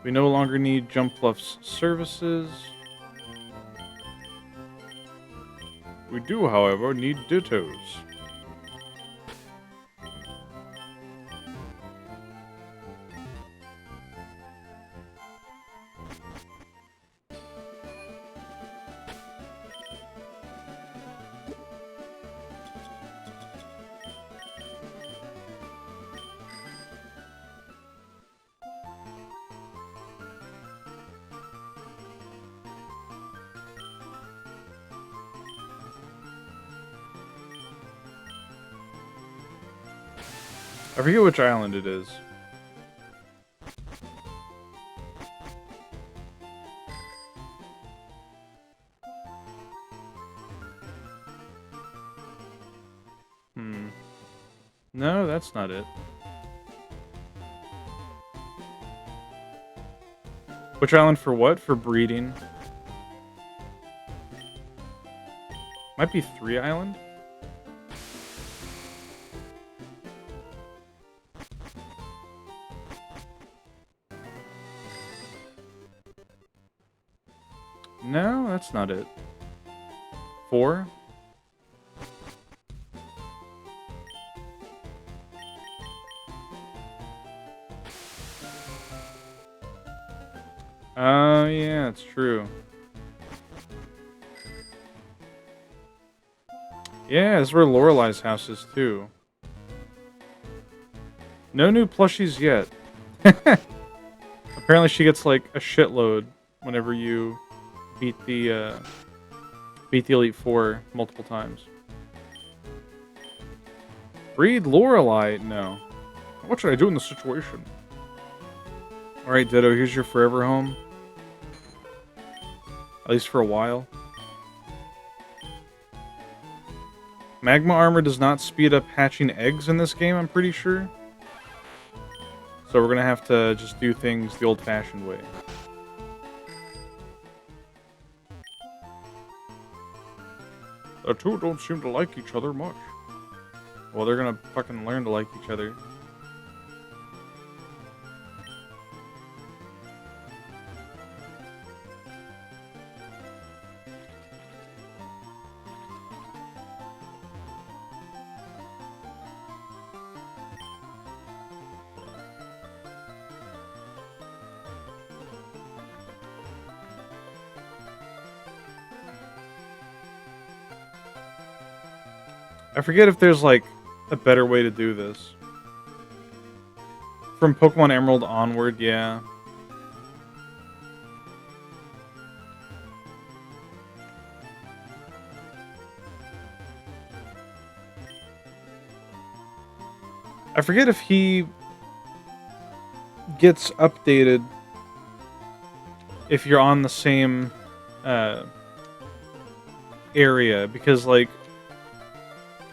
We no longer need Jumpluff's services. We do, however, need Dittos. I forget which island it is. No, that's not it. Which island for what? For breeding? Might be 3 Island? No, that's not it. 4? Oh, yeah, it's true. Yeah, this is where Lorelei's house is, too. No new plushies yet. Apparently she gets, like, a shitload whenever you beat the Elite Four multiple times. Breed Lorelei? No. What should I do in this situation? Alright, Ditto, here's your forever home. At least for a while. Magma armor does not speed up hatching eggs in this game, I'm pretty sure. So we're gonna have to just do things the old-fashioned way. The two don't seem to like each other much. Well, they're gonna fucking learn to like each other. I forget if there's, like, a better way to do this. From Pokemon Emerald onward, yeah. I forget if he gets updated if you're on the same area, because, like,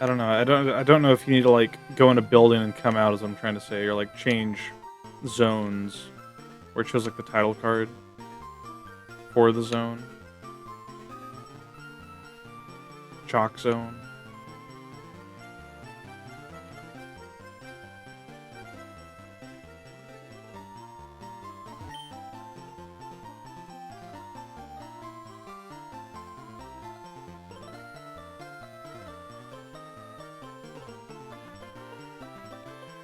I don't know. I don't know if you need to, like, go in a building and come out, as I'm trying to say, or, like, change zones where it shows, like, the title card for the zone. Chalk zone.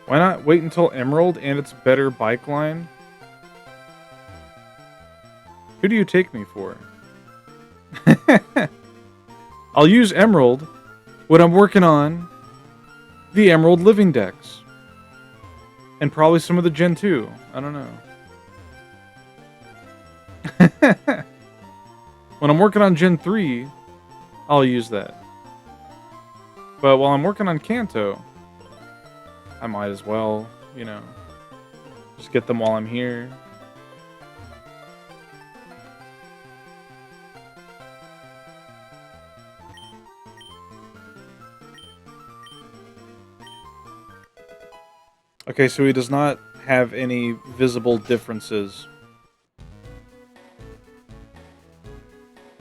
Why not wait until Emerald and its better bike line? Who do you take me for? I'll use Emerald when I'm working on the Emerald Living Dex. And probably some of the Gen 2. I don't know. When I'm working on Gen 3, I'll use that. But while I'm working on Kanto, I might as well, you know, just get them while I'm here. Okay, so he does not have any visible differences.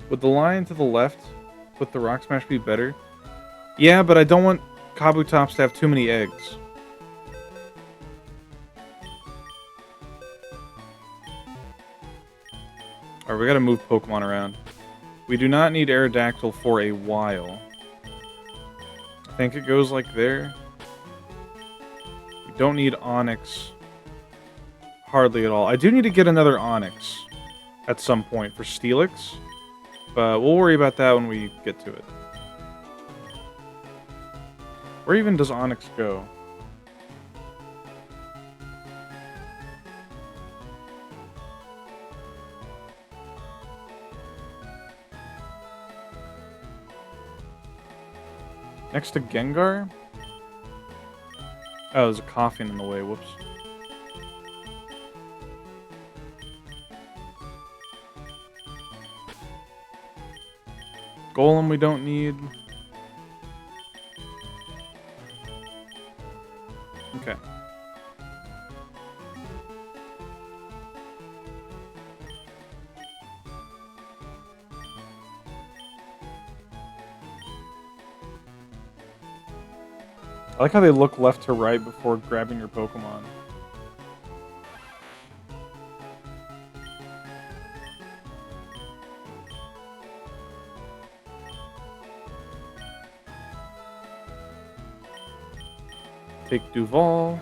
Would the line to the left with the Rock Smash be better? Yeah, but I don't want Kabutops to have too many eggs. Alright, we gotta move Pokemon around. We do not need Aerodactyl for a while. I think it goes like there. We don't need Onix hardly at all. I do need to get another Onix at some point for Steelix, but we'll worry about that when we get to it. Where even does Onix go? Next to Gengar? Oh, there's a coffin in the way. Whoops. Golem we don't need. Okay. I like how they look left to right before grabbing your Pokemon. take Duval.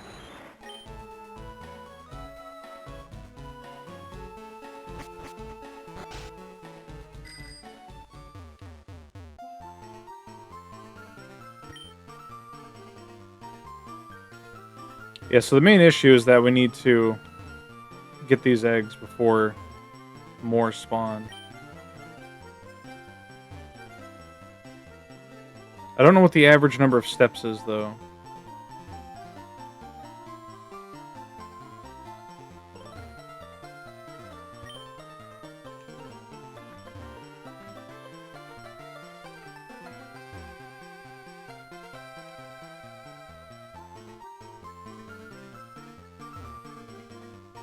Yeah, so the main issue is that we need to get these eggs before more spawn. I don't know what the average number of steps is, though.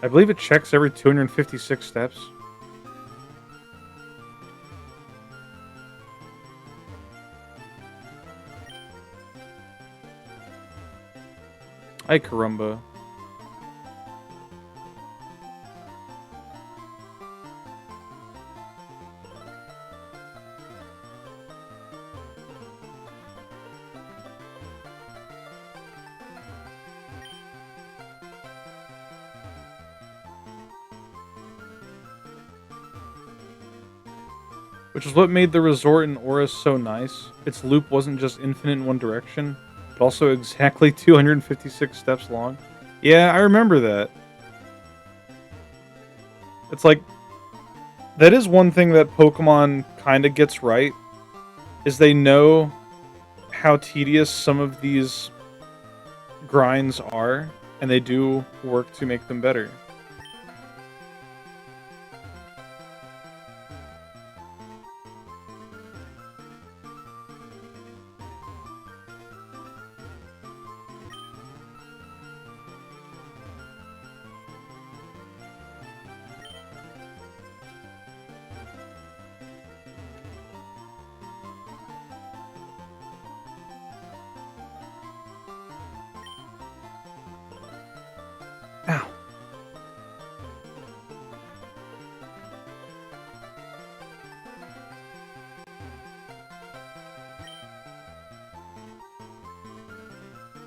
I believe it checks every 256 steps. Ay, caramba. Which is what made the resort in Oris so nice. Its loop wasn't just infinite in one direction, but also exactly 256 steps long. Yeah, I remember that. It's like, that is one thing that Pokemon kind of gets right, is they know how tedious some of these grinds are, and they do work to make them better. Ow.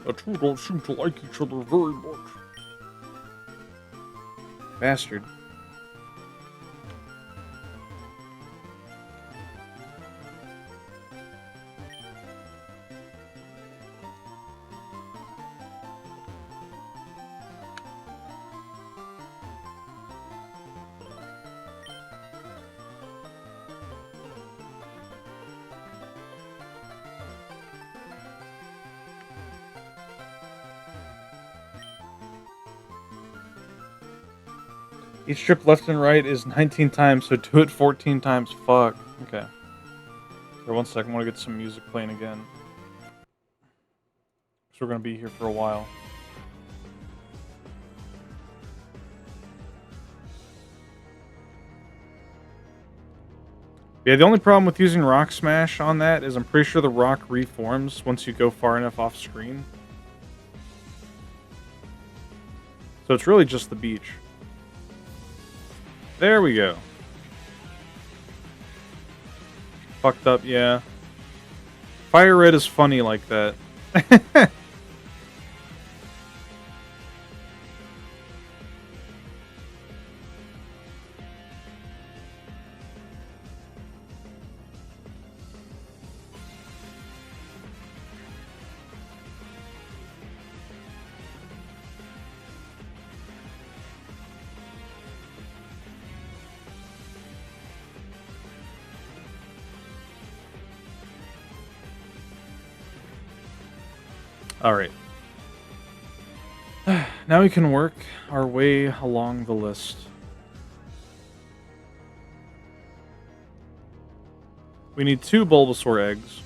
The two don't seem to like each other very much. Bastard. Each trip left and right is 19 times, so do it 14 times. Fuck. Okay. Here, 1 second. I want to get some music playing again. So we're going to be here for a while. Yeah, the only problem with using Rock Smash on that is I'm pretty sure the rock reforms once you go far enough off screen. So it's really just the beach. There we go. Fucked up, yeah. FireRed is funny like that. Alright. Now we can work our way along the list. We need 2 Bulbasaur eggs.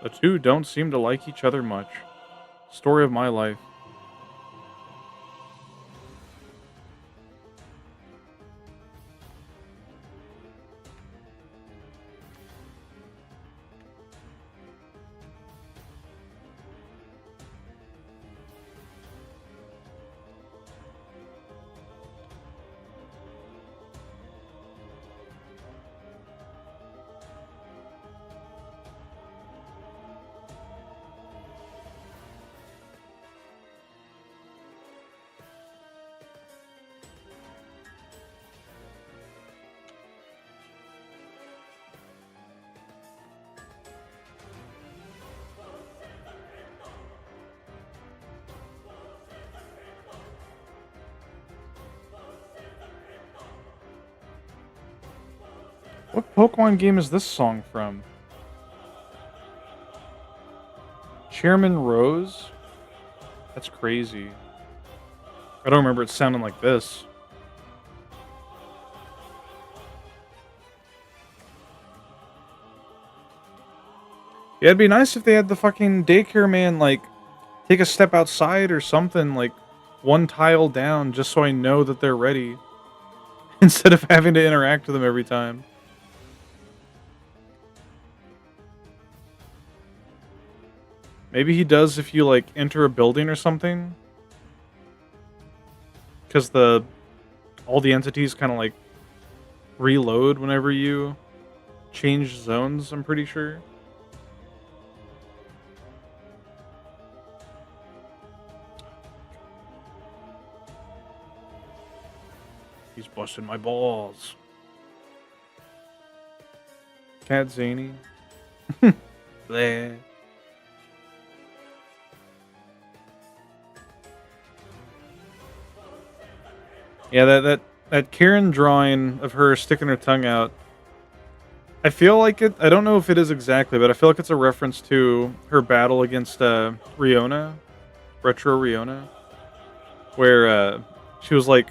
The two don't seem to like each other much. Story of my life. What Pokemon game is this song from? Chairman Rose? That's crazy. I don't remember it sounding like this. Yeah, it'd be nice if they had the fucking daycare man, like, take a step outside or something, like, one tile down, just so I know that they're ready. Instead of having to interact with them every time. Maybe he does if you, like, enter a building or something. Because all the entities kind of, like, reload whenever you change zones, I'm pretty sure. He's busting my balls. Cat Zany. Bleh. Yeah, that Karen drawing of her sticking her tongue out. I feel like it. I don't know if it is exactly, but I feel like it's a reference to her battle against Riona, Retro Riona, where she was like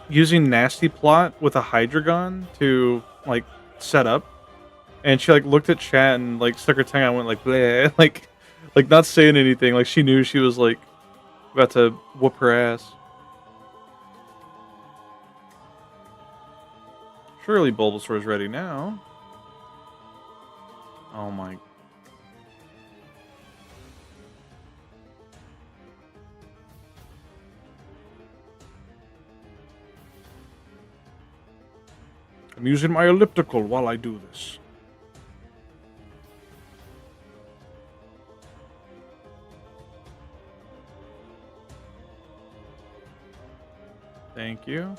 using Nasty Plot with a Hydreigon to like set up, and she like looked at chat and like stuck her tongue out and went like bleh, like not saying anything. Like she knew she was like about to whoop her ass. Surely Bulbasaur's ready now. Oh my. I'm using my elliptical while I do this. Thank you.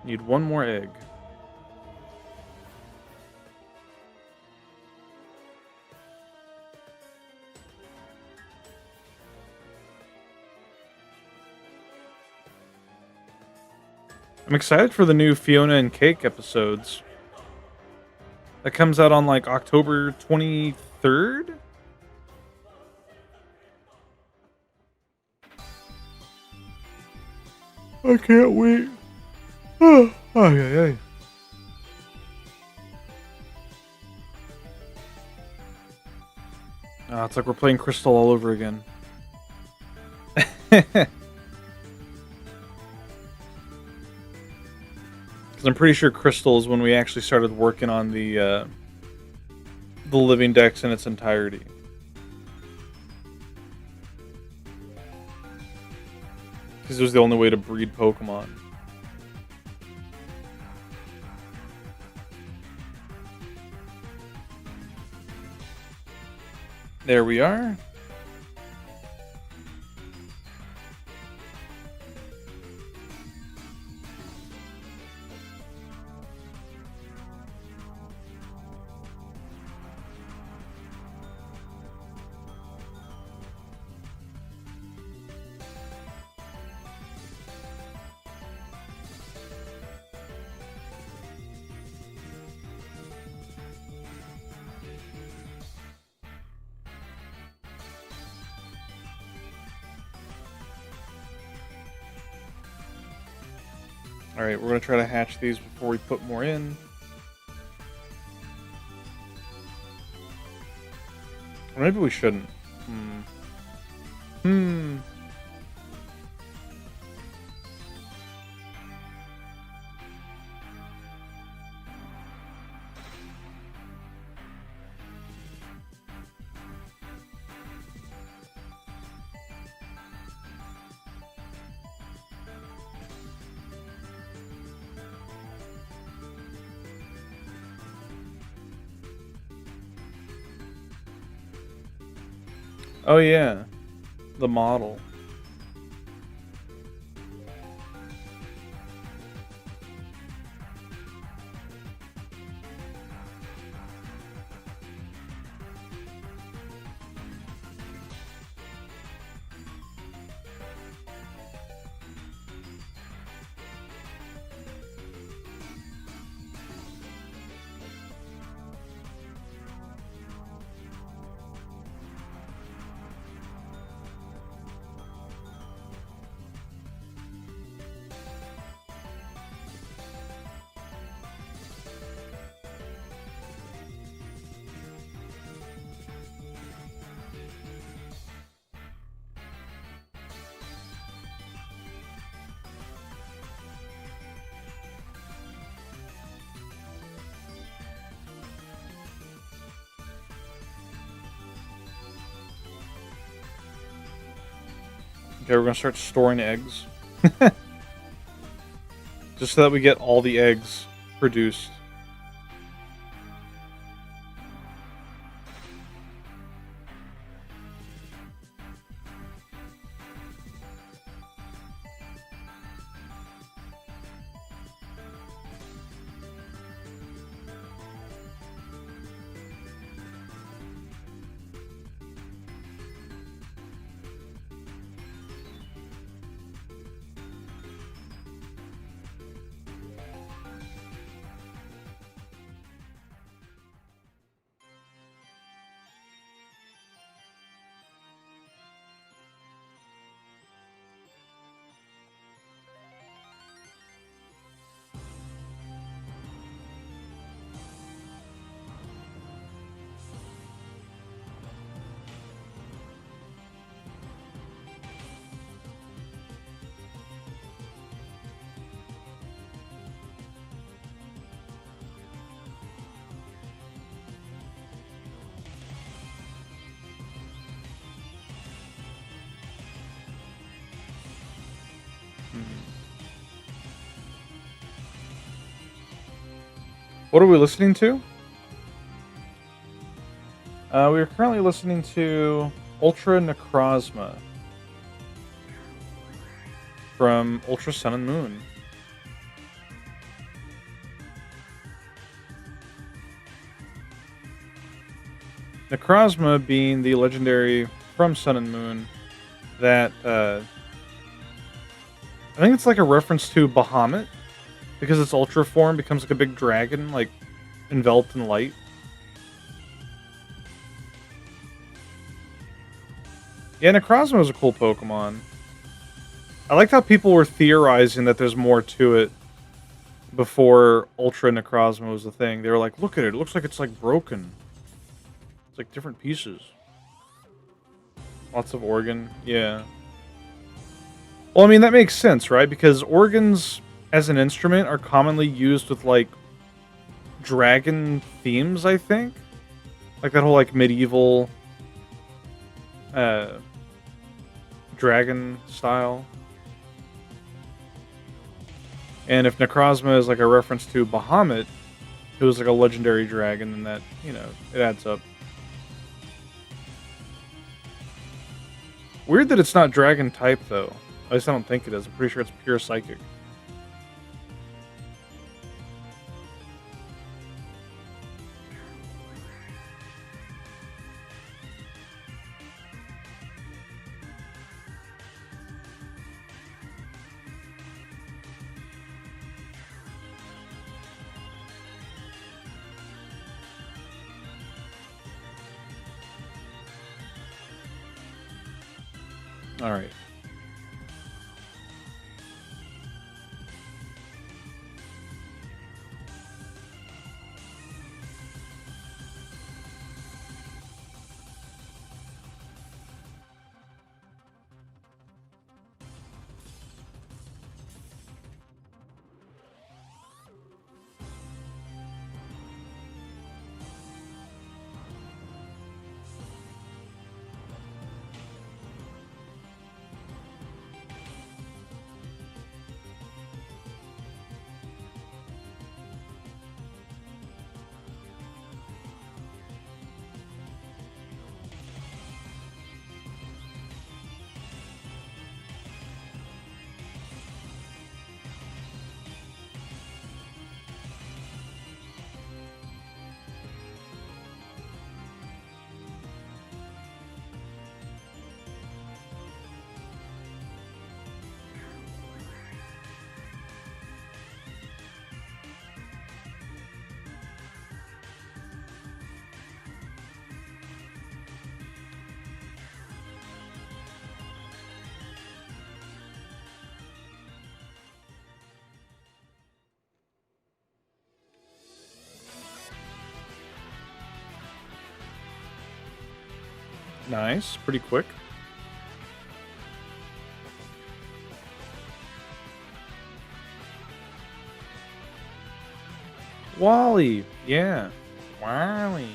Need one more egg. I'm excited for the new Fiona and Cake episodes. That comes out on like October 23rd? I can't wait. Oh, yeah. It's like we're playing Crystal all over again. Because I'm pretty sure Crystal is when we actually started working on the living dex in its entirety. Because it was the only way to breed Pokemon. There we are. Alright, we're going to try to hatch these before we put more in. Or maybe we shouldn't. Hmm. Oh yeah, the model. Okay, we're gonna start storing eggs. Just so that we get all the eggs produced. What are we listening to? We are currently listening to Ultra Necrozma from Ultra Sun and Moon. Necrozma being the legendary from Sun and Moon that I think it's like a reference to Bahamut because its ultra form becomes like a big dragon, like enveloped in light. Yeah, Necrozma is a cool Pokemon. I liked how people were theorizing that there's more to it before Ultra Necrozma was the thing. They were like, look at it. It looks like it's like broken. It's like different pieces. Lots of organ. Yeah. Well, I mean, that makes sense, right? Because organs as an instrument are commonly used with like dragon themes, I think. Like that whole like medieval dragon style. And if Necrozma is like a reference to Bahamut, who was like a legendary dragon, then that, you know, it adds up. Weird that it's not dragon type, though. At least I don't think it is. I'm pretty sure it's pure psychic. All right. Nice. Pretty quick. Wally. Yeah. Wally.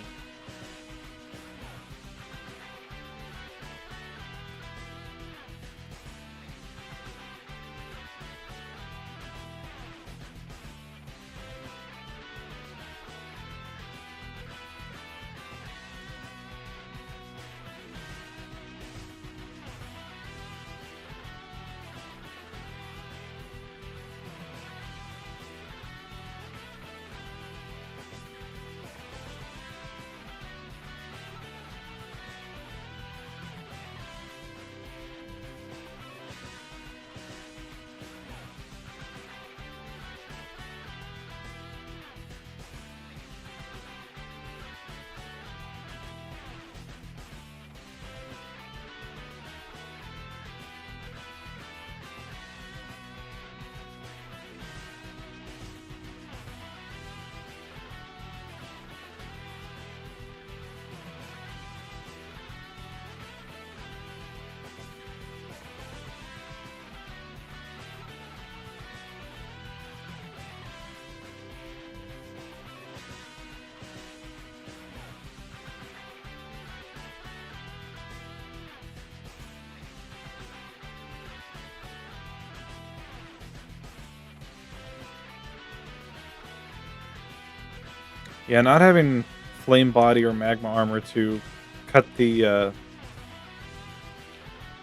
Yeah, not having flame body or magma armor to cut the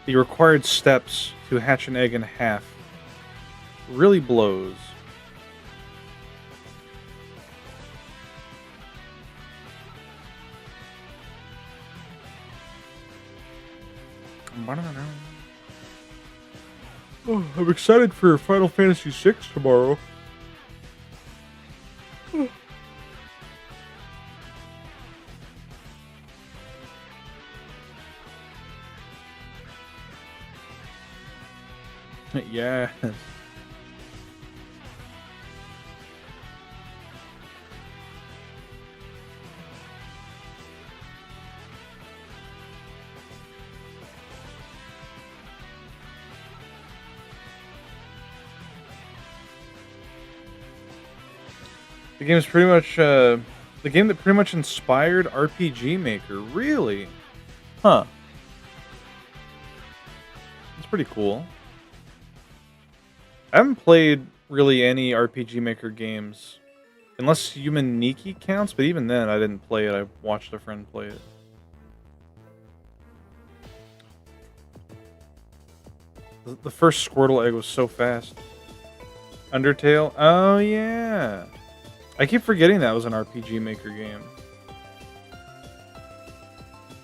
required steps to hatch an egg in half really blows. Oh, I'm excited for Final Fantasy VI tomorrow. Yes. The game's pretty much the game that pretty much inspired RPG Maker. Really? Huh. It's pretty cool. I haven't played really any RPG Maker games, unless Human Niki counts, but even then I didn't play it. I watched a friend play it. The first Squirtle egg was so fast. Undertale? Oh, yeah. I keep forgetting that was an RPG Maker game.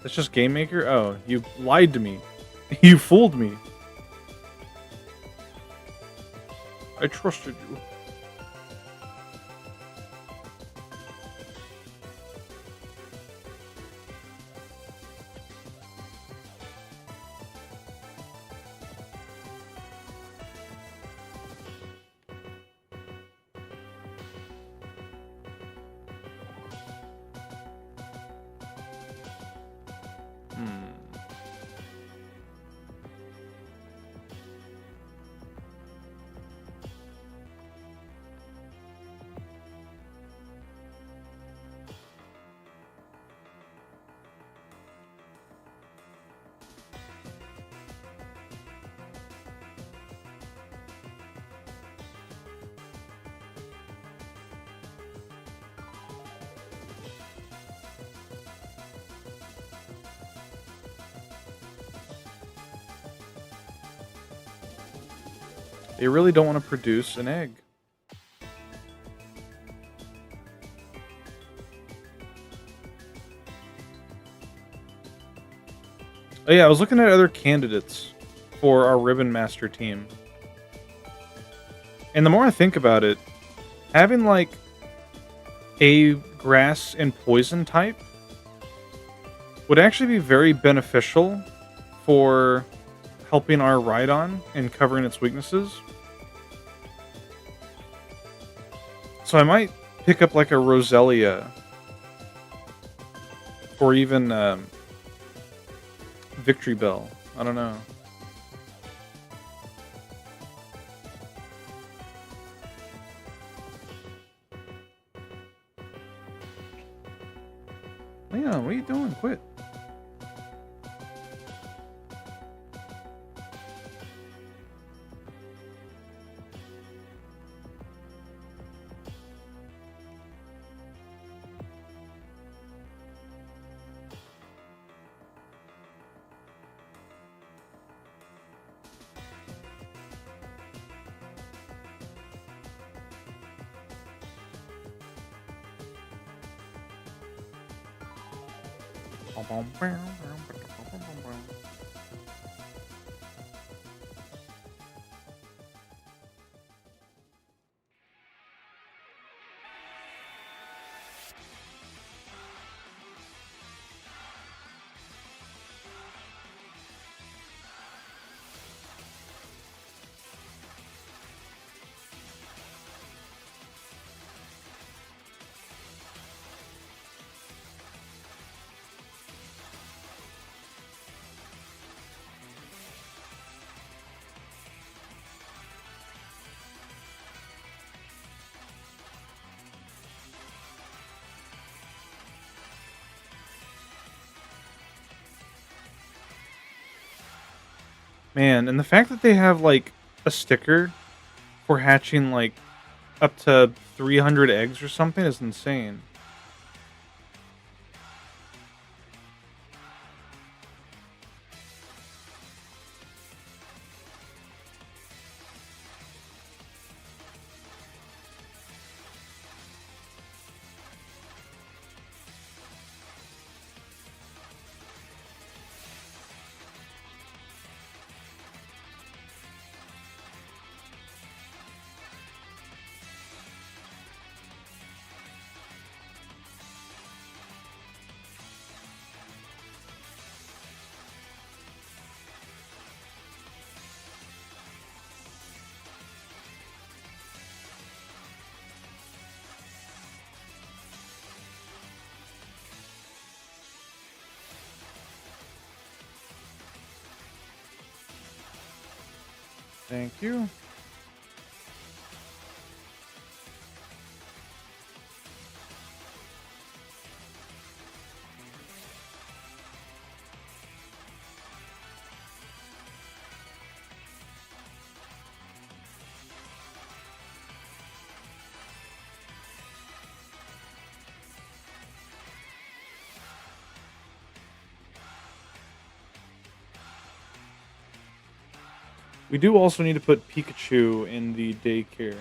That's just Game Maker? Oh, you lied to me. You fooled me. I trusted you. They really don't want to produce an egg. Oh yeah, I was looking at other candidates for our Ribbon Master team. And the more I think about it, having like a grass and poison type would actually be very beneficial for helping our Rhydon and covering its weaknesses. So I might pick up like a Roselia, or even Victory Bell. I don't know. Leon, what are you doing? Quit. Man, and the fact that they have like a sticker for hatching like up to 300 eggs or something is insane. Thank you. We do also need to put Pikachu in the daycare.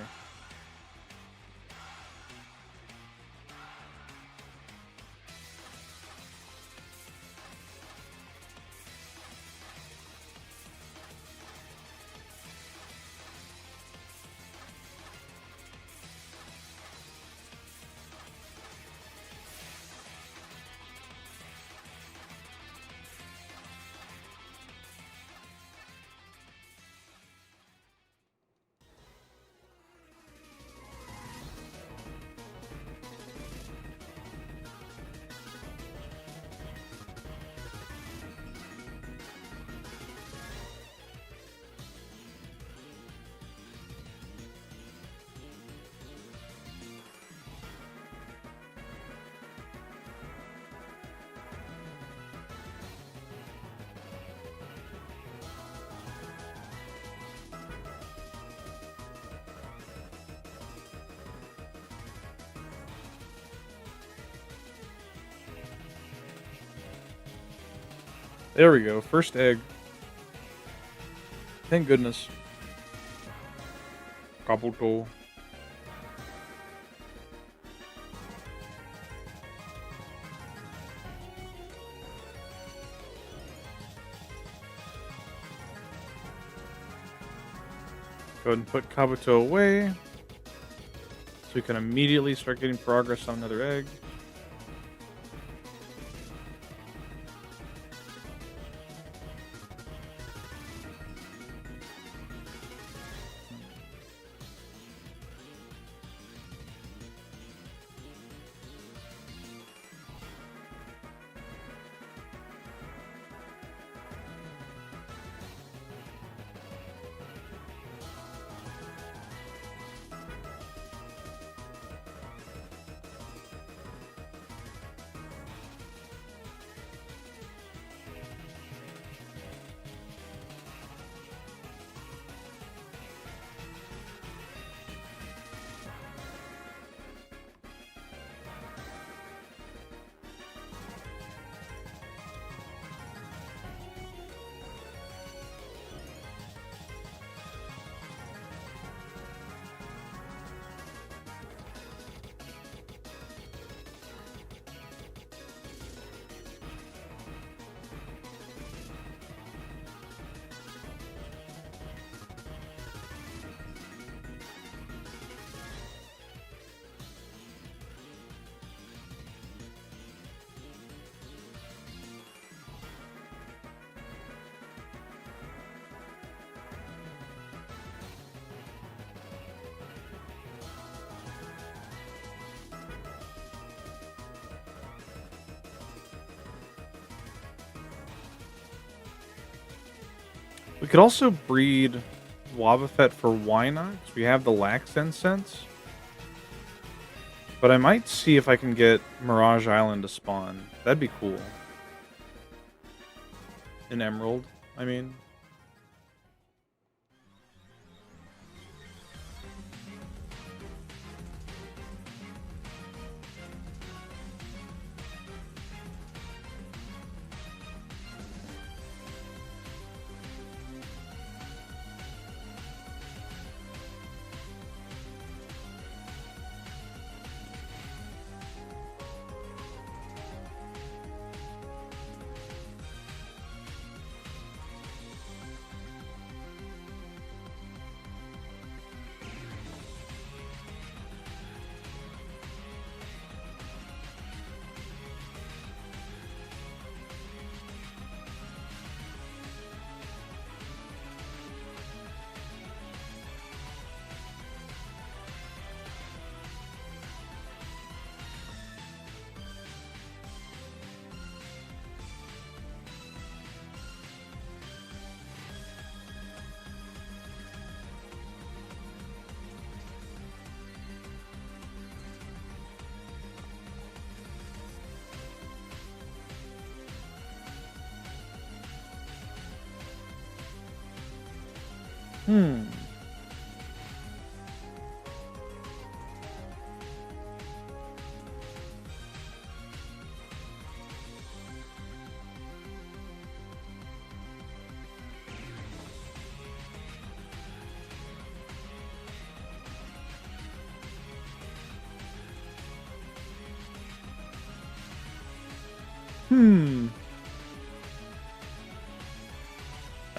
There we go. First egg. Thank goodness. Kabuto. Go ahead and put Kabuto away. So we can immediately start getting progress on another egg. We could also breed Wobbuffet for why not? 'Cause we have the Lax Incense. But I might see if I can get Mirage Island to spawn. That'd be cool. An Emerald, I mean.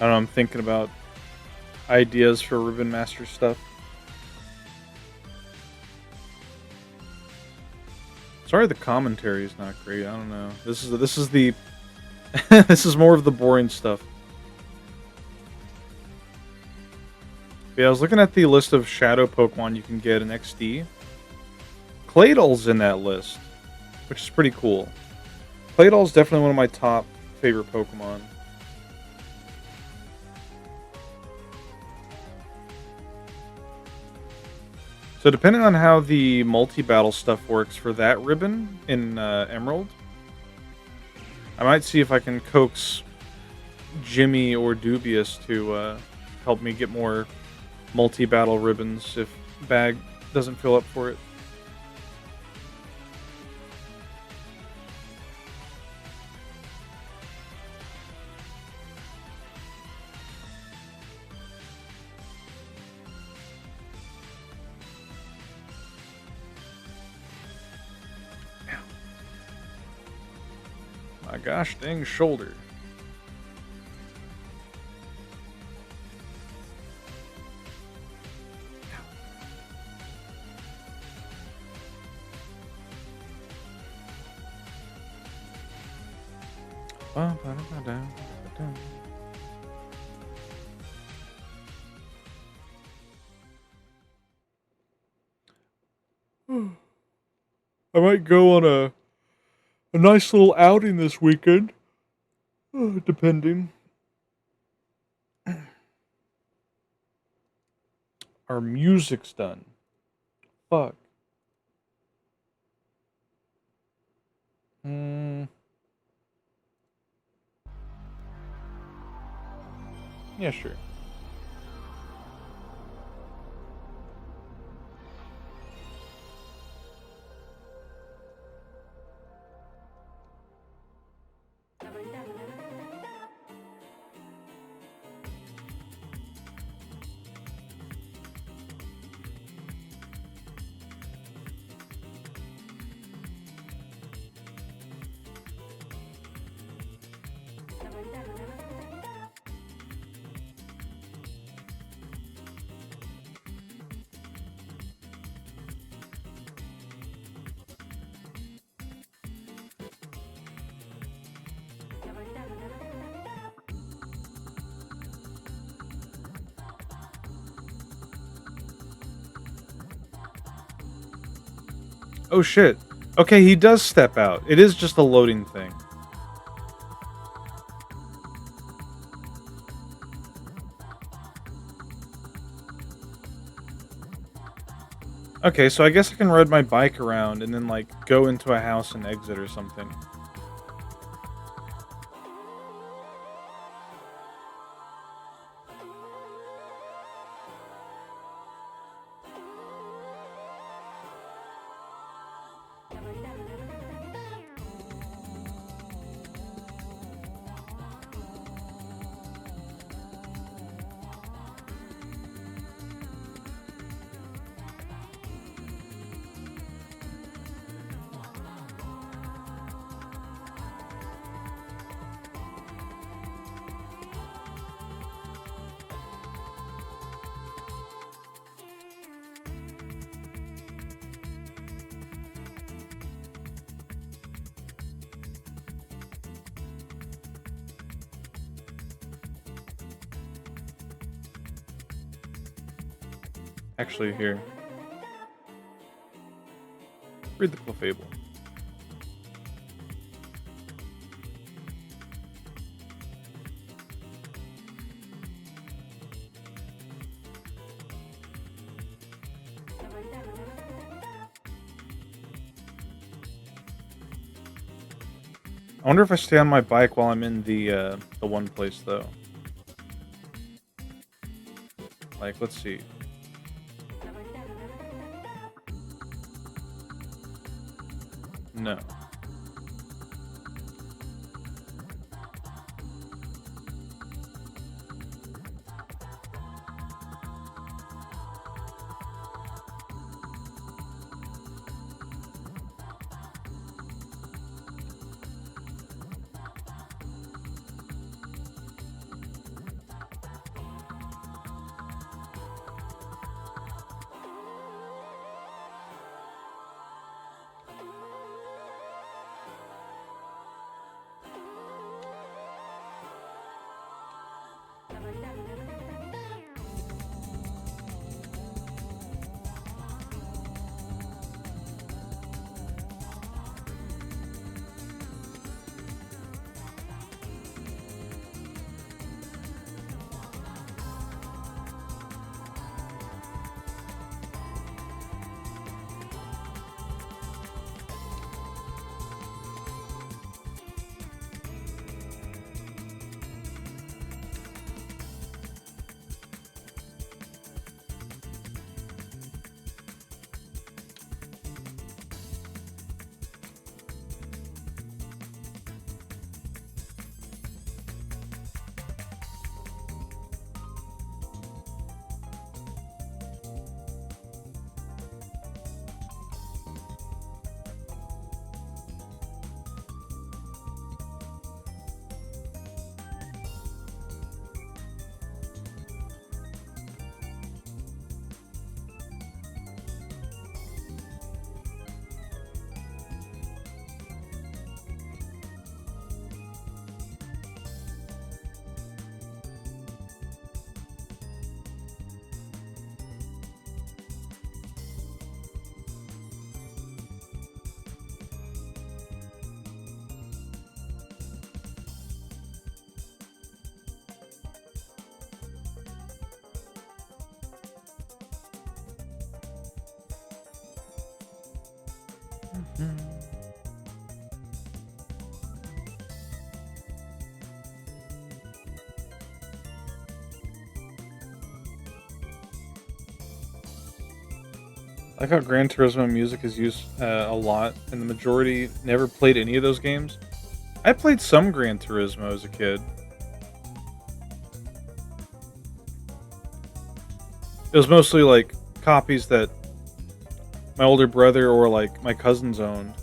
I don't know, I'm thinking about ideas for Ribbon Master stuff. Sorry the commentary is not great, I don't know. This is the this is more of the boring stuff. But yeah, I was looking at the list of shadow Pokemon you can get in XD. Claydol's in that list, which is pretty cool. Claydol's definitely one of my top favorite Pokemon. So depending on how the multi-battle stuff works for that ribbon in Emerald, I might see if I can coax Jimmy or Dubious to help me get more multi-battle ribbons if Bag doesn't fill up for it. My gosh dang shoulder. I might go on a nice little outing this weekend, depending. Our music's done. Fuck. Yeah, sure. Oh shit. Okay, he does step out. It is just a loading thing. Okay, so I guess I can ride my bike around and then, like, go into a house and exit or something. Actually, here. Read the Clefable. I wonder if I stay on my bike while I'm in the one place though. Like, let's see. No. I like how Gran Turismo music is used a lot, and the majority never played any of those games. I played some Gran Turismo as a kid. It was mostly like copies that my older brother or like my cousins owned.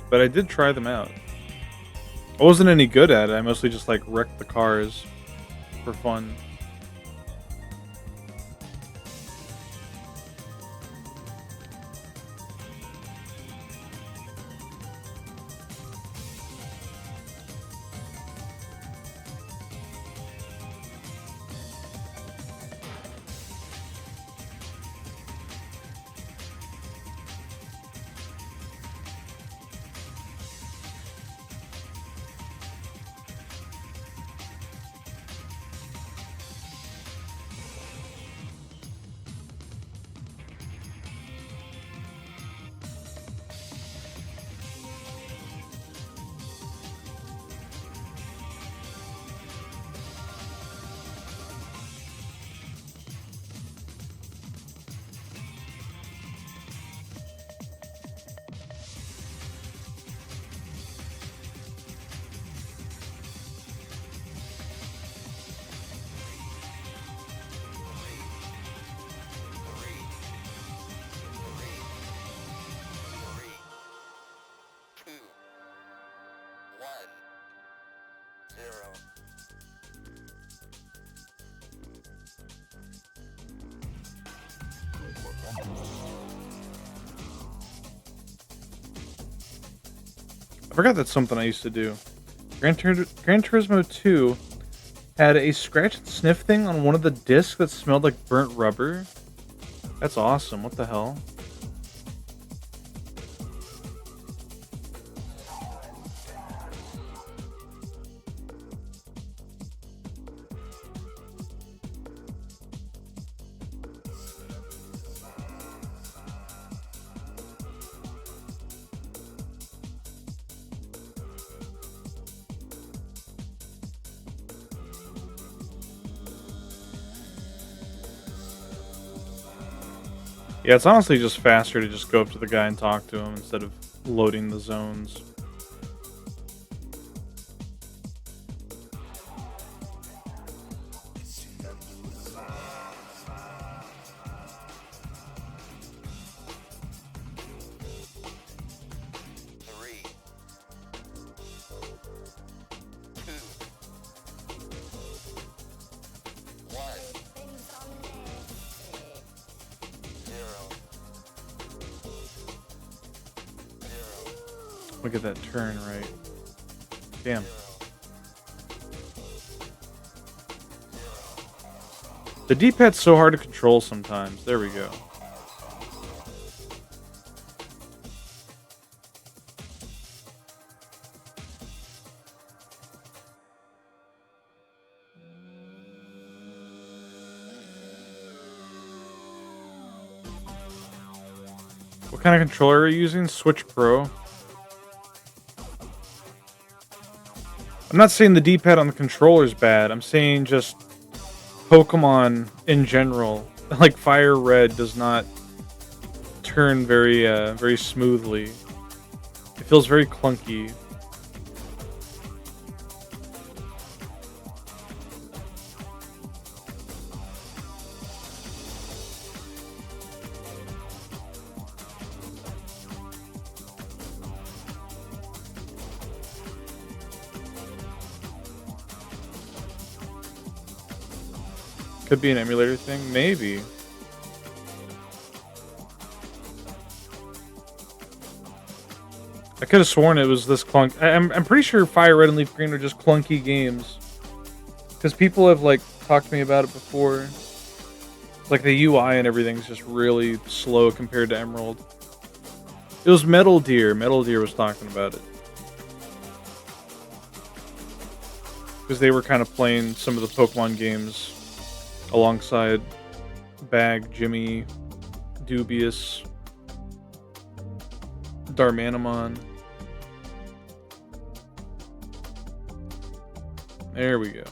But I did try them out. I wasn't any good at it. I mostly just like wrecked the cars for fun. I forgot that's something I used to do. Gran Turismo 2 had a scratch and sniff thing on one of the discs that smelled like burnt rubber. That's awesome. What the hell? Yeah, it's honestly just faster to just go up to the guy and talk to him instead of loading the zones. Look at that turn right. Damn. The D-pad's so hard to control sometimes. There we go. What kind of controller are you using? Switch Pro? I'm not saying the D-pad on the controller is bad. I'm saying just Pokemon in general, like FireRed, does not turn very smoothly. It feels very clunky. Could be an emulator thing, maybe. I could have sworn it was this clunk. I'm pretty sure Fire Red and Leaf Green are just clunky games, because people have like talked to me about it before. Like the UI and everything's just really slow compared to Emerald. It was Metal Deer. Metal Deer was talking about it. Because they were kind of playing some of the Pokemon games alongside Bag, Jimmy, Dubious, Darmanimon. There we go.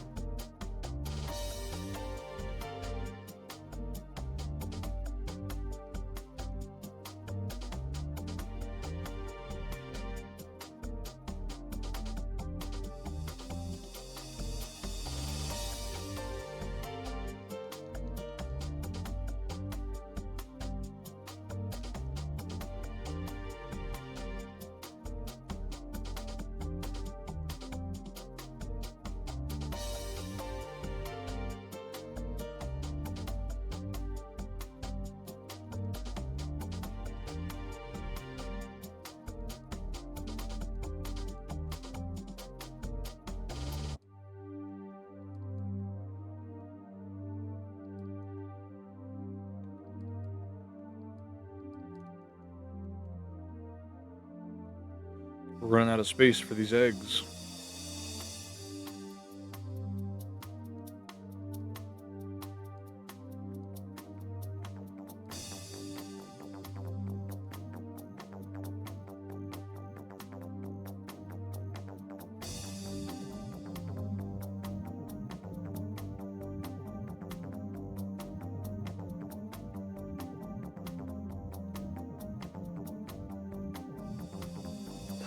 We're running out of space for these eggs.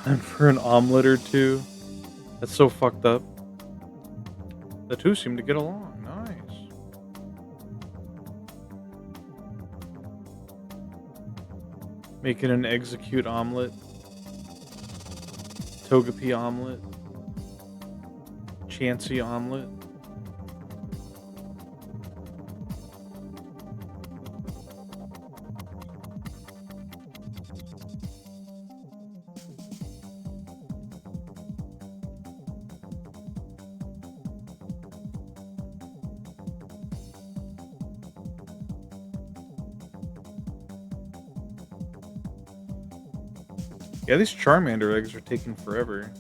Time for an omelet or two. That's so fucked up. The two seem to get along. Nice. Making an execute omelet Togepi omelet. Chansey omelet. Yeah, these Charmander eggs are taking forever.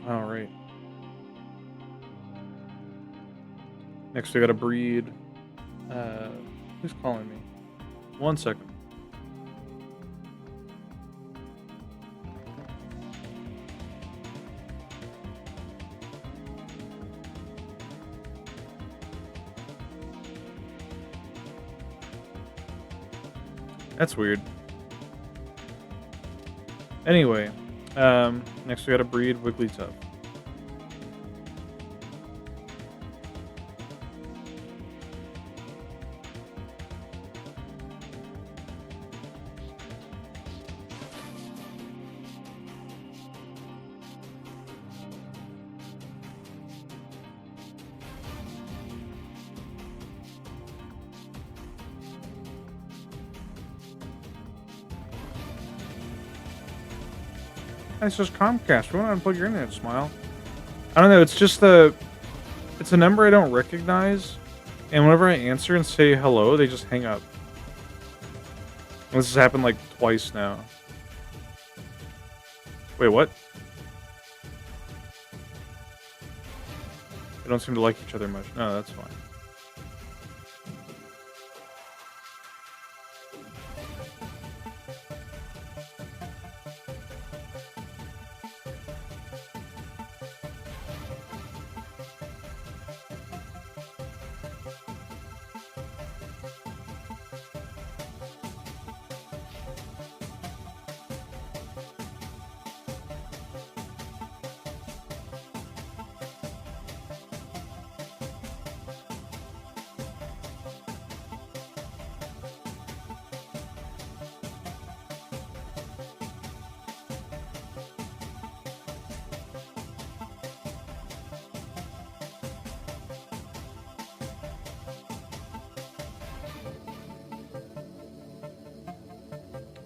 All right. Next, we got to breed. Who's calling me? 1 second. That's weird. Anyway, next we got to breed Wigglytuff. It's just Comcast. We want to unplug your internet, Smile. I don't know. It's just it's a number I don't recognize, and whenever I answer and say hello, they just hang up. And this has happened like twice now. Wait, what? They don't seem to like each other much. No, that's fine.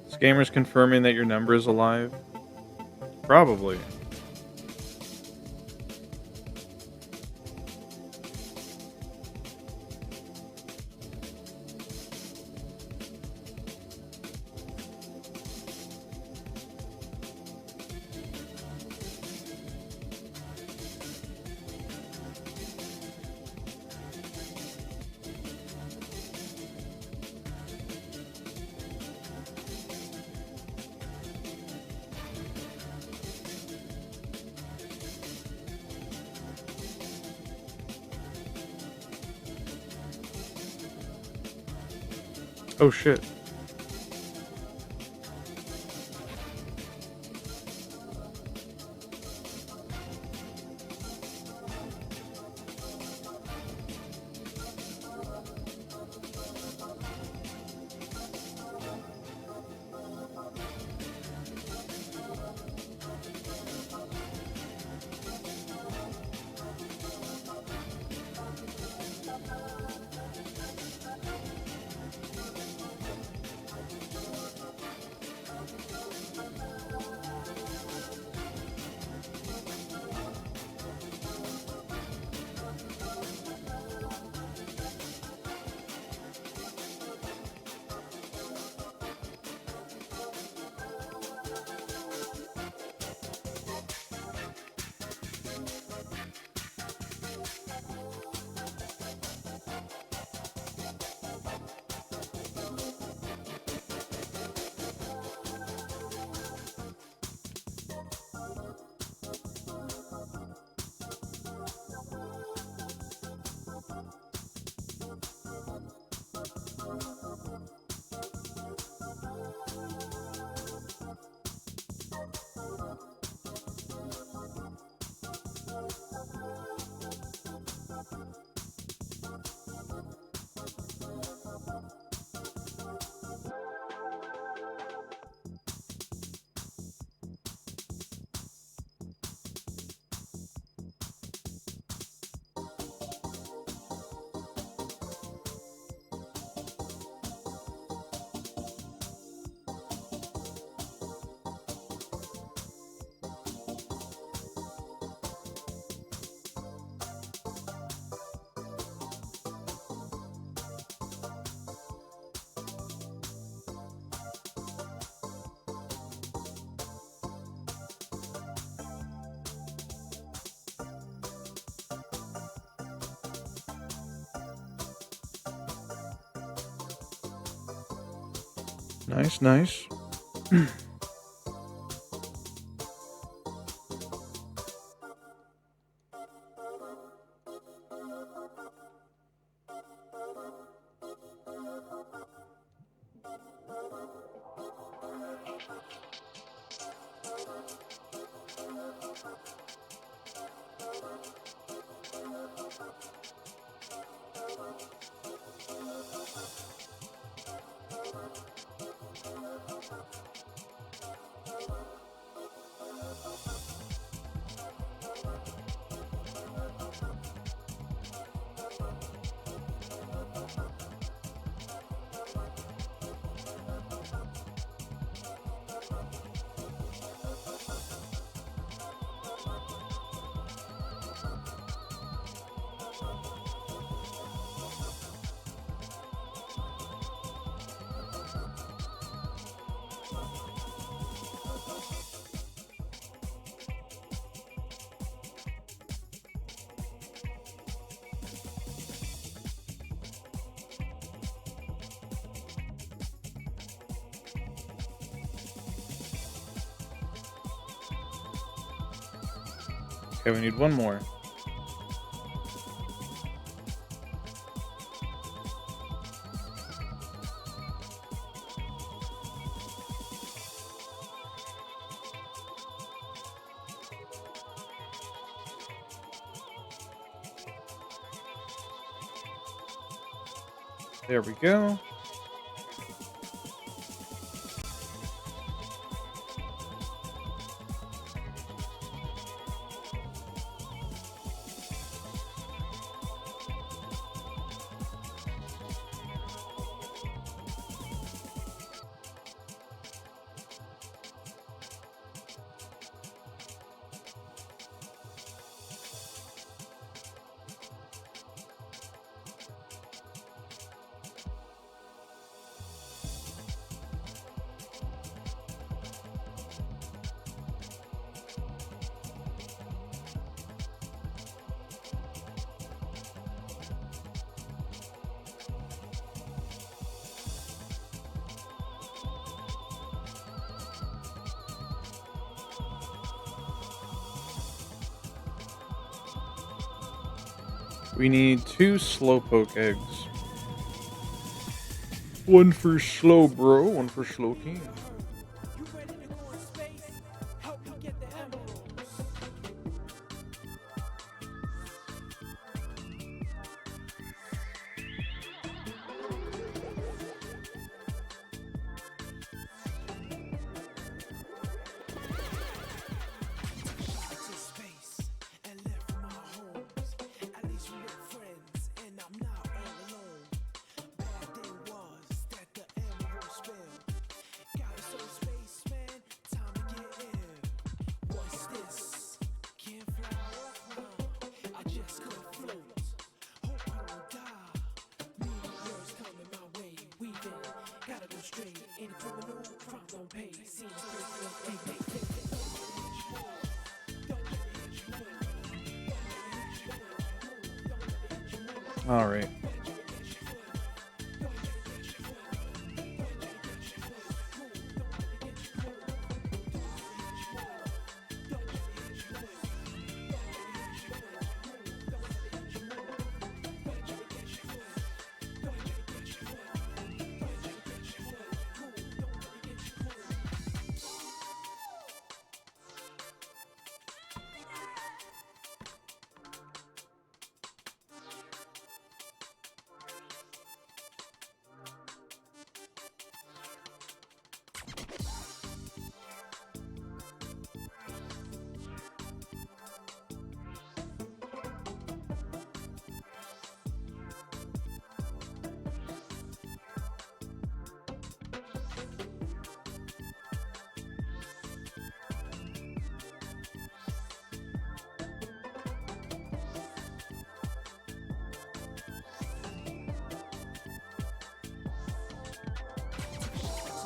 Scammers confirming that your number is alive? Probably. Oh shit. Nice, nice. Okay, we need one more. There we go. We need 2 slowpoke eggs. One for slow, bro. One for slow king. You ready to go in space? Help me get the emeralds. Shot to space and left my homes. At least we were friends, and I'm not all alone. Bad thing was that the emerald spilled. Got us on spaceman, time to get in. What's this? Can't fly off now. I just could float. Hope I don't die. Meteors coming my way. Weaving, gotta go straight. Any criminal, crime don't pay. Seems good, All right.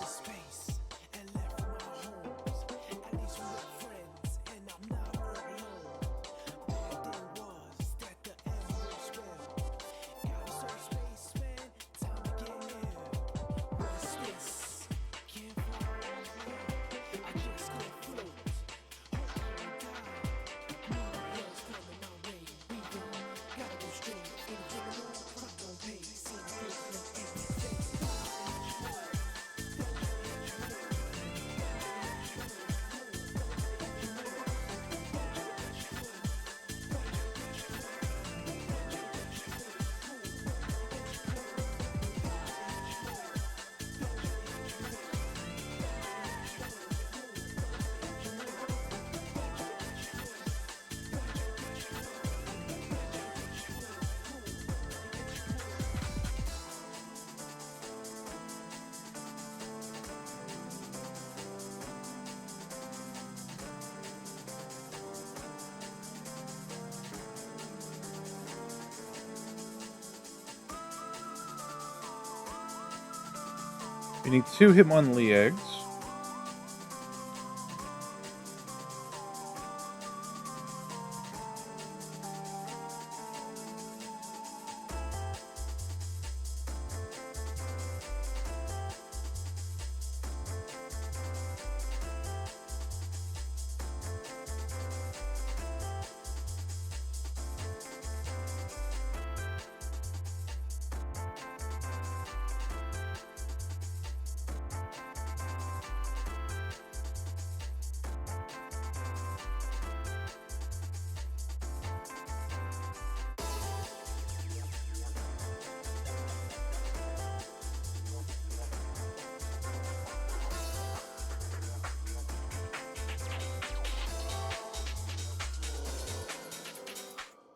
to space and left my homes. At least we were friends, and I'm not all alone. Bad thing was that the emerald spilled. Got us on spaceman, time to get in. What's this? Can't fly off now. I just could float. Hope I don't die. Meteors coming my way. Weaving, gotta go straight. Any criminal, crime don't pay. Seems good, no anything. You need 2 Hitmonlee eggs.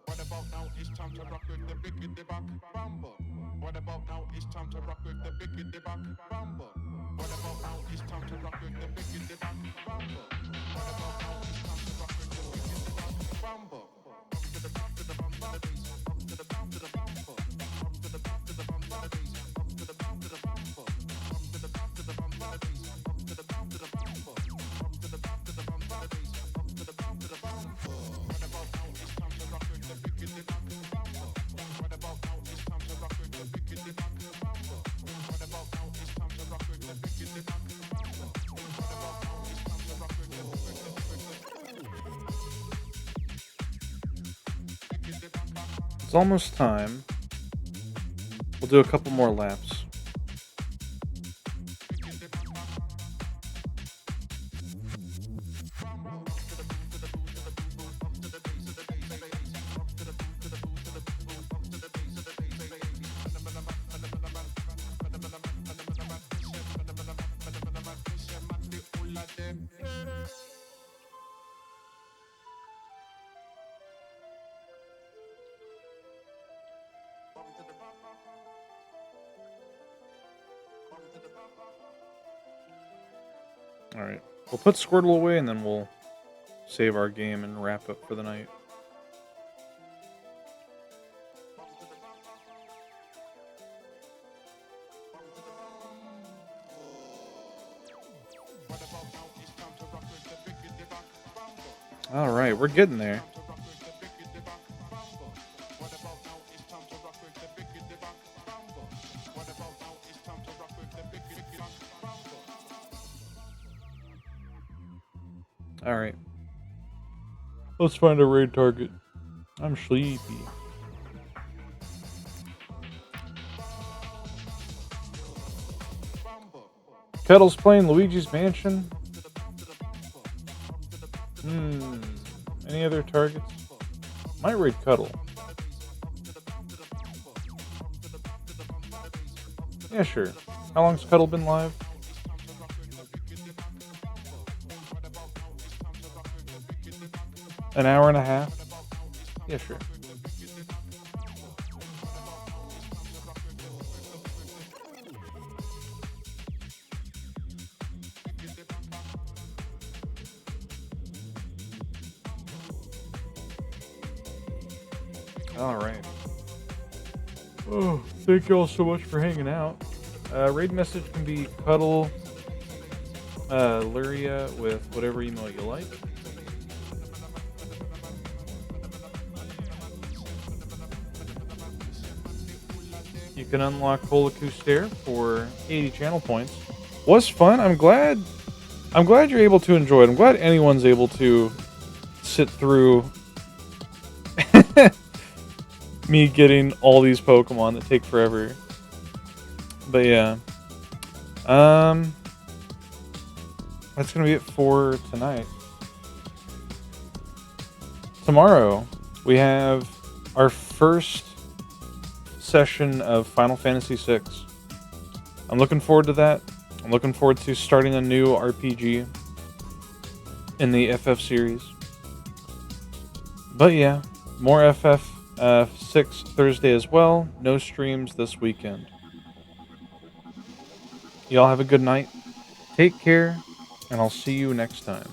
What about now? It's time to rock with the biggity back bamba. What about now? It's time to rock with the biggity back bamba. What about now? It's time to rock with the biggity back bamba. What about now? It's time to rock with the biggity back bamba. Up to the back to the bamba, up to the back to the bamba, up to the back to the bamba, up to the back to the bamba, up to the back to the bamba, up to the back to the bamba, up to the back to the bamba, up to the back to the bamba. What about now? It's time to rock with the biggity back bamba. What about now? It's time to rock with the biggity back bamba. What about now? It's time to rock with the biggity back bamba. What about now? It's time to rock with the It's almost time. We'll do a couple more laps. Alright. We'll put Squirtle away and then we'll save our game and wrap up for the night. Alright, we're getting there. Alright. Let's find a raid target. I'm sleepy. Kettle's playing Luigi's Mansion. Any other targets? Might raid Cuddle. Yeah, sure. How long's Cuddle been live? An hour and a half? Yeah, sure. Alright. Oh, thank you all so much for hanging out. Raid message can be Cuddle, Luria with whatever email you like. You can unlock Holoku Stare for 80 channel points. Was fun. I'm glad you're able to enjoy it. I'm glad anyone's able to sit through me getting all these Pokemon that take forever. But yeah. That's gonna be it for tonight. Tomorrow we have our first session of Final Fantasy VI. I'm looking forward to that. I'm looking forward to starting a new RPG in the FF series. But yeah, more FF 6 Thursday as well. No streams this weekend. Y'all have a good night. Take care, and I'll see you next time.